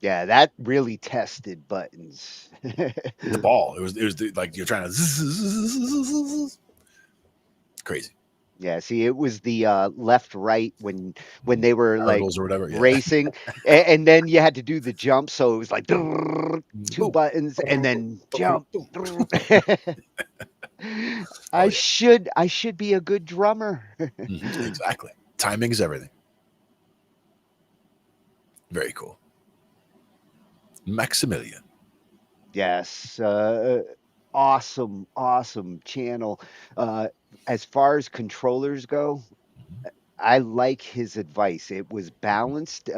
C: Yeah, that really tested buttons.
B: The ball, it was like you're trying to crazy.
C: Yeah, see, it was the left right when they were
B: Parables
C: like
B: or whatever,
C: racing, and then you had to do the jump. So it was like two buttons and then jump. I should be a good drummer.
B: Exactly, timing is everything. Very cool, Maximilian.
C: Yes, awesome channel. As far as controllers go, I like his advice. It was balanced.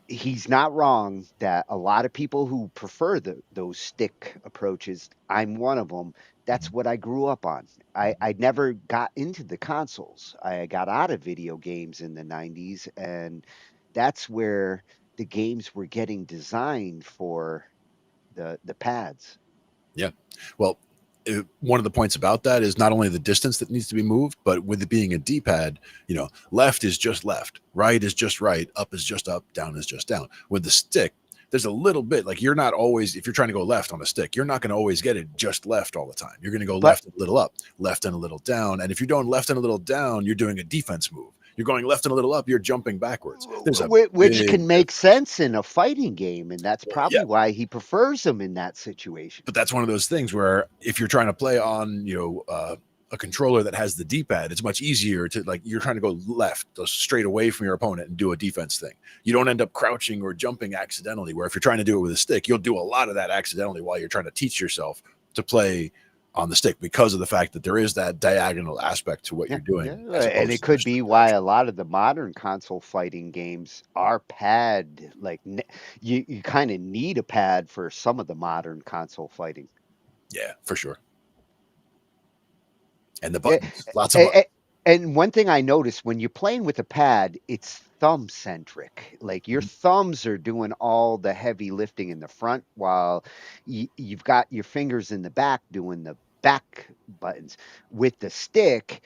C: He's not wrong that a lot of people who prefer those stick approaches, I'm one of them. That's what I grew up on. I never got into the consoles. I got out of video games in the 90s, and that's where the games were getting designed for the pads.
B: Yeah. Well, one of the points about that is not only the distance that needs to be moved, but with it being a D-pad, left is just left, right is just right, up is just up, down is just down. With the stick, there's a little bit, like you're not always, if you're trying to go left on a stick, you're not going to always get it just left all the time. You're going to go left and a little up, left and a little down. And if you're doing left and a little down, you're doing a defense move. You're going left and a little up, you're jumping backwards.
C: Which can make sense in a fighting game, and that's probably why he prefers them in that situation.
B: But that's one of those things where if you're trying to play on, a controller that has the D-pad, it's much easier to, like, you're trying to go left, go straight away from your opponent and do a defense thing. You don't end up crouching or jumping accidentally, where if you're trying to do it with a stick, you'll do a lot of that accidentally while you're trying to teach yourself to play on the stick, because of the fact that there is that diagonal aspect to what you're doing.
C: And it could be why a lot of the modern console fighting games are pad, like you kind of need a pad for some of the modern console fighting.
B: Yeah, for sure. And the buttons, lots of buttons.
C: And one thing I noticed, when you're playing with a pad, it's thumb centric. Like your thumbs are doing all the heavy lifting in the front, while you've got your fingers in the back doing the back buttons. With the stick,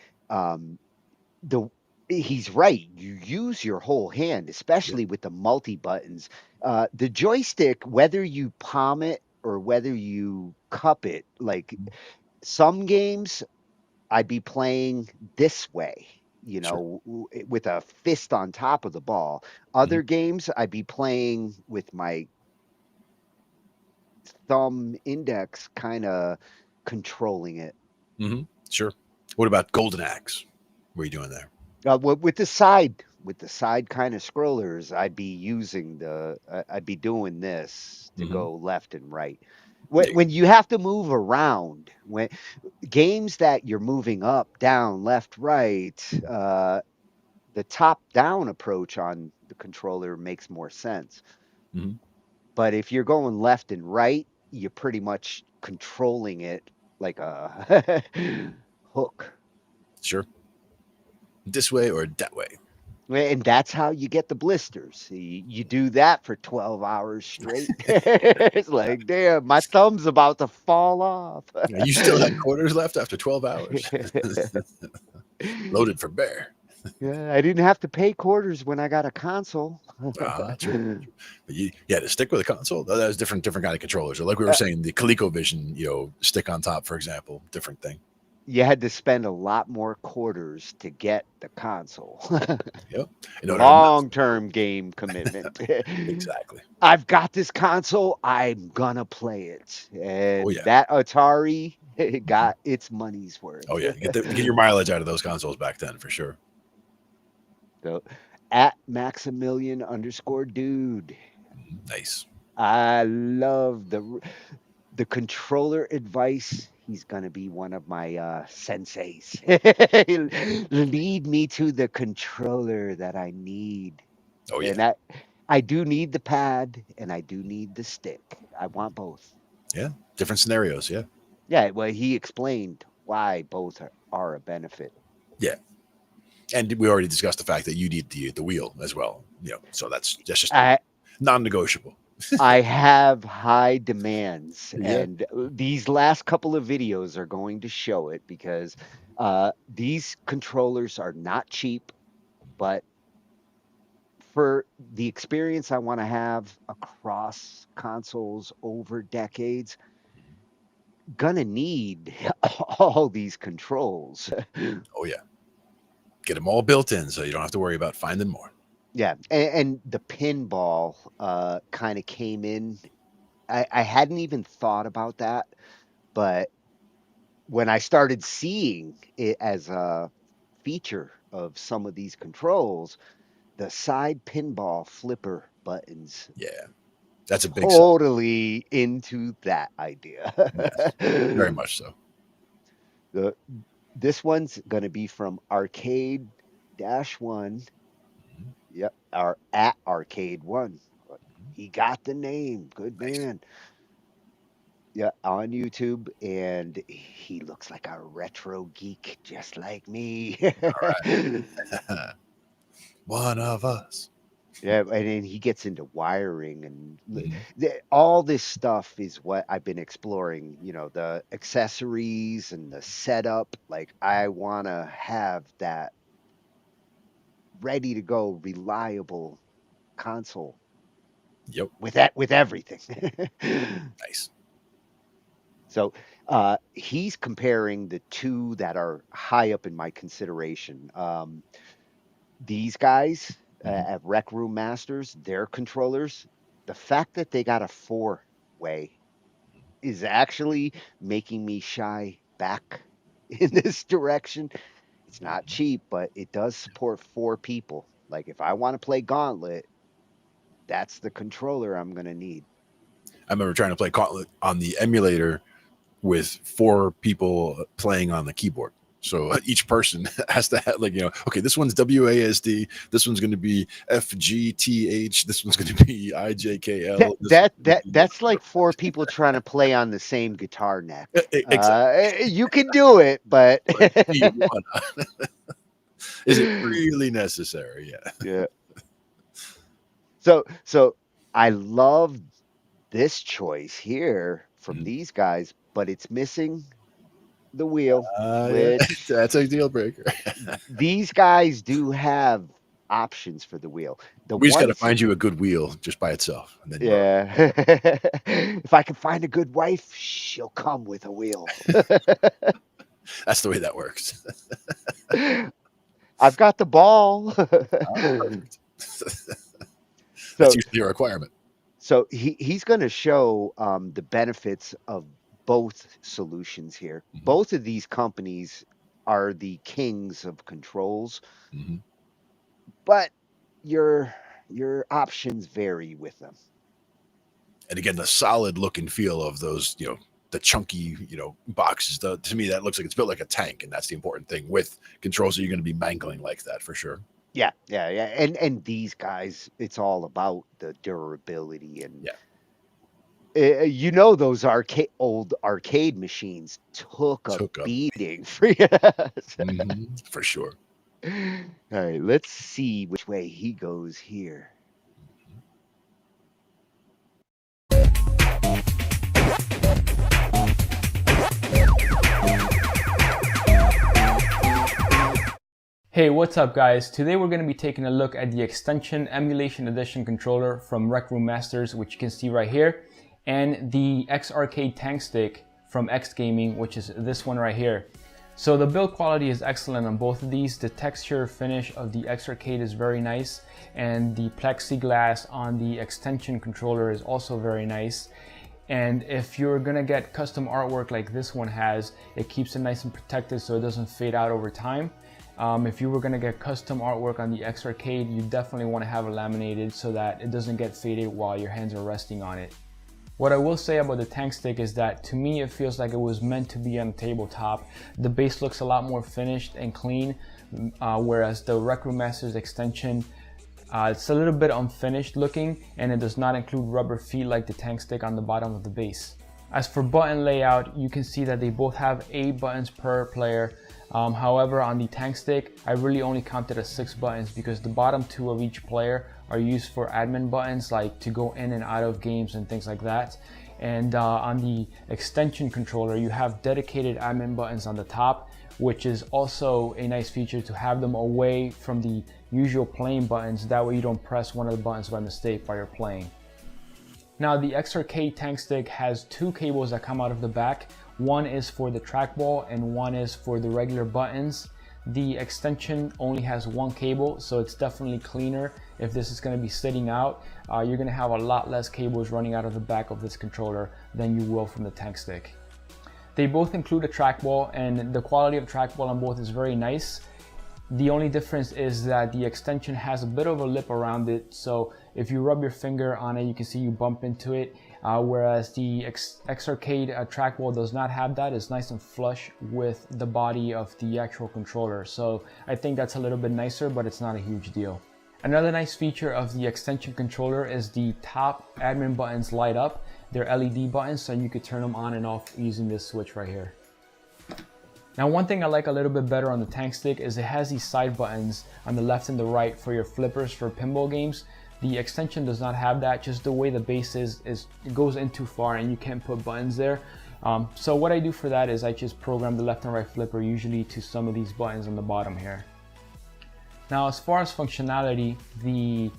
C: he's right. You use your whole hand, especially with the multi buttons. The joystick, whether you palm it or whether you cup it, like some games, I'd be playing this way, with a fist on top of the ball. Other games, I'd be playing with my thumb index kind of controlling it.
B: Sure. What about Golden Axe? What are you doing there?
C: With the side kind of scrollers, I'd be doing this to go left and right. When you have to move around, when games that you're moving up, down, left, right, the top-down approach on the controller makes more sense. But if you're going left and right, you're pretty much controlling it like a hook.
B: Sure. This way or that way.
C: And that's how you get the blisters. You do that for 12 hours straight. It's like, damn, my thumb's about to fall off.
B: You still had quarters left after 12 hours. Loaded for bear.
C: Yeah, I didn't have to pay quarters when I got a console.
B: True. But you had to stick with a console. That was different kind of controllers. Or like we were saying, the ColecoVision, stick on top, for example, different thing.
C: You had to spend a lot more quarters to get the console.
B: Yep.
C: Long-term game commitment.
B: Exactly.
C: I've got this console. I'm gonna play it. And that Atari got its money's worth.
B: Oh yeah, get your mileage out of those consoles back then for sure.
C: So, at Maximilian_dude.
B: Nice.
C: I love the controller advice. He's going to be one of my senseis. Lead me to the controller that I need.
B: Oh, yeah.
C: And I do need the pad, and I do need the stick. I want both.
B: Yeah, different scenarios, yeah.
C: Yeah, well, he explained why both are a benefit.
B: Yeah. And we already discussed the fact that you need the wheel as well. So that's just non-negotiable.
C: I have high demands, and these last couple of videos are going to show it, because these controllers are not cheap, but for the experience I want to have across consoles over decades, gonna need all these controls.
B: Oh yeah, get them all built in so you don't have to worry about finding more.
C: Yeah, and the pinball kind of came in. I hadn't even thought about that, but when I started seeing it as a feature of some of these controls, the side pinball flipper buttons.
B: Yeah, that's a big
C: totally into that idea.
B: Yes, very much so.
C: This one's going to be from Arcade-1. Yep, at Arcade1. He got the name. Good man. Yeah, on YouTube, and he looks like a retro geek just like me.
B: All right. One of us.
C: Yeah, and then he gets into wiring and all this stuff is what I've been exploring, the accessories and the setup. Like I want to have that ready to go, reliable console.
B: Yep.
C: With everything.
B: Nice.
C: So he's comparing the two that are high up in my consideration. These guys at Rec Room Masters, their controllers, the fact that they got a 4-way is actually making me shy back in this direction. It's not cheap, but it does support 4 people. Like if I want to play Gauntlet, that's the controller I'm going to need.
B: I remember trying to play Gauntlet on the emulator with 4 people playing on the keyboard. So each person has to have, okay, this one's WASD, this one's going to be FGTH, this one's going to be IJKL.
C: That's like 4 people trying to play on the same guitar neck.
B: Exactly.
C: You can do it, but
B: is it really necessary?
C: Yeah. So I love this choice here from these guys, but it's missing the wheel, which
B: that's a deal breaker.
C: These guys do have options for the wheel.
B: We just got to find you a good wheel just by itself. And then
C: if I can find a good wife, she'll come with a wheel.
B: That's the way that works.
C: I've got the ball.
B: That's usually a requirement.
C: So he's going to show the benefits of both solutions here. Both of these companies are the kings of controls, but your options vary with them.
B: And again, the solid look and feel of those, the chunky, boxes. To me, that looks like it's built like a tank, and that's the important thing with controls. So you're going to be mangling like that for sure.
C: Yeah. And these guys, it's all about the durability and those old arcade machines took a beating for
B: for sure.
C: All right, let's see which way he goes here.
T: Hey, what's up guys? Today we're going to be taking a look at the Xtension Emulation Edition controller from Rec Room Masters, which you can see right here, and the X Arcade Tankstick from X Gaming, which is this one right here. So the build quality is excellent on both of these. The texture finish of the X Arcade is very nice, and the plexiglass on the Xtension controller is also very nice. And if you're gonna get custom artwork like this one has, it keeps it nice and protected so it doesn't fade out over time. If you were gonna get custom artwork on the X Arcade, you definitely wanna have it laminated so that it doesn't get faded while your hands are resting on it. What I will say about the Tankstick is that to me it feels like it was meant to be on a tabletop. The base looks a lot more finished and clean, whereas the Rec Room Masters Xtension, it's a little bit unfinished looking, and it does not include rubber feet like the Tankstick on the bottom of the base. As for button layout, you can see that they both have 8 buttons per player. However, on the Tankstick, I really only counted as 6 buttons because the bottom 2 of each player are used for admin buttons, like to go in and out of games and things like that. And on the Xtension controller, you have dedicated admin buttons on the top, which is also a nice feature to have them away from the usual playing buttons. That way you don't press one of the buttons by mistake while you're playing. Now the X Arcade Tankstick has 2 cables that come out of the back. One is for the trackball and one is for the regular buttons. The Xtension only has 1 cable, so it's definitely cleaner. If this is going to be sitting out, you're going to have a lot less cables running out of the back of this controller than you will from the Tankstick. They both include a trackball, and the quality of trackball on both is very nice. The only difference is that the Xtension has a bit of a lip around it, so if you rub your finger on it, you can see you bump into it, whereas the X Arcade trackball does not have that. It's nice and flush with the body of the actual controller, so I think that's a little bit nicer, but it's not a huge deal. Another nice feature of the Xtension controller is the top admin buttons light up. They're LED buttons, so you could turn them on and off using this switch right here. Now, one thing I like a little bit better on the Tankstick is it has these side buttons on the left and the right for your flippers for pinball games. The extension does not have that. Just the way the base is it goes in too far and you can't put buttons there. So what I do for that is I just program the left and right flipper usually to some of these buttons on the bottom here. Now as far as functionality, the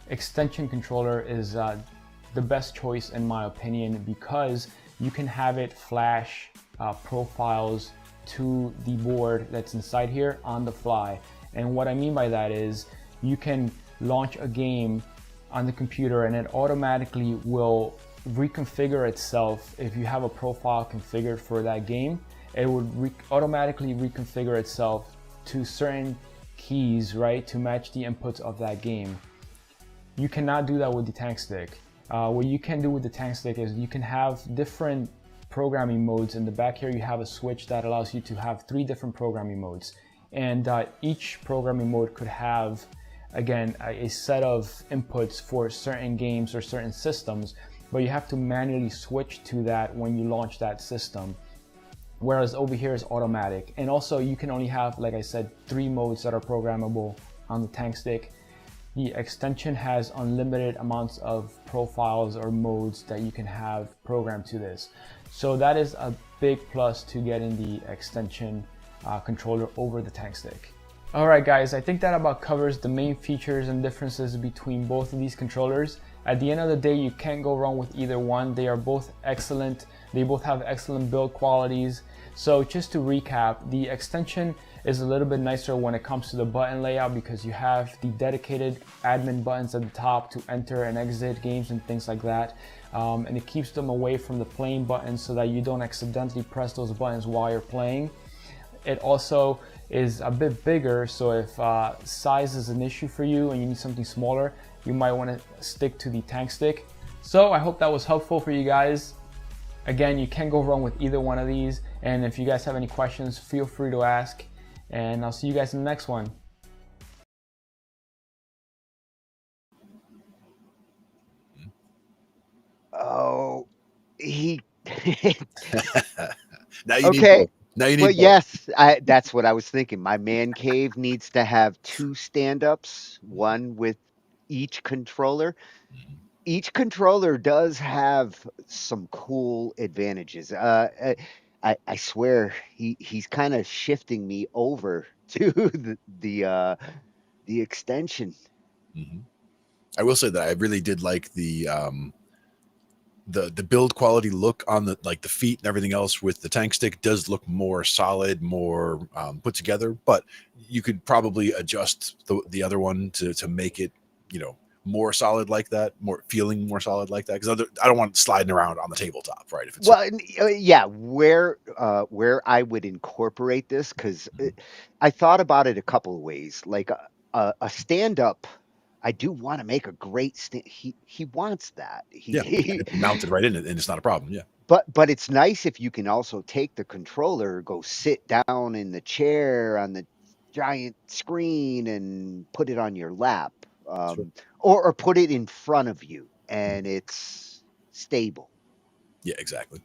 T: extension controller is the best choice in my opinion, because you can have it flash profiles to the board that's inside here on the fly. And what I mean by that is you can launch a game on the computer and it automatically will reconfigure itself. If you have a profile configured for that game, it would automatically reconfigure itself to certain keys, right, to match the inputs of that game. You cannot do that with the Tankstick. What you can do with the Tankstick is you can have different programming modes. In the back here you have a switch that allows you to have 3 different programming modes, and each programming mode could have, again, a set of inputs for certain games or certain systems, but you have to manually switch to that when you launch that system, whereas over here is automatic. And also you can only have, like I said, 3 modes that are programmable on the Tankstick. The extension has unlimited amounts of profiles or modes that you can have programmed to this. So that is a big plus to getting the extension controller over the Tankstick. Alright guys, I think that about covers the main features and differences between both of these controllers. At the end of the day, you can't go wrong with either one. They are both excellent. They both have excellent build qualities. So just to recap, the extension is a little bit nicer when it comes to the button layout, because you have the dedicated admin buttons at the top to enter and exit games and things like that. And it keeps them away from the playing buttons so that you don't accidentally press those buttons while you're playing. It also is a bit bigger, so if size is an issue for you and you need something smaller, you might want to stick to the Tankstick. So I hope that was helpful for you guys. Again, you can't go wrong with either one of these, and if you guys have any questions, feel free to ask, and I'll see you guys in the next one.
C: Oh, he.
B: Now you
C: Okay.
B: need. Now you need.
C: Well, yes, that's what I was thinking. My man cave needs to have 2 stand-ups, one with each controller. Each controller does have some cool advantages. I swear he's kind of shifting me over to the extension.
B: I will say that I really did like the build quality look on the, like, the feet and everything else with the Tankstick does look more solid, more put together, but you could probably adjust the other one to make it, you know, more solid like that, feeling more solid like that, because I don't want it sliding around on the tabletop, right? If it's
C: Yeah, where I would incorporate this, because I thought about it a couple of ways. Like a stand-up, I do want to make a great stand. He wants that.
B: It's mounted right in it, and it's not a problem. Yeah.
C: But it's nice if you can also take the controller, go sit down in the chair on the giant screen and put it on your lap, or put it in front of you, and it's stable.
B: Yeah, exactly.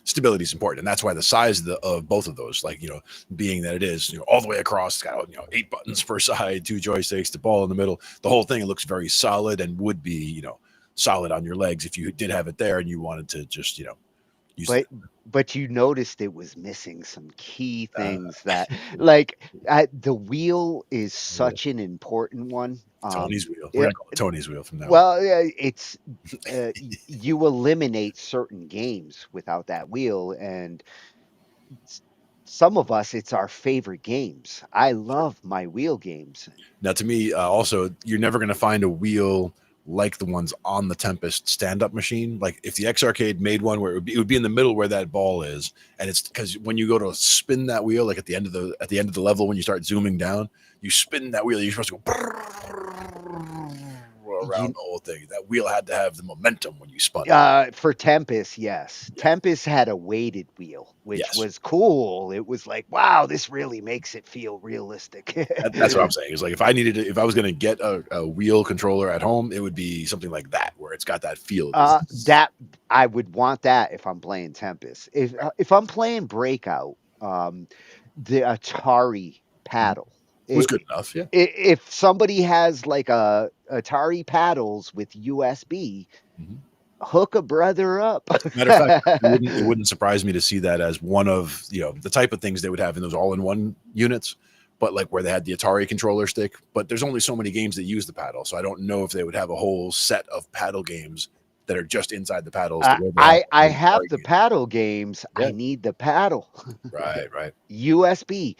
B: Stability is important, and that's why the size of both of those, like, you know, being that it is, you know, all the way across, it's got, you know, 8 buttons per side, 2 joysticks, the ball in the middle, the whole thing, it looks very solid and would be, you know, solid on your legs if you did have it there and you wanted to just, you know, use it.
C: But you noticed it was missing some key things that, like, the wheel is such an important one.
B: Tony's wheel. We're gonna call it Tony's wheel from now on.
C: Well, it's you eliminate certain games without that wheel, and some of us, it's our favorite games. I love my wheel games.
B: Now, to me, also, you're never going to find a wheel like the ones on the Tempest stand-up machine. Like if the X Arcade made one where it would be in the middle where that ball is, and it's because when you go to spin that wheel, like at the end of the level when you start zooming down, you spin that wheel. You're supposed to go around the whole thing. That wheel had to have the momentum when you spun it.
C: For Tempest, yes. Yeah. Tempest had a weighted wheel, which was cool. It was like, wow, this really makes it feel realistic.
B: That's what I'm saying. It's like if I was going to get a wheel controller at home, it would be something like that, where it's got that feel.
C: That I would want that if I'm playing Tempest. If I'm playing Breakout, the Atari paddle
B: It was good enough, yeah.
C: If somebody has like a Atari paddles with USB, hook a brother up.
B: Matter of fact, it wouldn't surprise me to see that as one of the type of things they would have in those all-in-one units, but like where they had the Atari controller stick. But there's only so many games that use the paddle, so I don't know if they would have a whole set of paddle games that are just inside the paddles.
C: I have the paddle games. Yeah. I need the paddle.
B: Right.
C: USB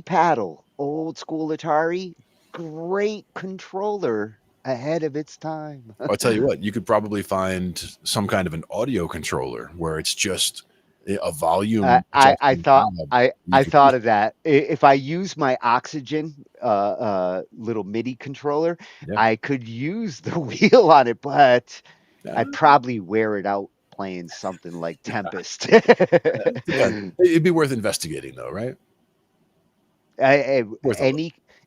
C: paddle, old school Atari, great controller. Ahead of its time.
B: I'll tell you what, you could probably find some kind of an audio controller where it's just a volume.
C: I thought of that. If I use my Oxygen little MIDI controller, I could use the wheel on it, but I'd probably wear it out playing something like Tempest.
B: It'd be worth investigating, though, right?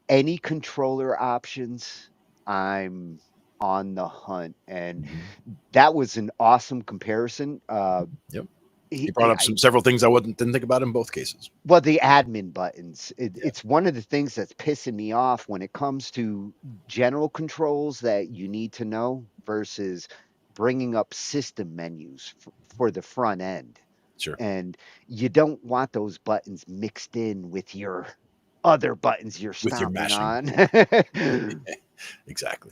C: Any controller options, I'm on the hunt, and that was an awesome comparison.
B: He brought up several things I didn't think about in both cases.
C: Well, the admin buttons, it's one of the things that's pissing me off when it comes to general controls that you need to know versus bringing up system menus for the front end.
B: Sure.
C: And you don't want those buttons mixed in with your other buttons you're stomping on.
B: Exactly.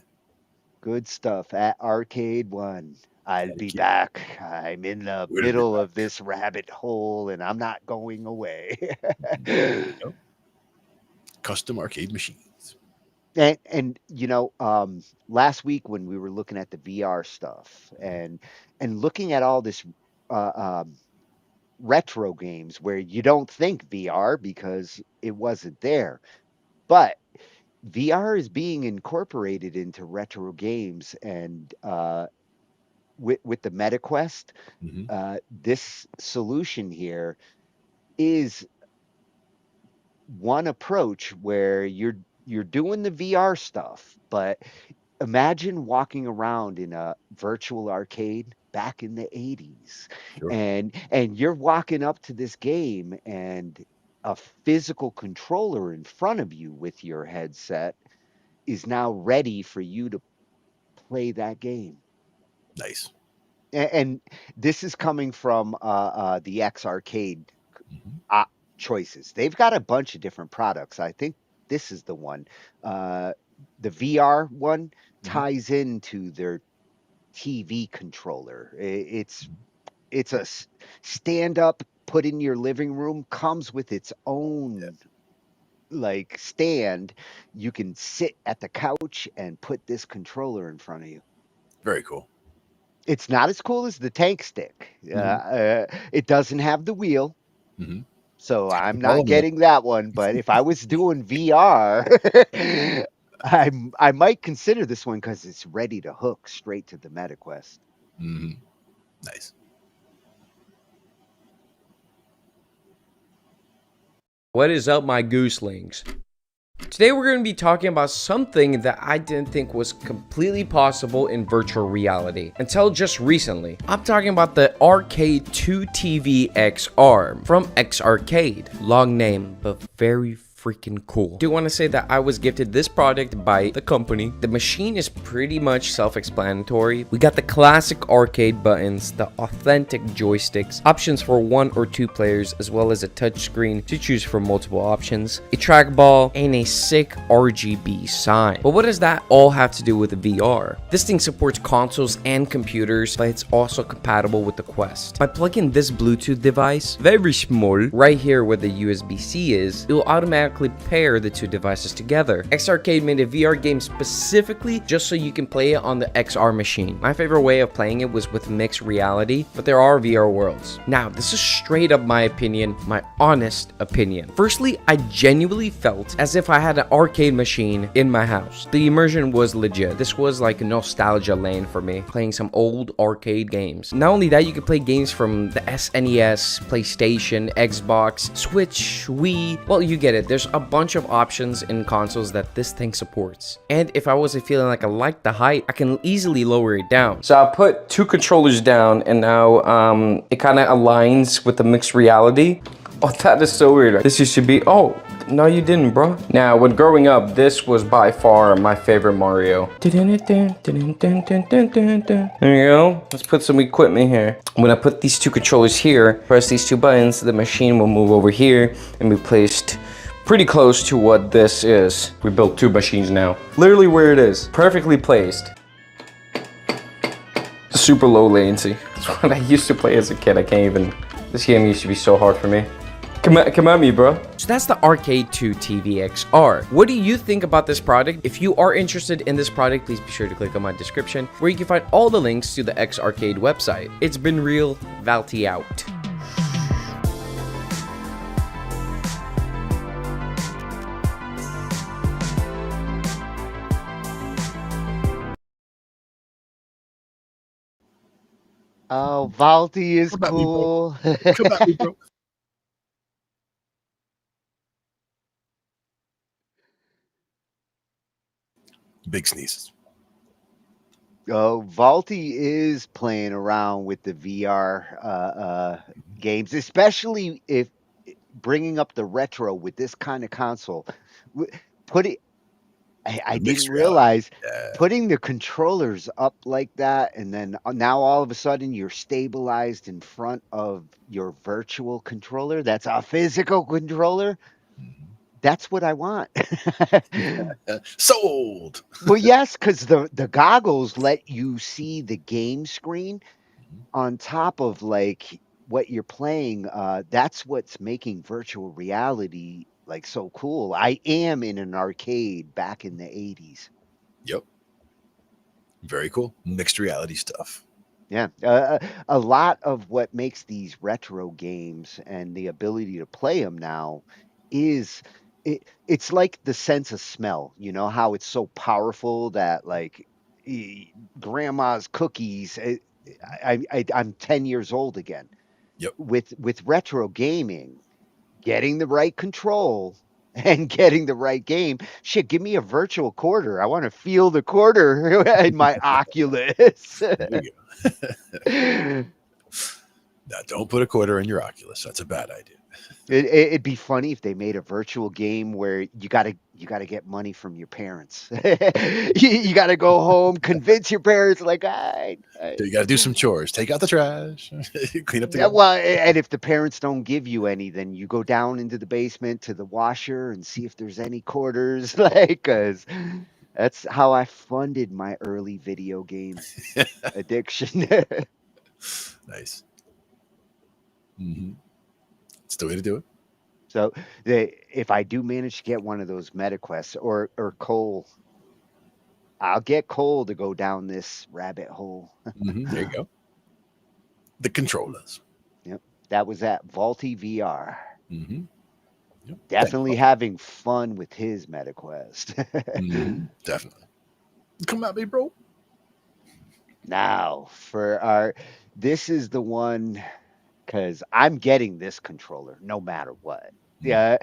C: Good stuff at Arcade One. I'll be back. I'm in the middle of this rabbit hole and I'm not going away.
B: Custom arcade machines.
C: And last week when we were looking at the VR stuff and looking at all this retro games where you don't think VR because it wasn't there, but VR is being incorporated into retro games, and with the MetaQuest, this solution here is one approach where you're doing the VR stuff, but imagine walking around in a virtual arcade back in the 80s, and you're walking up to this game and a physical controller in front of you with your headset is now ready for you to play that game.
B: Nice.
C: And this is coming from the X Arcade choices. They've got a bunch of different products. I think this is the one. The VR one ties into their TV controller. It's a stand-up, put in your living room, comes with its own like stand. You can sit at the couch and put this controller in front of you.
B: Very cool.
C: It's not as cool as the Tankstick. It doesn't have the wheel. So I'm not getting that one. But if I was doing VR, I might consider this one because it's ready to hook straight to the MetaQuest.
B: Nice.
U: What is up, my gooselings? Today we're going to be talking about something that I didn't think was completely possible in virtual reality until just recently. I'm talking about the Arcade 2 TV X Arm from X Arcade. Long name, but very freaking cool. I do want to say that I was gifted this product by the company. The machine is pretty much self-explanatory. We got the classic arcade buttons, the authentic joysticks, options for 1 or 2 players, as well as a touchscreen to choose from multiple options, a trackball, and a sick RGB sign. But what does that all have to do with VR? This thing supports consoles and computers, but it's also compatible with the Quest. By plugging this Bluetooth device, very small, right here where the USB-C is, it will automatically pair the two devices together. X Arcade made a VR game specifically just so you can play it on the XR machine. My favorite way of playing it was with mixed reality, but there are VR worlds. Now, this is straight up my opinion, my honest opinion. Firstly, I genuinely felt as if I had an arcade machine in my house. The immersion was legit. This was like a nostalgia lane for me, playing some old arcade games. Not only that, you could play games from the SNES, PlayStation, Xbox, Switch, Wii. Well, you get it. There's a bunch of options in consoles that this thing supports. And if I wasn't feeling like I liked the height, I can easily lower it down. So I put 2 controllers down, and now it kind of aligns with the mixed reality. Oh, that is so weird. This used to be, oh, no you didn't, bro. Now, when growing up, this was by far my favorite Mario. There you go. Let's put some equipment here. When I put these two controllers here, press these two buttons, the machine will move over here and be placed pretty close to what this is. We built two machines now. Literally where it is, perfectly placed. Super low latency. That's what I used to play as a kid. I can't even, this game used to be so hard for me. Come at me, bro. So that's the Arcade 2 TV XR. What do you think about this product? If you are interested in this product, please be sure to click on my description where you can find all the links to the X Arcade website. It's been real, Valty out.
C: Oh, Valty is
B: Come at me, bro.
C: cool.
B: Come at me, bro. Big sneezes.
C: Oh, Valty is playing around with the VR games, especially if bringing up the retro with this kind of console. W- Put it. I
B: The mixed
C: didn't
B: reality.
C: realize
B: Yeah.
C: putting the controllers up like that, and then now all of a sudden you're stabilized in front of your virtual controller. That's a physical controller. That's what I want.
B: Sold.
C: Well, yes, because the goggles let you see the game screen on top of like what you're playing. That's what's making virtual reality like so cool. I am in an arcade back in the 80s.
B: Yep. Very cool. Mixed reality stuff.
C: Yeah, a lot of what makes these retro games and the ability to play them now is it's like the sense of smell. You know how it's so powerful that like grandma's cookies. I'm 10 years old again.
B: Yep.
C: With retro gaming, getting the right control and getting the right game. Shit, give me a virtual quarter. I want to feel the quarter in my Oculus.
B: There you go. Now, don't put a quarter in your Oculus. That's a bad idea.
C: It'd be funny if they made a virtual game where you gotta get money from your parents. You gotta go home, convince your parents, like
B: You got to do some chores. Take out the trash. Clean up the
C: yeah,
B: garden.
C: well, and if the parents don't give you any, then you go down into the basement to the washer and see if there's any quarters, like, because that's how I funded my early video game addiction.
B: Nice. It's the way to do it.
C: So if I do manage to get one of those MetaQuests or Cole, I'll get Cole to go down this rabbit hole.
B: There you go. The controllers.
C: Yep, that was at Vaulty VR.
B: Yep.
C: Definitely having fun with his MetaQuest.
B: Definitely. Come at me, bro.
C: Now for this is the one because I'm getting this controller no matter what. Yeah,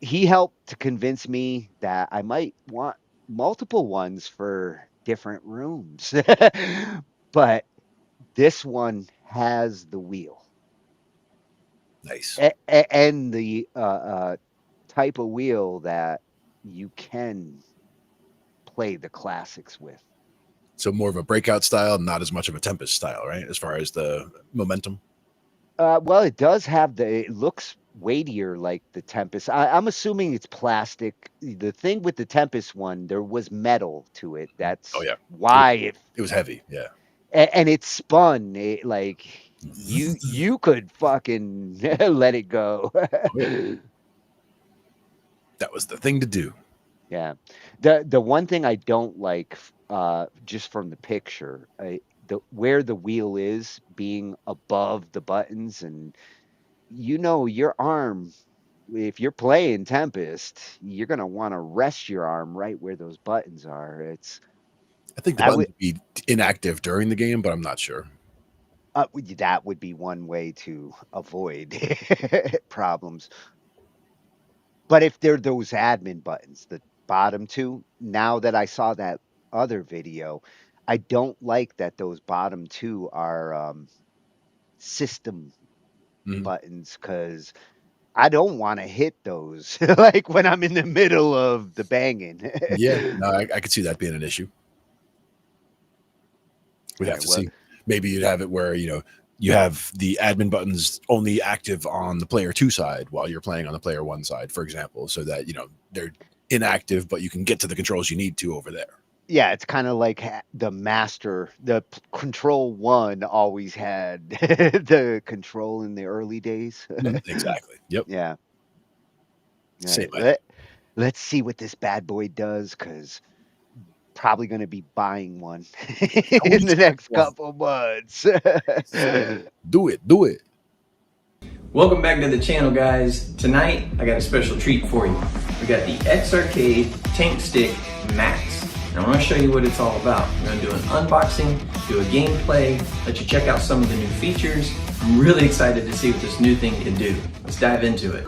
C: he helped to convince me that I might want multiple ones for different rooms, but this one has the wheel.
B: Nice.
C: And the type of wheel that you can play the classics with.
B: So more of a breakout style, not as much of a Tempest style, right? As far as the momentum.
C: Well, it does have it looks weightier like the Tempest. I'm assuming it's plastic. The thing with the Tempest one, there was metal to it. That's why
B: it was heavy. Yeah.
C: And it spun. Like you could fucking let it go.
B: That was the thing to do.
C: Yeah. The one thing I don't like, just from the picture, where the wheel is being above the buttons, and your arm. If you're playing Tempest, you're gonna want to rest your arm right where those buttons are.
B: I think the buttons would be inactive during the game, but I'm not sure.
C: That would be one way to avoid problems. But if they're those admin buttons, the bottom two, now that I saw that other video, I don't like that those bottom two are system buttons because I don't want to hit those like when I'm in the middle of the banging.
B: Yeah, no, I could see that being an issue. We'd have to see. Maybe you'd have it where, you have the admin buttons only active on the player 2 side while you're playing on the player 1 side, for example, so that, they're inactive, but you can get to the controls you need to over there.
C: Yeah, it's kind of like the master, the control 1 always had the control in the early days.
B: Exactly. Yep.
C: Yeah.
B: Same
C: Let's see what this bad boy does, because probably going to be buying one in the next couple months.
B: Do it.
D: Welcome back to the channel, guys. Tonight I got a special treat for you. We got the Xarcade Tankstick Max. And I want to show you what it's all about. I'm going to do an unboxing, do a gameplay, let you check out some of the new features. I'm really excited to see what this new thing can do. Let's dive into it.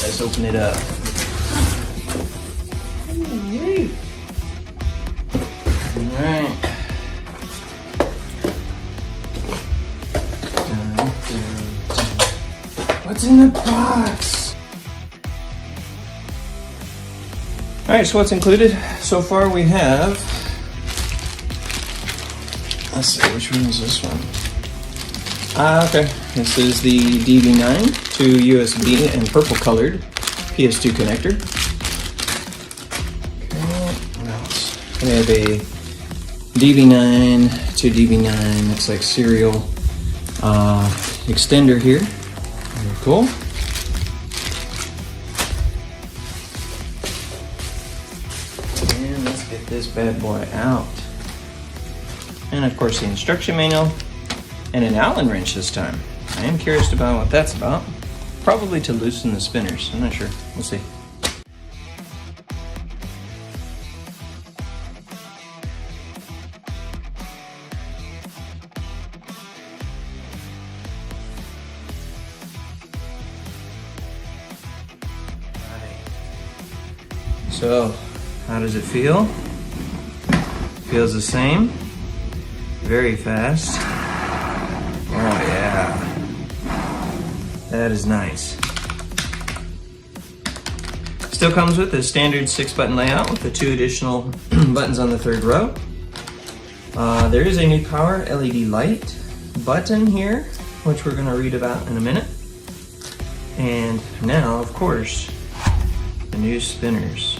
D: Let's open it up. Alright. What's in the box? Alright, so what's included? So far we have, let's see, which one is this one? Okay, this is the DB9 to USB and purple colored PS2 connector. Okay, what else? We have a DB9 to DB9, looks like serial extender here. Very cool. And let's get this bad boy out. And of course the instruction manual. And an Allen wrench this time. I am curious about what that's about. Probably to loosen the spinners. I'm not sure. We'll see. So, how does it feel? Feels the same. Very fast. Oh yeah, that is nice. Still comes with a standard 6-button layout with the 2 additional buttons on the 3rd row. There is a new power LED light button here, which we're going to read about in a minute. And now, of course, the new spinners.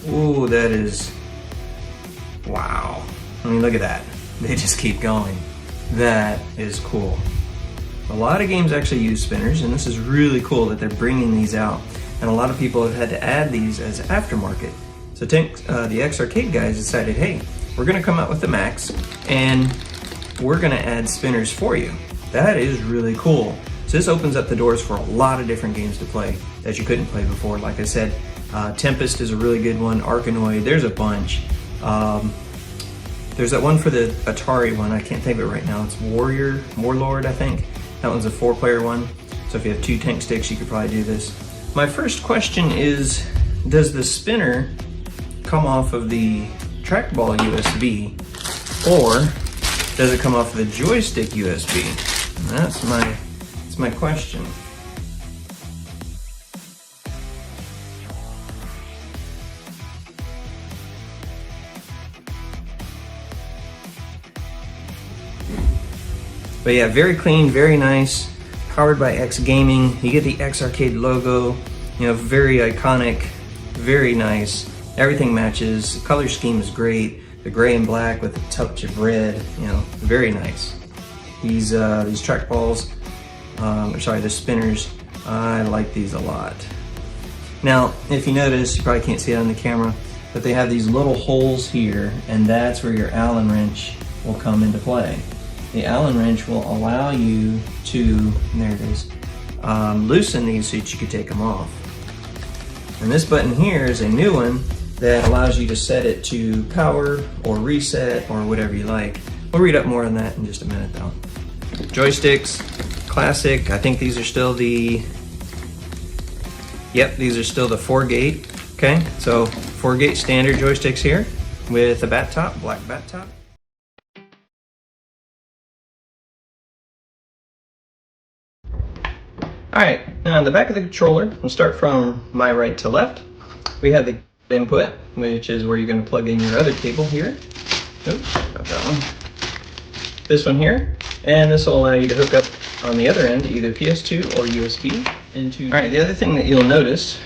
D: Ooh, that is, wow. I mean, look at that. They just keep going. That is cool. A lot of games actually use spinners, and this is really cool that they're bringing these out. And a lot of people have had to add these as aftermarket. So the Xarcade guys decided, hey, we're gonna come out with the Max, and we're gonna add spinners for you. That is really cool. So this opens up the doors for a lot of different games to play that you couldn't play before. Like I said, Tempest is a really good one, Arkanoid, there's a bunch. There's that one for the Atari one, I can't think of it right now. It's Warlord, I think. That one's a 4-player one. So if you have 2 tank sticks, you could probably do this. My first question is, does the spinner come off of the trackball USB, or does it come off of the joystick USB? That's my question. But yeah, very clean, very nice, powered by X Gaming. You get the Xarcade logo, very iconic, very nice. Everything matches. The color scheme is great. The gray and black with a touch of red, very nice. These trackballs, the spinners, I like these a lot. Now, if you notice, you probably can't see it on the camera, but they have these little holes here, and that's where your Allen wrench will come into play. The Allen wrench will allow you to, there it is, loosen these so that you can take them off. And this button here is a new one, that allows you to set it to power or reset or whatever you like. We'll read up more on that in just a minute though. Joysticks, classic. I think these are still the, yep, these are still the 4-gate. Okay, so 4-gate standard joysticks here with a bat top, black bat top. Alright, now on the back of the controller, we'll start from my right to left. We have the input, which is where you're going to plug in your other cable here. Oops, got that one. This one here, and this will allow you to hook up on the other end either PS2 or USB into. Alright, the other thing that you'll notice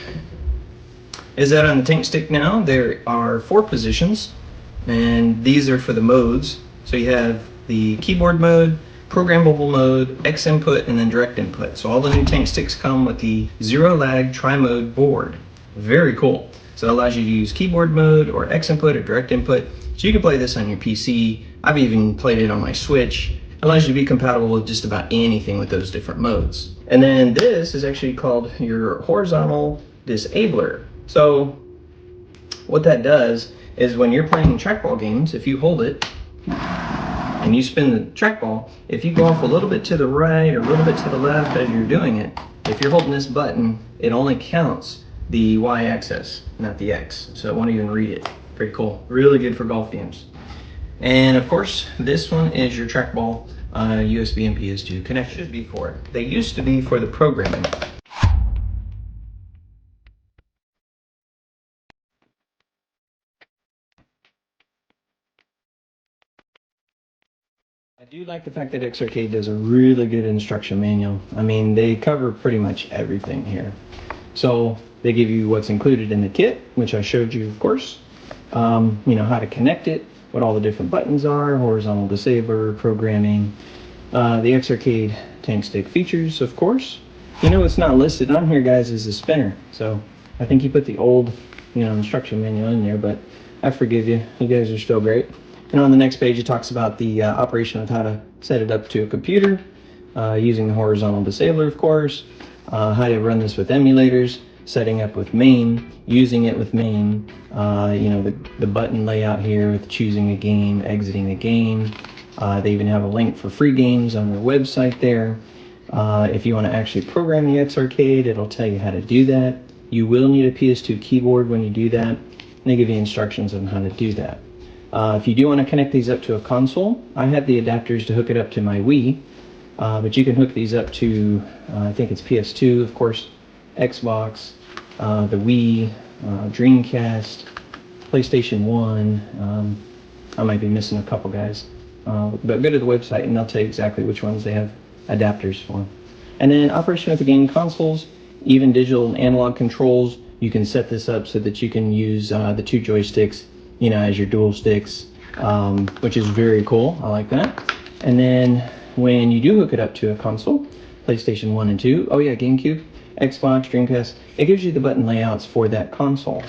D: is that on the Tankstick now there are 4 positions, and these are for the modes. So you have the keyboard mode, programmable mode, X input, and then direct input. So all the new Tanksticks come with the zero lag tri-mode board. Very cool. So it allows you to use keyboard mode or X input or direct input. So you can play this on your PC. I've even played it on my Switch. It allows you to be compatible with just about anything with those different modes. And then this is actually called your horizontal disabler. So what that does is when you're playing trackball games, if you hold it and you spin the trackball, if you go off a little bit to the right or a little bit to the left as you're doing it, if you're holding this button, it only counts the Y-axis, not the X. So it won't even read it. Pretty cool. Really good for golf games. And of course, this one is your trackball USB and PS2 connection. Should be for it. They used to be for the programming. I do like the fact that Xarcade does a really good instruction manual. I mean, they cover pretty much everything here. So they give you what's included in the kit, which I showed you, of course. You know, how to connect it, what all the different buttons are, horizontal disabler, programming, the Xarcade Tankstick features, of course. You know, it's not listed on here, guys, is the spinner. So I think you put the old, you know, instruction manual in there, but I forgive you. You guys are still great. And on the next page, it talks about the operation of how to set it up to a computer, using the horizontal disabler, of course, how to run this with emulators, setting up with main, using it with main, you know, the button layout here with choosing a game, exiting a game. They even have a link for free games on their website there. If you want to actually program the Xarcade, it'll tell you how to do that. You will need a PS2 keyboard when you do that, and they give you instructions on how to do that. If you do want to connect these up to a console, I have the adapters to hook it up to my Wii, but you can hook these up to, I think it's PS2, of course, Xbox, the Wii, Dreamcast, PlayStation 1. I might be missing a couple, guys. But go to the website and they'll tell you exactly which ones they have adapters for. And then operation of the game consoles, even digital and analog controls, you can set this up so that you can use the 2 joysticks, you know, as your dual sticks, which is very cool. I like that. And then when you do hook it up to a console, PlayStation 1 and 2, oh yeah, GameCube, Xbox, Dreamcast, it gives you the button layouts for that console.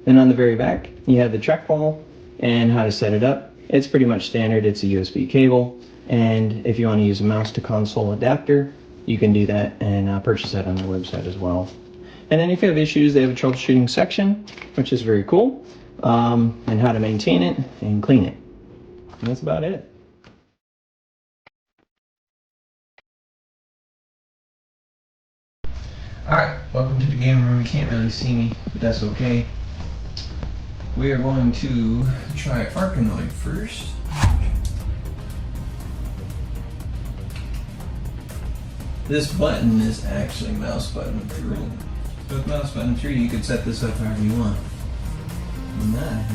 D: Then on the very back, you have the trackball and how to set it up. It's pretty much standard. It's a USB cable, and if you want to use a mouse to console adapter, you can do that and purchase that on their website as well. And then if you have issues, they have a troubleshooting section, which is very cool, and how to maintain it and clean it. And that's about it. Alright, welcome to the game room. You can't really see me, but that's okay. We are going to try Arkanoid first. This button is actually mouse button 3. So with mouse button 3, you can set this up however you want. Nice.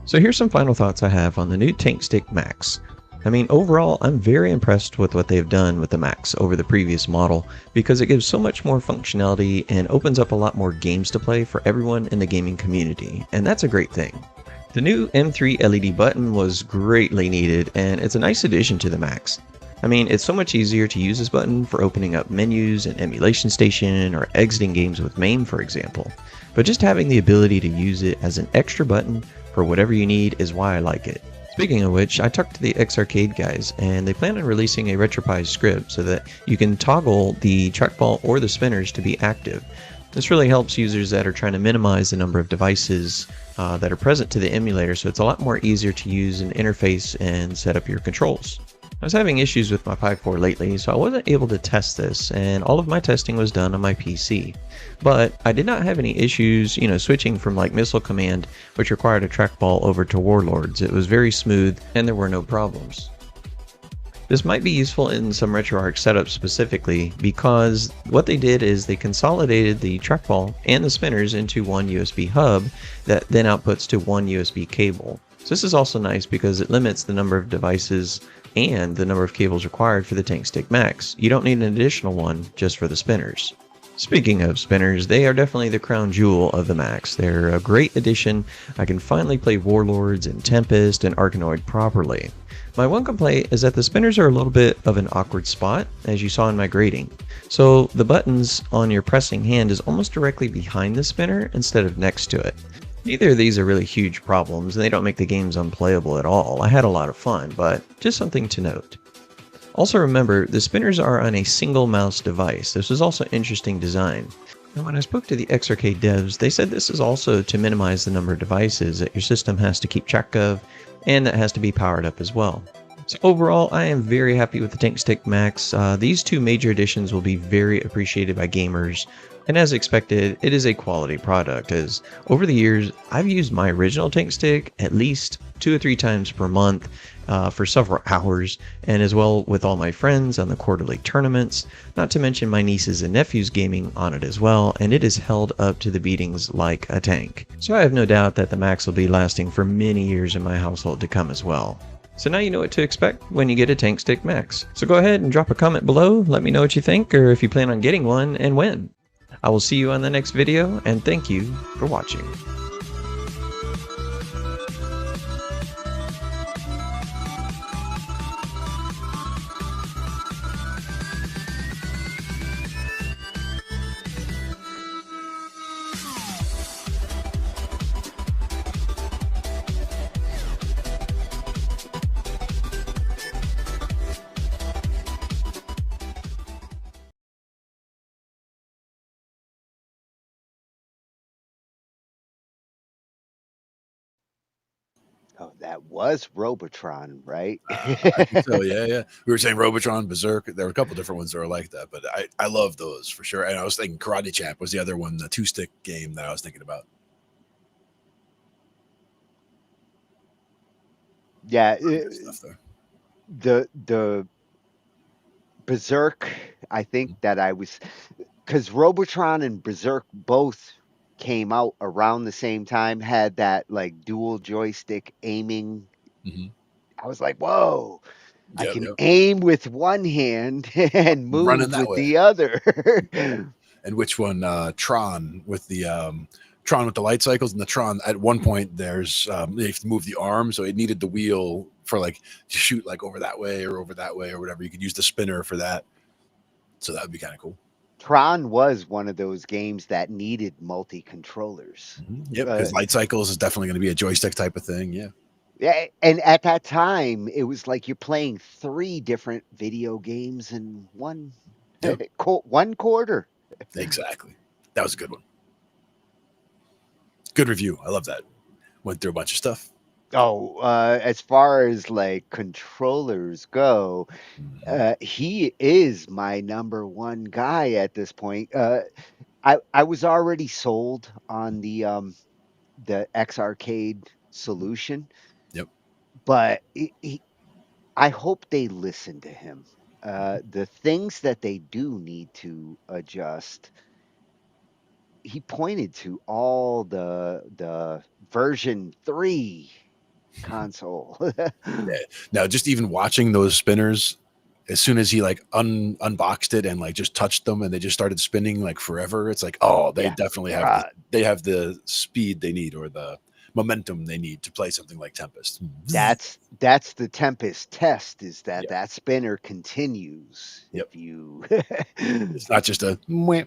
E: So here's some final thoughts I have on the new Tankstick Max. I mean, overall, I'm very impressed with what they've done with the Max over the previous model because it gives so much more functionality and opens up a lot more games to play for everyone in the gaming community, and that's a great thing. The new M3 LED button was greatly needed, and it's a nice addition to the Max. I mean, it's so much easier to use this button for opening up menus in Emulation Station or exiting games with MAME, for example. But just having the ability to use it as an extra button for whatever you need is why I like it. Speaking of which, I talked to the Xarcade guys, and they plan on releasing a RetroPie script so that you can toggle the trackball or the spinners to be active. This really helps users that are trying to minimize the number of devices that are present to the emulator, so it's a lot more easier to use an interface and set up your controls. I was having issues with my Pi Core lately, so I wasn't able to test this, and all of my testing was done on my PC. But I did not have any issues, switching from like Missile Command, which required a trackball, over to Warlords. It was very smooth, and there were no problems. This might be useful in some RetroArch setups specifically, because what they did is they consolidated the trackball and the spinners into one USB hub that then outputs to one USB cable. So this is also nice because it limits the number of devices and the number of cables required for the Tankstick Max. You don't need an additional one just for the spinners. Speaking of spinners, they are definitely the crown jewel of the Max. They're a great addition. I can finally play Warlords and Tempest and Arkanoid properly. My one complaint is that the spinners are a little bit of an awkward spot, as you saw in my grading. So the buttons on your pressing hand is almost directly behind the spinner instead of next to it. Neither of these are really huge problems, and they don't make the games unplayable at all. I had a lot of fun, but just something to note. Also remember, the spinners are on a single mouse device. This is also interesting design. And when I spoke to the Xarcade devs, they said this is also to minimize the number of devices that your system has to keep track of, and that has to be powered up as well. So overall, I am very happy with the Tankstick Max. These two major additions will be very appreciated by gamers, and as expected, it is a quality product, as over the years, I've used my original Tankstick at least 2 or 3 times per month for several hours, and as well with all my friends on the quarterly tournaments, not to mention my nieces and nephews gaming on it as well, and it is held up to the beatings like a tank. So I have no doubt that the Max will be lasting for many years in my household to come as well. So now you know what to expect when you get a Tankstick Max. So go ahead and drop a comment below, let me know what you think, or if you plan on getting one and when. I will see you on the next video, and thank you for watching.
C: Oh, that was Robotron, right?
B: I think so. Yeah. We were saying Robotron, Berserk. There were a couple different ones that were like that, but I love those for sure. And I was thinking Karate Champ was the other one, the 2-stick game that I was thinking about.
C: Yeah,
B: Good stuff there.
C: the Berserk, I think that I was, because Robotron and Berserk both came out around the same time, had that like dual joystick aiming. I was like, whoa, I
B: Yep.
C: can aim with one hand and
B: Running
C: move
B: that
C: with
B: way.
C: the other.
B: And which one? Tron with the light cycles, and the Tron at one point there's you have to move the arm, so it needed the wheel for like to shoot like over that way or whatever. You could use the spinner for that, so that would be kind of cool.
C: Tron was one of those games that needed multi-controllers.
B: Yep, because light cycles is definitely going to be a joystick type of thing.
C: Yeah, and at that time, it was like you're playing 3 different video games in one
B: Yep.
C: one quarter.
B: Exactly. That was a good one. Good review. I love that. Went through a bunch of stuff.
C: Oh, as far as like controllers go, he is my number one guy at this point. I was already sold on the X Arcade solution.
B: Yep.
C: But I hope they listen to him. The things that they do need to adjust. He pointed to all the version 3 console.
B: Yeah. Now, just even watching those spinners, as soon as he like unboxed it and like just touched them and they just started spinning like forever, it's like, oh, they
C: Yeah.
B: definitely have they have the speed they need or the momentum they need to play something like Tempest.
C: That's the Tempest test, is that spinner continues.
B: Yep.
C: If you
B: It's not just a mwah.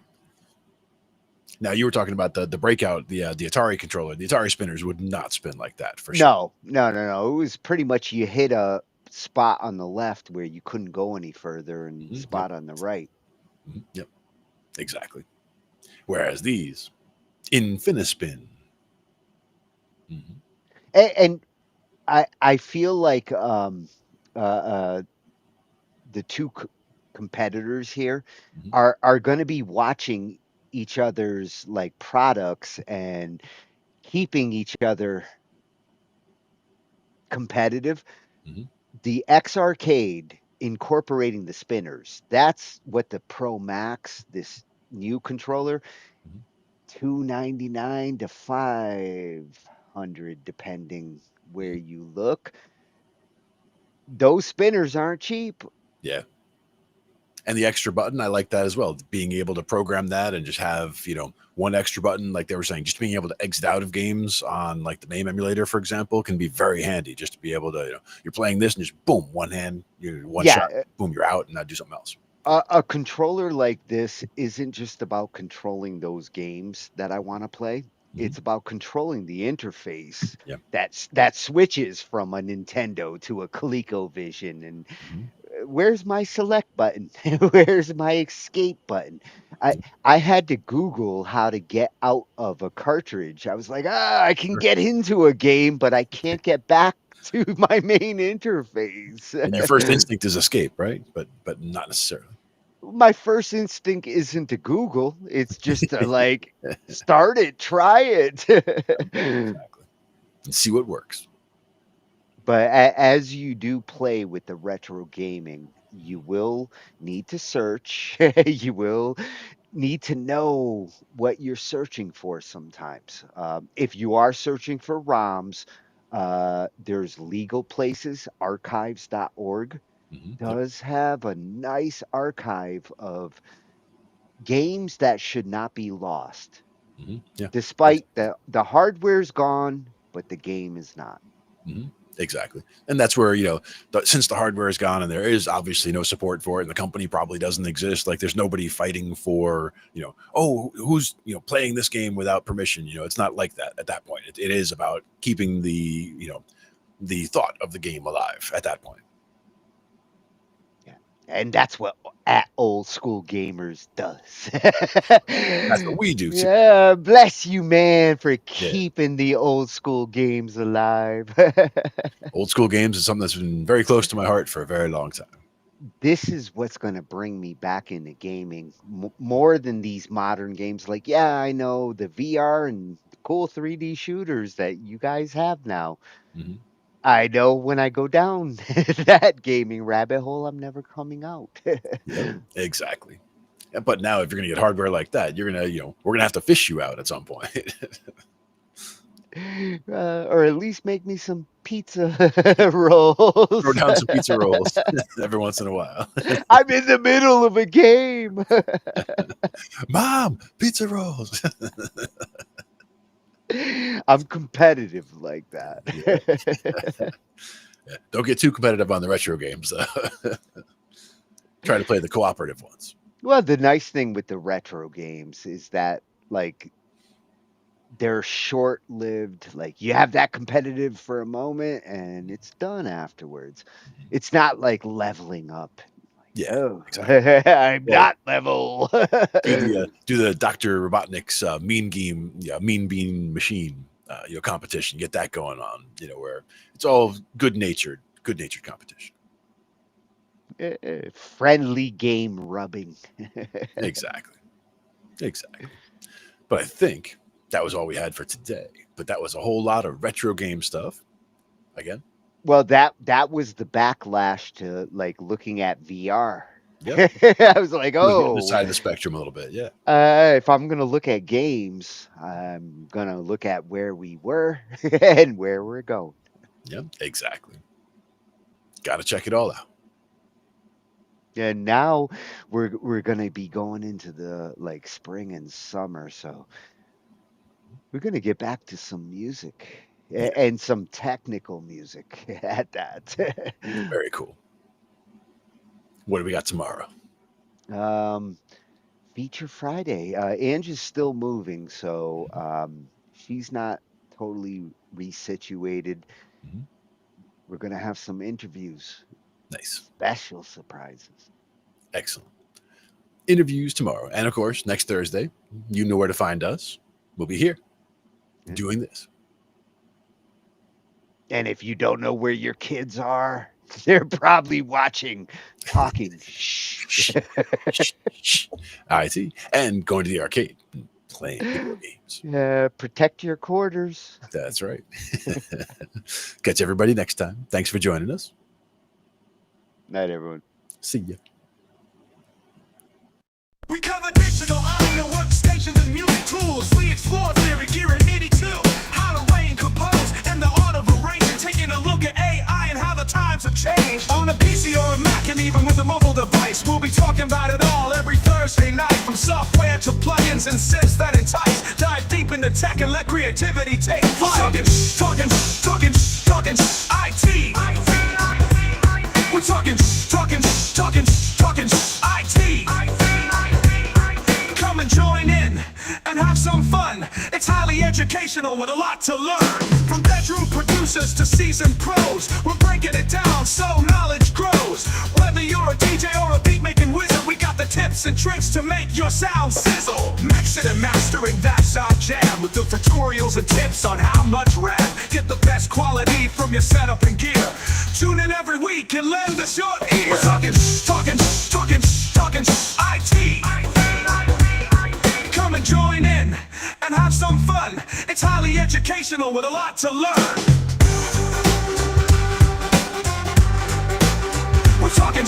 B: Now you were talking about the breakout, the Atari controller. The Atari spinners would not spin like that for sure.
C: No. It was pretty much you hit a spot on the left where you couldn't go any further, and spot on the right.
B: Yep, exactly. Whereas these Infinispin.
C: And I feel like the two competitors here are going to be watching each other's like products and keeping each other competitive. The X Arcade incorporating the spinners, that's what the Pro Max, this new controller, $299 to $500 depending where you look. Those spinners aren't cheap.
B: Yeah. And the extra button, I like that as well. Being able to program that and just have, one extra button, like they were saying, just being able to exit out of games on like the MAME emulator, for example, can be very handy just to be able to, you're playing this and just boom, one hand, one shot, boom, you're out and now do something else.
C: A controller like this isn't just about controlling those games that I want to play. It's about controlling the interface that switches from a Nintendo to a ColecoVision. And where's my select button? Where's my escape button? I had to Google how to get out of a cartridge. I was like, I can get into a game, but I can't get back to my main interface.
B: And your first instinct is escape, right? But not necessarily.
C: My first instinct isn't to Google. It's just to like start it, try it.
B: Exactly. And see what works.
C: But as you do play with the retro gaming, you will need to search. You will need to know what you're searching for sometimes. If you are searching for ROMs, there's legal places, archives.org does have a nice archive of games that should not be lost.
B: Yeah.
C: Despite the hardware's gone, but the game is not.
B: Exactly. And that's where, since the hardware is gone and there is obviously no support for it and the company probably doesn't exist, like there's nobody fighting for, who's, playing this game without permission. It's not like that at that point. It is about keeping the, the thought of the game alive at that point.
C: And that's what Old School Gamers does.
B: That's what we do too.
C: Yeah, bless you, man, for keeping the old school games alive.
B: Old School games is something that's been very close to my heart for a very long time.
C: This is what's going to bring me back into gaming more than these modern games. Like, yeah, I know the VR and the cool 3D shooters that you guys have now. I know when I go down that gaming rabbit hole, I'm never coming out.
B: Exactly. But now, if you're going to get hardware like that, you're going to, we're going to have to fish you out at some point.
C: Or at least make me some pizza rolls.
B: Throw down some pizza rolls every once in a while.
C: I'm in the middle of a game.
B: Mom, pizza rolls.
C: I'm competitive like that.
B: Yeah. Don't get too competitive on the retro games. Try to play the cooperative ones.
C: Well, the nice thing with the retro games is that, like, they're short-lived. Like, you have that competitive for a moment, and it's done afterwards. It's not like leveling up.
B: Yeah,
C: oh,
B: exactly.
C: I'm not level.
B: do the Dr. Robotnik's Mean Bean Machine competition. Get that going on. Where it's all good-natured competition.
C: Friendly game rubbing.
B: Exactly. But I think that was all we had for today. But that was a whole lot of retro game stuff. Again.
C: Well, that was the backlash to like looking at VR.
B: Yep.
C: I was like, oh,
B: the side of the spectrum a little bit, yeah.
C: If I'm gonna look at games, I'm gonna look at where we were and where we're going.
B: Yep, exactly. Got to check it all out.
C: And now we're gonna be going into the like spring and summer, so we're gonna get back to some music and some technical music at that.
B: Very cool. What do we got tomorrow?
C: Feature Friday. Ange is still moving, so she's not totally resituated. We're gonna have some interviews.
B: Nice.
C: Special surprises.
B: Excellent. Interviews tomorrow. And of course, next Thursday, you know where to find us. We'll be here doing this.
C: And if you don't know where your kids are, they're probably watching Talkin Shhh
B: I.T. and going to the arcade and playing video games.
C: Protect your quarters.
B: That's right. Catch everybody next time. Thanks for joining us.
C: Night, everyone.
B: See ya.
M: We cover digital audio workstations and music tools. We explore theory, gear, and 82. How to arrange, compose, and the art of arranging. Taking a look at AI and how the times have changed. On a PC or a Mac and even with a mobile device. We'll be talking about it all every Thursday night. From software to plugins and synths that entice. Dive deep into tech and let creativity take flight. Talkin IT. We're talking IT. Come and join in and have some fun. It's highly educational with a lot to learn. From bedroom producers to seasoned pros, we're breaking it down so knowledge grows. Whether you're a DJ or a beat making wizard, we got the tips and tricks to make your sound sizzle. Mixing and mastering, that's our jam. With the tutorials and tips on how much RAM. Get the best quality from your setup and gear. Tune in every week and lend us your ear. We're talking IT. Come and join in and have some fun. It's highly educational with a lot to learn. We're talking